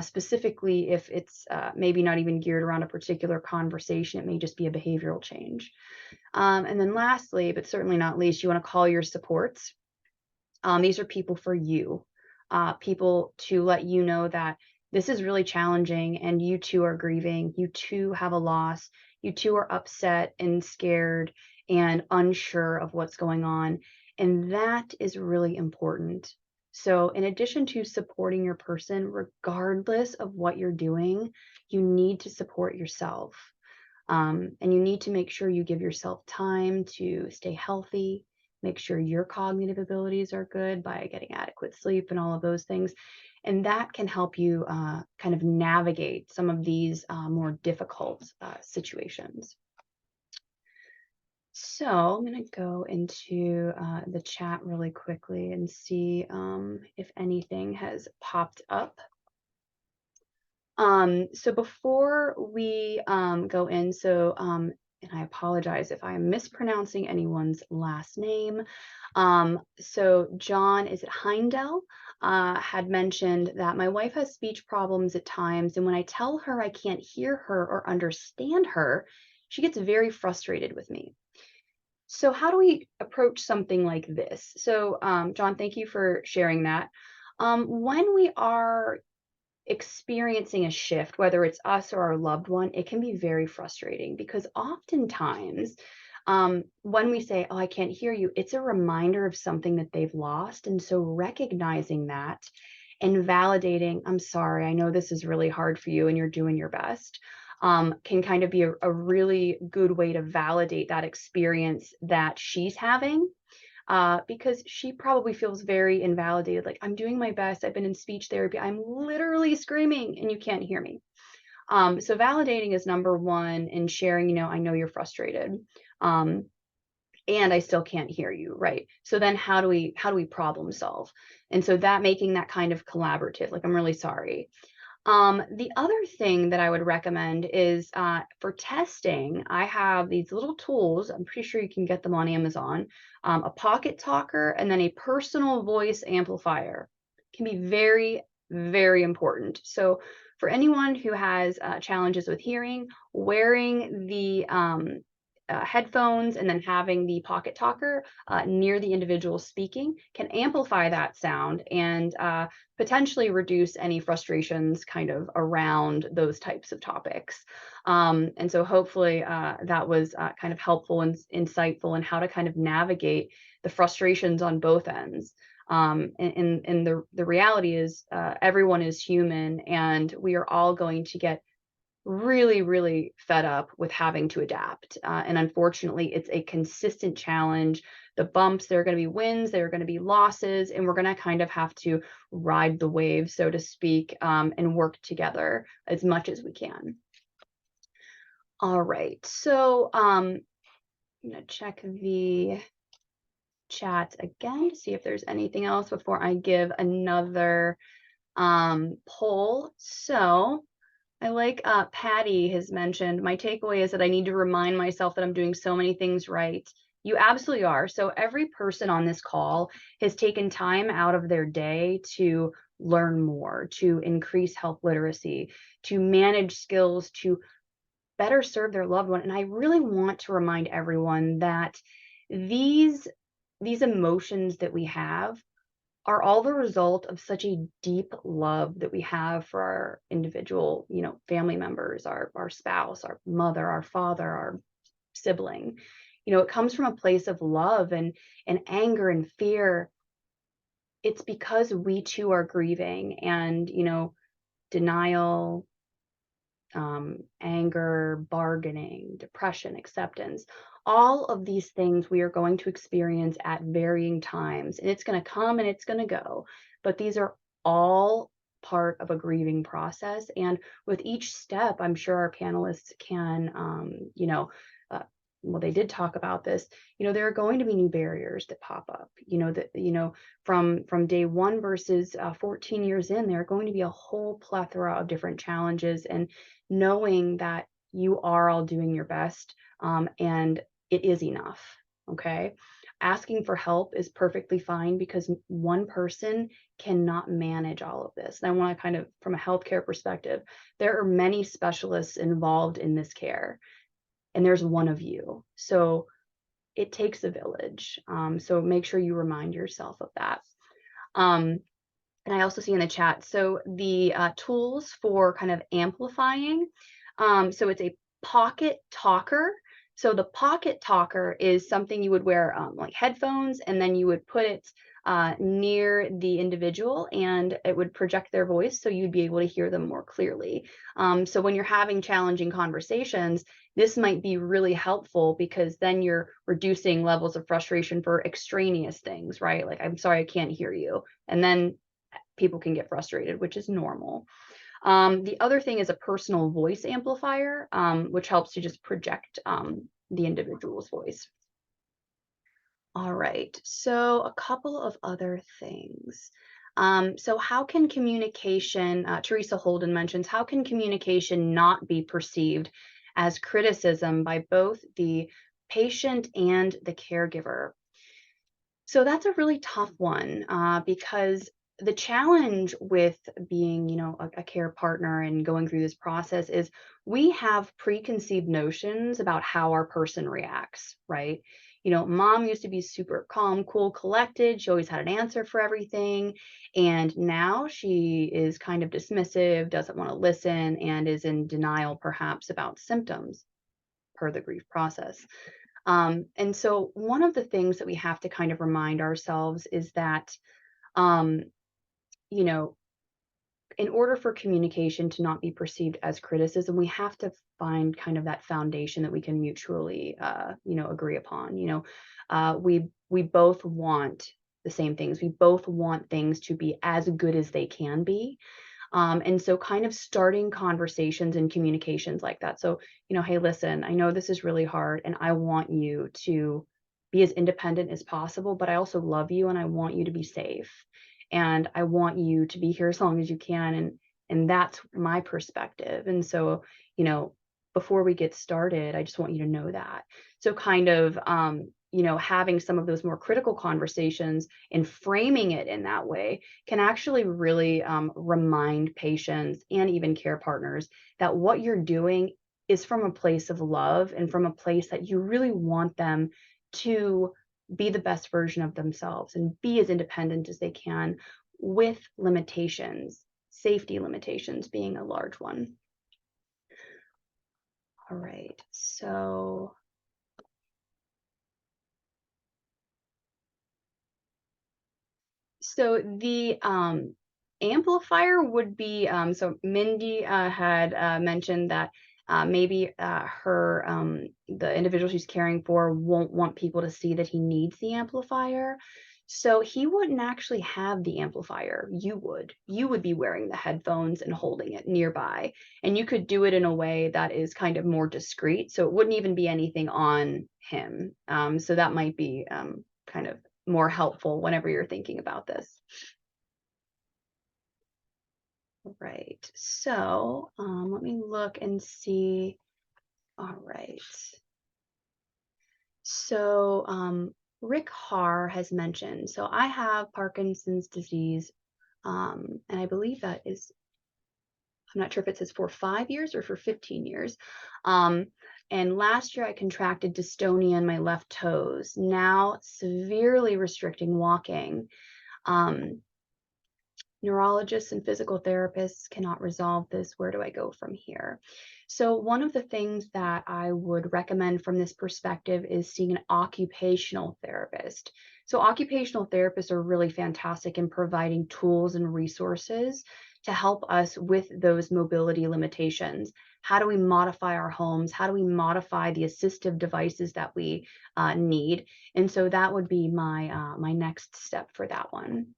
Specifically, if it's maybe not even geared around a particular conversation, it may just be a behavioral change. And then lastly, but certainly not least, you want to call your supports. These are people for you, people to let you know that this is really challenging and you too are grieving, you too have a loss, you too are upset and scared and unsure of what's going on. And that is really important. So in addition to supporting your person, regardless of what you're doing, you need to support yourself. And you need to make sure you give yourself time to stay healthy, make sure your cognitive abilities are good by getting adequate sleep and all of those things. And that can help you kind of navigate some of these more difficult situations. So I'm going to go into the chat really quickly and see if anything has popped up. So before we go in, and I apologize if I am mispronouncing anyone's last name. So John, is it Heindel, had mentioned that my wife has speech problems at times, and when I tell her I can't hear her or understand her, she gets very frustrated with me. So how do we approach something like this? So John, thank you for sharing that. When we are experiencing a shift, whether it's us or our loved one, it can be very frustrating because oftentimes when we say, oh, I can't hear you, it's a reminder of something that they've lost. And so recognizing that and validating, I'm sorry, I know this is really hard for you and you're doing your best, can kind of be a really good way to validate that experience that she's having. Because she probably feels very invalidated. Like, I'm doing my best. I've been in speech therapy. I'm literally screaming and you can't hear me. So validating is number one, and sharing, I know you're frustrated. And I still can't hear you, right? So then how do we problem solve? And so that making that kind of collaborative, like, I'm really sorry. The other thing that I would recommend is for testing, I have these little tools. I'm pretty sure you can get them on Amazon, a pocket talker and then a personal voice amplifier. Can be very, very important. So for anyone who has challenges with hearing, wearing the headphones and then having the pocket talker near the individual speaking can amplify that sound and potentially reduce any frustrations kind of around those types of topics. And so hopefully that was kind of helpful and insightful in how to kind of navigate the frustrations on both ends. And the reality is everyone is human, and we are all going to get really, really fed up with having to adapt. And unfortunately, it's a consistent challenge. The bumps, there are going to be wins, there are going to be losses, and we're going to kind of have to ride the wave, so to speak, and work together as much as we can. All right, so I'm going to check the chat again to see if there's anything else before I give another poll. So I like Patty has mentioned, my takeaway is that I need to remind myself that I'm doing so many things right. You absolutely are. So every person on this call has taken time out of their day to learn more, to increase health literacy, to manage skills, to better serve their loved one. And I really want to remind everyone that these emotions that we have are all the result of such a deep love that we have for our individual, family members, our spouse, our mother, our father, our sibling. It comes from a place of love and anger and fear. It's because we too are grieving, and, denial, anger, bargaining, depression, acceptance, all of these things we are going to experience at varying times, and it's going to come and it's going to go, but these are all part of a grieving process. And with each step, I'm sure our panelists can, well, they did talk about this, there are going to be new barriers that pop up, from day one versus 14 years in, there are going to be a whole plethora of different challenges, and knowing that you are all doing your best, and it is enough. Okay. Asking for help is perfectly fine, because one person cannot manage all of this. And I want to kind of, from a healthcare perspective, there are many specialists involved in this care, and there's one of you. So it takes a village. So make sure you remind yourself of that. And I also see in the chat, so the tools for kind of amplifying. So it's a pocket talker. So the pocket talker is something you would wear like headphones, and then you would put it near the individual, and it would project their voice, so you'd be able to hear them more clearly. So when you're having challenging conversations, this might be really helpful, because then you're reducing levels of frustration for extraneous things, right? Like, I'm sorry, I can't hear you. And then people can get frustrated, which is normal. The other thing is a personal voice amplifier, which helps to just project the individual's voice. All right, so a couple of other things. So how can communication, Teresa Holden mentions, how can communication not be perceived as criticism by both the patient and the caregiver? So that's a really tough one, because the challenge with being, a care partner and going through this process is we have preconceived notions about how our person reacts, right? Mom used to be super calm, cool, collected. She always had an answer for everything. And now she is kind of dismissive, doesn't want to listen, and is in denial perhaps about symptoms per the grief process. And so one of the things that we have to kind of remind ourselves is that, in order for communication to not be perceived as criticism, we have to find kind of that foundation that we can mutually, agree upon. We both want the same things. We both want things to be as good as they can be. And so kind of starting conversations and communications like that. So, hey, listen, I know this is really hard, and I want you to be as independent as possible, but I also love you, and I want you to be safe. And I want you to be here as long as you can. And that's my perspective. And so, before we get started, I just want you to know that. So kind of, having some of those more critical conversations and framing it in that way can actually really remind patients and even care partners that what you're doing is from a place of love and from a place that you really want them to be the best version of themselves and be as independent as they can with limitations, safety limitations being a large one. All right, so the amplifier would be, so Mindy had mentioned that maybe the individual she's caring for won't want people to see that he needs the amplifier. So he wouldn't actually have the amplifier. You would be wearing the headphones and holding it nearby. And you could do it in a way that is kind of more discreet. So it wouldn't even be anything on him. So that might be kind of more helpful whenever you're thinking about this. Right, so let me look and see. All right. So Rick Haar has mentioned, so I have Parkinson's disease, and I believe that is, I'm not sure if it says for 5 years or for 15 years. And last year I contracted dystonia in my left toes, now severely restricting walking. Neurologists and physical therapists cannot resolve this. Where do I go from here? So one of the things that I would recommend from this perspective is seeing an occupational therapist. So occupational therapists are really fantastic in providing tools and resources to help us with those mobility limitations. How do we modify our homes? How do we modify the assistive devices that we need? And so that would be my my next step for that one.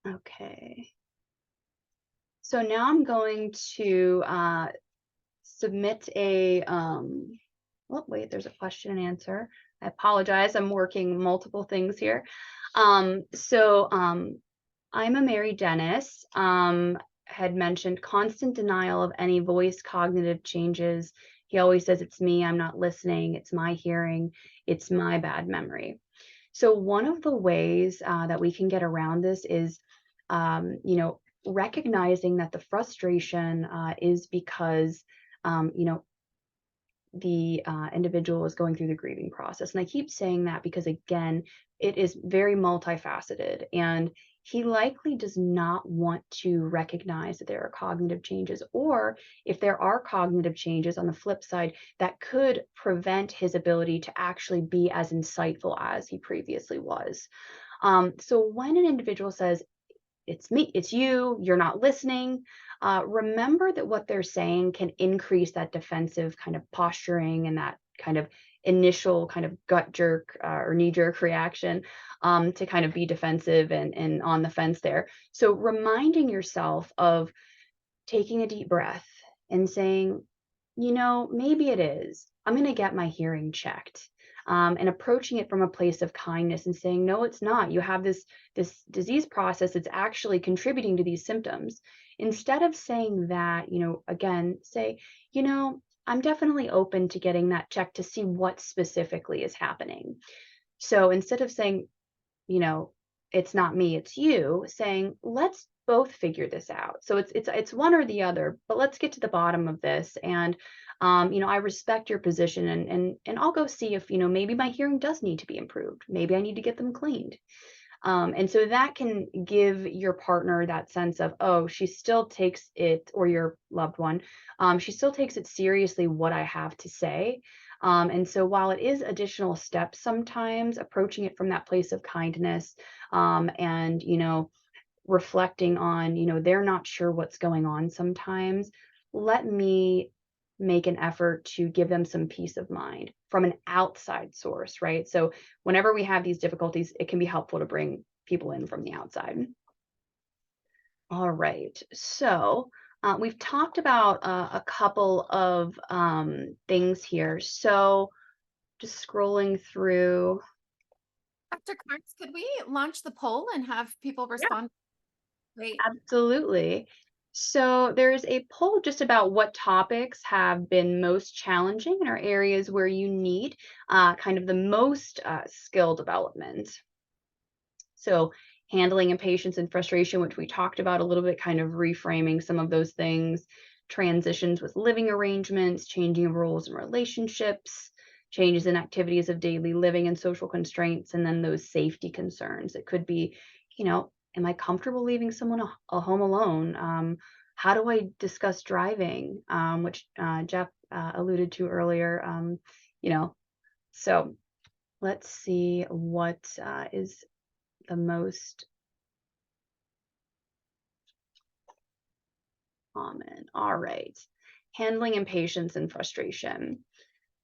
Okay. So now I'm going to submit a, oh, wait, there's a question and answer. I apologize, I'm working multiple things here. I'm a married dentist, had mentioned constant denial of any voice cognitive changes. He always says, it's me, I'm not listening, it's my hearing, it's my bad memory. So one of the ways that we can get around this is, you know, recognizing that the frustration is because, you know, the individual is going through the grieving process. And I keep saying that because, again, it is very multifaceted, and he likely does not want to recognize that there are cognitive changes, or if there are cognitive changes on the flip side, that could prevent his ability to actually be as insightful as he previously was. So when an individual says, it's me, it's you, you're not listening, remember that what they're saying can increase that defensive kind of posturing and that kind of initial kind of gut jerk or knee jerk reaction to kind of be defensive and on the fence there. So reminding yourself of taking a deep breath and saying, you know, maybe it is. I'm going to get my hearing checked. And approaching it from a place of kindness and saying, no, it's not. You have this disease process that's actually contributing to these symptoms. Instead of saying that, you know, again, say, you know, I'm definitely open to getting that checked to see what specifically is happening. So instead of saying, you know, it's not me, it's you, saying, let's both figure this out. So it's one or the other, but let's get to the bottom of this. And you know, I respect your position, and I'll go see if, you know, maybe my hearing does need to be improved. Maybe I need to get them cleaned. And so that can give your partner that sense of, oh, she still takes it, or your loved one, she still takes it seriously what I have to say. And so while it is additional steps, sometimes approaching it from that place of kindness, and, you know, reflecting on, you know, they're not sure what's going on sometimes, let me make an effort to give them some peace of mind from an outside source, right? So whenever we have these difficulties, it can be helpful to bring people in from the outside. All right, so we've talked about a couple of things here. So just scrolling through. Dr. Carns, could we launch the poll and have people respond? Yeah. Great. Absolutely. So there's a poll just about what topics have been most challenging and are areas where you need kind of the most skill development. So handling impatience and frustration, which we talked about a little bit, kind of reframing some of those things, transitions with living arrangements, changing of roles and relationships, changes in activities of daily living and social constraints, and then those safety concerns. It could be, am I comfortable leaving someone a home alone? How do I discuss driving, which Jeff alluded to earlier, so let's see what is the most common. All right. Handling impatience and frustration.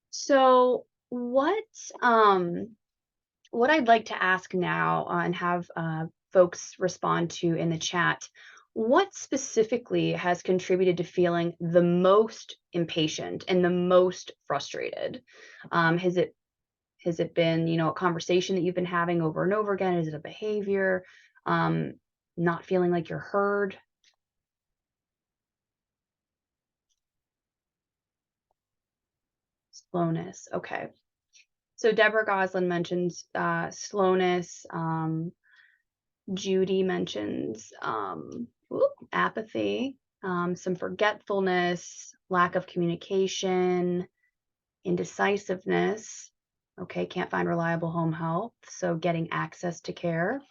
So what I'd like to ask now and have folks respond to in the chat, what specifically has contributed to feeling the most impatient and the most frustrated? Has it been, a conversation that you've been having over and over again? Is it a behavior? Not feeling like you're heard? Slowness. Okay. So Deborah Goslin mentions slowness. Judy mentions apathy, some forgetfulness, lack of communication, indecisiveness. Okay, can't find reliable home health, so getting access to care.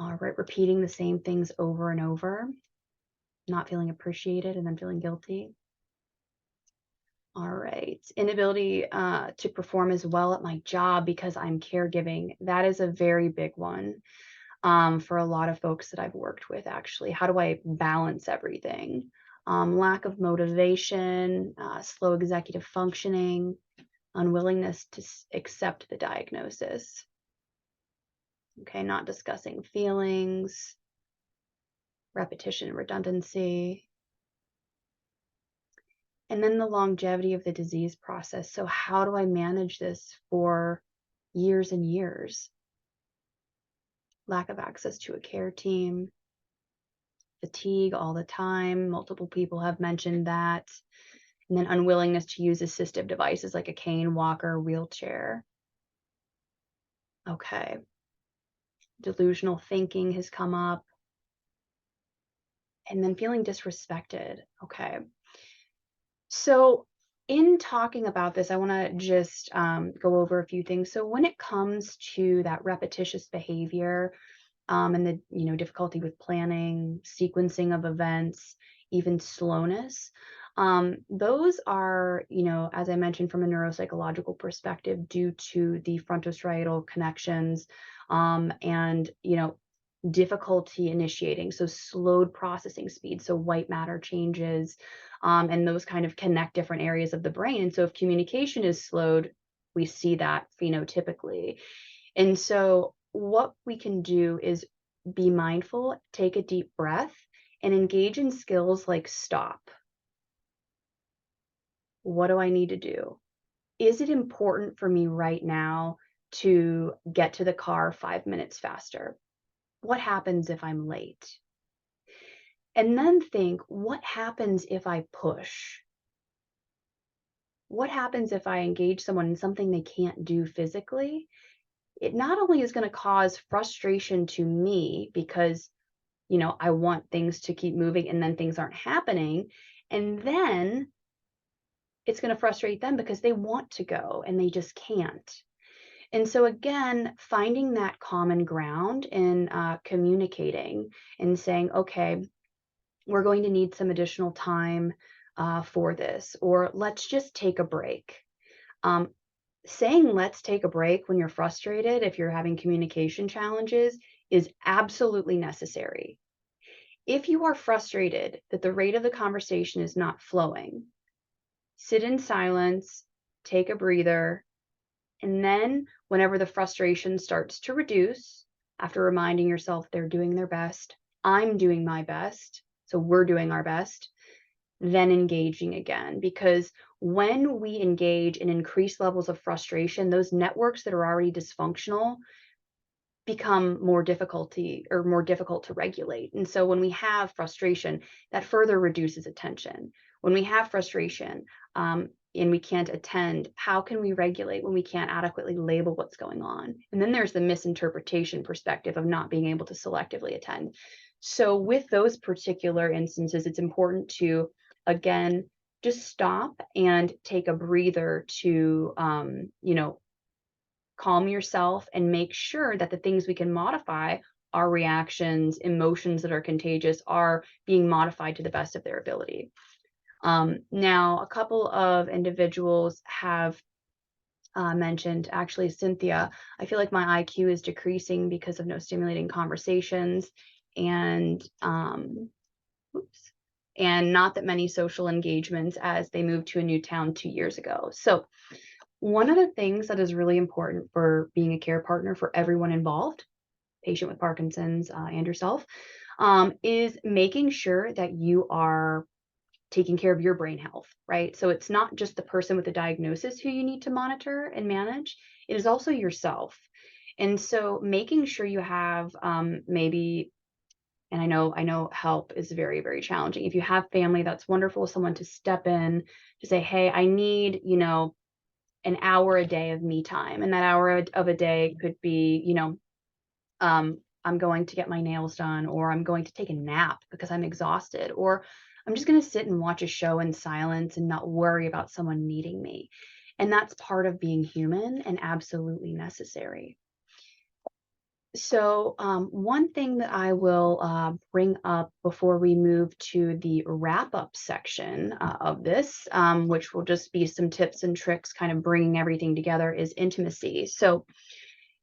All right, repeating the same things over and over, not feeling appreciated and then feeling guilty. All right, inability to perform as well at my job because I'm caregiving. That is a very big one for a lot of folks that I've worked with, actually. How do I balance everything? Lack of motivation, slow executive functioning, unwillingness to accept the diagnosis. Okay, not discussing feelings, repetition, redundancy. And then the longevity of the disease process. So how do I manage this for years and years? Lack of access to a care team, fatigue all the time. Multiple people have mentioned that. And then unwillingness to use assistive devices like a cane, walker, wheelchair. Okay. Delusional thinking has come up. And then feeling disrespected. Okay. So in talking about this, I want to just go over a few things. So when it comes to that repetitious behavior and the difficulty with planning, sequencing of events, even slowness, those are, as I mentioned, from a neuropsychological perspective, due to the frontostriatal connections and difficulty initiating, so slowed processing speed, so white matter changes, and those kind of connect different areas of the brain. And so if communication is slowed, we see that phenotypically. And so what we can do is be mindful, take a deep breath, and engage in skills like stop. What do I need to do? Is it important for me right now to get to the car 5 minutes faster? What happens if I'm late? And then think, what happens if I push? What happens if I engage someone in something they can't do physically? It not only is going to cause frustration to me because, I want things to keep moving and then things aren't happening. And then it's going to frustrate them because they want to go and they just can't. And so again, finding that common ground and communicating and saying, okay, we're going to need some additional time for this, or let's just take a break. Saying let's take a break when you're frustrated, if you're having communication challenges, is absolutely necessary. If you are frustrated that the rate of the conversation is not flowing, sit in silence, take a breather, and then whenever the frustration starts to reduce, after reminding yourself they're doing their best, I'm doing my best, so we're doing our best, then engaging again. Because when we engage in increased levels of frustration, those networks that are already dysfunctional become more difficult to regulate. And so when we have frustration, that further reduces attention. When we have frustration and we can't attend, how can we regulate when we can't adequately label what's going on? And then there's the misinterpretation perspective of not being able to selectively attend. So with those particular instances, it's important to, again, just stop and take a breather to, calm yourself and make sure that the things we can modify, our reactions, emotions that are contagious, are being modified to the best of their ability. Now, a couple of individuals have mentioned, actually, Cynthia, I feel like my IQ is decreasing because of no stimulating conversations, and not that many social engagements as they moved to a new town 2 years ago. So one of the things that is really important for being a care partner for everyone involved, patient with Parkinson's and yourself, is making sure that you are taking care of your brain health, right? So it's not just the person with the diagnosis who you need to monitor and manage, it is also yourself. And so making sure you have maybe, and I know help is very, very challenging. If you have family, that's wonderful, someone to step in to say, hey, I need, an hour a day of me time. And that hour of a day could be, I'm going to get my nails done, or I'm going to take a nap because I'm exhausted, or I'm just going to sit and watch a show in silence and not worry about someone needing me. And that's part of being human and absolutely necessary. So one thing that I will bring up before we move to the wrap-up section of this, which will just be some tips and tricks kind of bringing everything together, is intimacy. So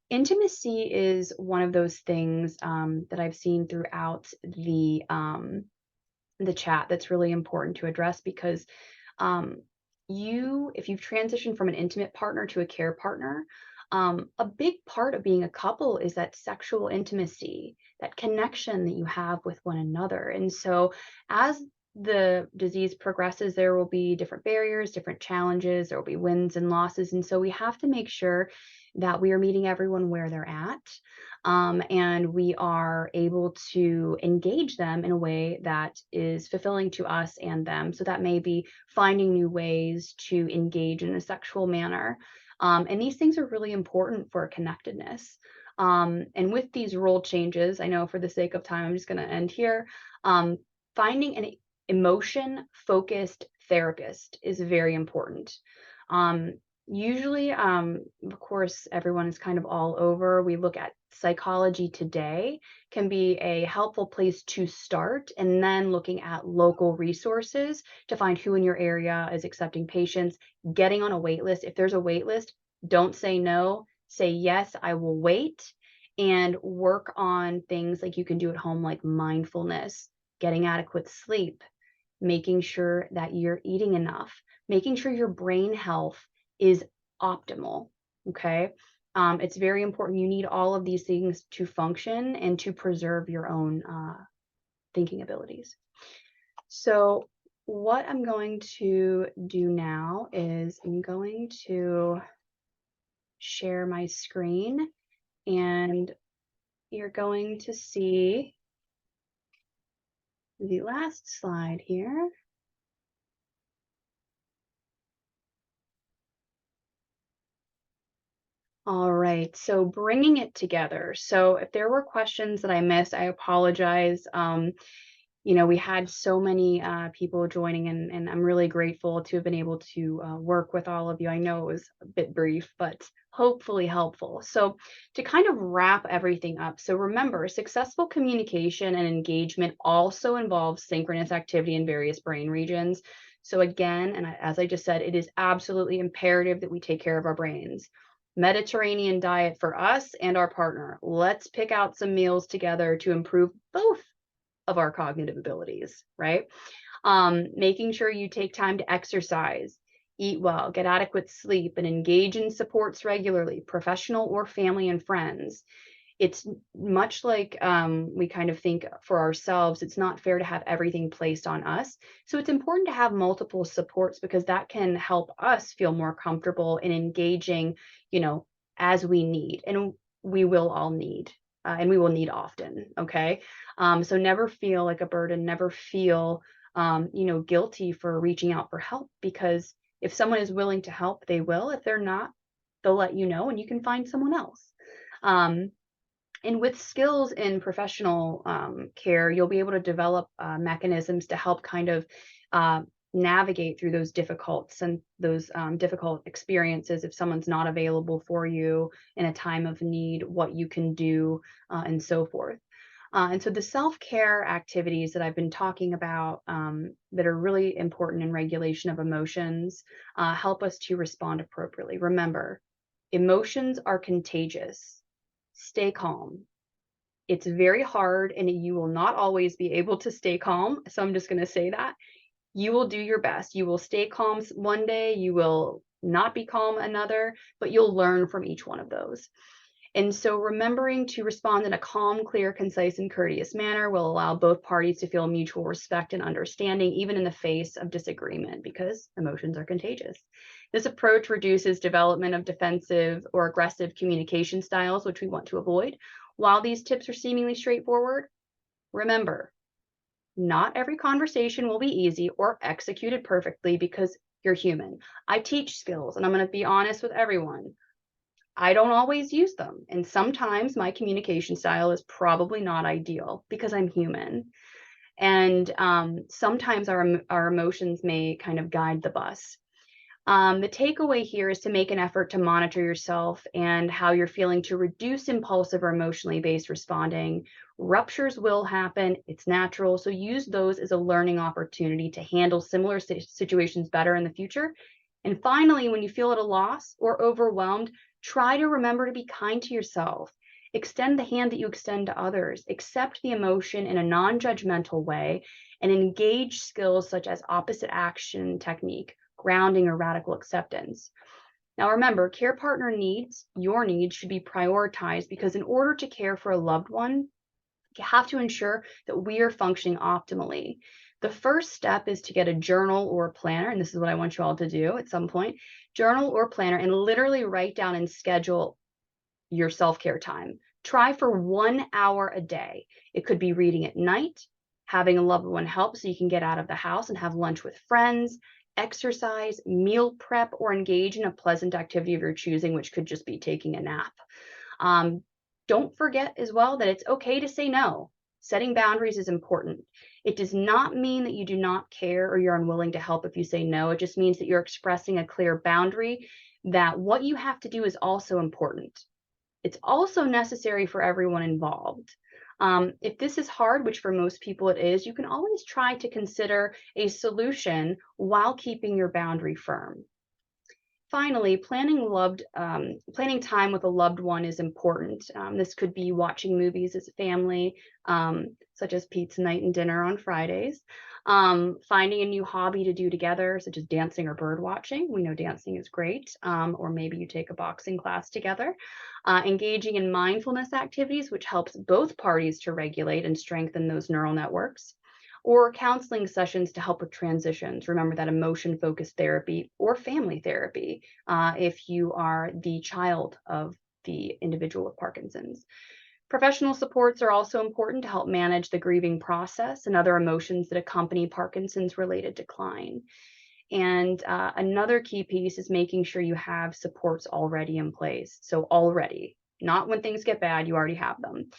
intimacy is one of those things that I've seen throughout the chat that's really important to address, because if you've transitioned from an intimate partner to a care partner, a big part of being a couple is that sexual intimacy, that connection that you have with one another. And so as the disease progresses, there will be different barriers, different challenges, there will be wins and losses. And so we have to make sure that we are meeting everyone where they're at, and we are able to engage them in a way that is fulfilling to us and them. So that may be finding new ways to engage in a sexual manner. And these things are really important for connectedness. And with these role changes, I know for the sake of time, I'm just going to end here. Finding an emotion-focused therapist is very important. Usually, of course, everyone is kind of all over. We look at Psychology Today can be a helpful place to start, and then looking at local resources to find who in your area is accepting patients, getting on a wait list. If there's a wait list, don't say no, say yes, I will wait, and work on things like you can do at home, like mindfulness, getting adequate sleep, making sure that you're eating enough, making sure your brain health is optimal, okay? It's very important. You need all of these things to function and to preserve your own thinking abilities. So what I'm going to do now is I'm going to share my screen, and you're going to see the last slide here. All right, so bringing it together. So if there were questions that I missed, I apologize. We had so many people joining, and I'm really grateful to have been able to work with all of you. I know it was a bit brief, but hopefully helpful. So to kind of wrap everything up, so remember, successful communication and engagement also involves synchronous activity in various brain regions. So again, and as I just said, it is absolutely imperative that we take care of our brains. Mediterranean diet for us and our partner. Let's pick out some meals together to improve both of our cognitive abilities, right? Making sure you take time to exercise, eat well, get adequate sleep, and engage in supports regularly, professional or family and friends. It's much like we kind of think for ourselves, it's not fair to have everything placed on us. So it's important to have multiple supports, because that can help us feel more comfortable in engaging, as we need. And we will all need, and we will need often. Okay. So never feel like a burden, never feel, guilty for reaching out for help, because if someone is willing to help, they will. If they're not, they'll let you know and you can find someone else. And with skills in professional care, you'll be able to develop mechanisms to help kind of navigate through those difficult experiences. If someone's not available for you in a time of need, what you can do, and so forth. And so the self-care activities that I've been talking about, that are really important in regulation of emotions, help us to respond appropriately. Remember, emotions are contagious. Stay calm. It's very hard, and you will not always be able to stay calm. So I'm just going to say that. You will do your best. You will stay calm one day, you will not be calm another, but you'll learn from each one of those. And so remembering to respond in a calm, clear, concise, and courteous manner will allow both parties to feel mutual respect and understanding, even in the face of disagreement, because emotions are contagious. This approach reduces development of defensive or aggressive communication styles, which we want to avoid. While these tips are seemingly straightforward, remember, not every conversation will be easy or executed perfectly, because you're human. I teach skills, and I'm going to be honest with everyone. I don't always use them. And sometimes my communication style is probably not ideal, because I'm human. And sometimes our emotions may kind of guide the bus. The takeaway here is to make an effort to monitor yourself and how you're feeling, to reduce impulsive or emotionally based responding. Ruptures will happen. It's natural. So use those as a learning opportunity to handle similar situations better in the future. And finally, when you feel at a loss or overwhelmed, try to remember to be kind to yourself. Extend the hand that you extend to others. Accept the emotion in a non-judgmental way, and engage skills such as opposite action technique, grounding, or radical acceptance. Now remember, care partner needs, your needs, should be prioritized, because in order to care for a loved one, you have to ensure that we are functioning optimally. The first step is to get a journal or a planner, and this is what I want you all to do at some point. Journal or planner, and literally write down and schedule your self-care time. Try for 1 hour a day. It could be reading at night, having a loved one help so you can get out of the house and have lunch with friends, exercise, meal prep, or engage in a pleasant activity of your choosing, which could just be taking a nap. Don't forget as well that it's okay to say no. Setting boundaries is important. It does not mean that you do not care or you're unwilling to help if you say no. It just means that you're expressing a clear boundary, that what you have to do is also important. It's also necessary for everyone involved. If this is hard, which for most people it is, you can always try to consider a solution while keeping your boundary firm. Finally, planning time with a loved one is important. This could be watching movies as a family, such as pizza night and dinner on Fridays. Finding a new hobby to do together, such as dancing or bird watching. We know dancing is great. Or maybe you take a boxing class together. Engaging in mindfulness activities, which helps both parties to regulate and strengthen those neural networks. Or counseling sessions to help with transitions. Remember that emotion-focused therapy or family therapy, if you are the child of the individual with Parkinson's. Professional supports are also important to help manage the grieving process and other emotions that accompany Parkinson's-related decline. And another key piece is making sure you have supports already in place. So already, not when things get bad, you already have them.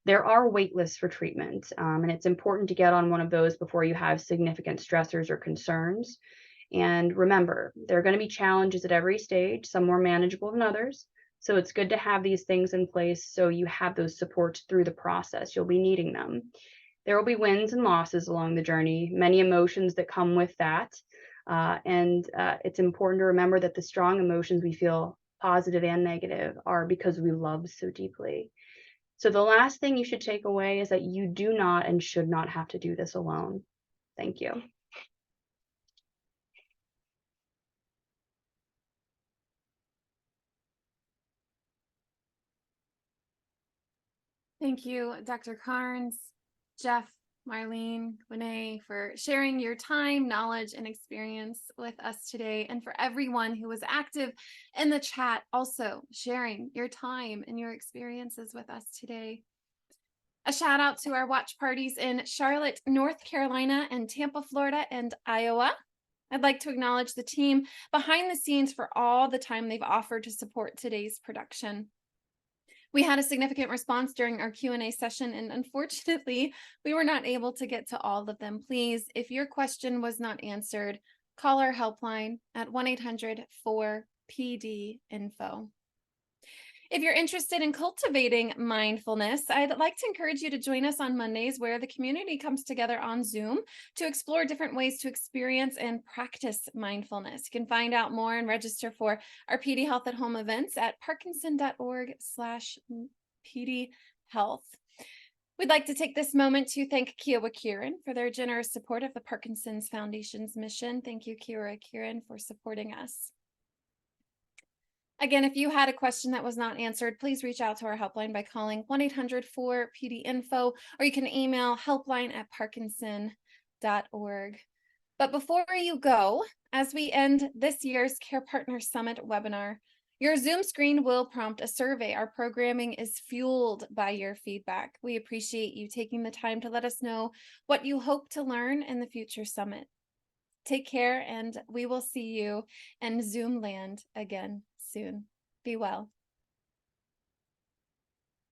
There are wait lists for treatment, and it's important to get on one of those before you have significant stressors or concerns. And remember, there are going to be challenges at every stage, some more manageable than others. So it's good to have these things in place so you have those supports through the process. You'll be needing them. There will be wins and losses along the journey, many emotions that come with that. And it's important to remember that the strong emotions we feel, positive and negative, are because we love so deeply. So the last thing you should take away is that you do not and should not have to do this alone. Thank you. Thank you, Dr. Carns. Jeff, Marlene, Quinae, for sharing your time, knowledge, and experience with us today, and for everyone who was active in the chat, also sharing your time and your experiences with us today. A shout out to our watch parties in Charlotte, North Carolina, and Tampa, Florida, and Iowa. I'd like to acknowledge the team behind the scenes for all the time they've offered to support today's production. We had a significant response during our Q&A session, and unfortunately, we were not able to get to all of them. Please, if your question was not answered, call our helpline at 1-800-4PD-INFO. If you're interested in cultivating mindfulness, I'd like to encourage you to join us on Mondays, where the community comes together on Zoom to explore different ways to experience and practice mindfulness. You can find out more and register for our PD Health at Home events at parkinson.org/PD Health. We'd like to take this moment to thank Kiowa Kieran for their generous support of the Parkinson's Foundation's mission. Thank you, Kiowa Kieran, for supporting us. Again, if you had a question that was not answered, please reach out to our helpline by calling 1-800-4PD-INFO, or you can email helpline@parkinson.org. But before you go, as we end this year's Care Partner Summit webinar, your Zoom screen will prompt a survey. Our programming is fueled by your feedback. We appreciate you taking the time to let us know what you hope to learn in the future summit. Take care, and we will see you in Zoom land again soon. Be well.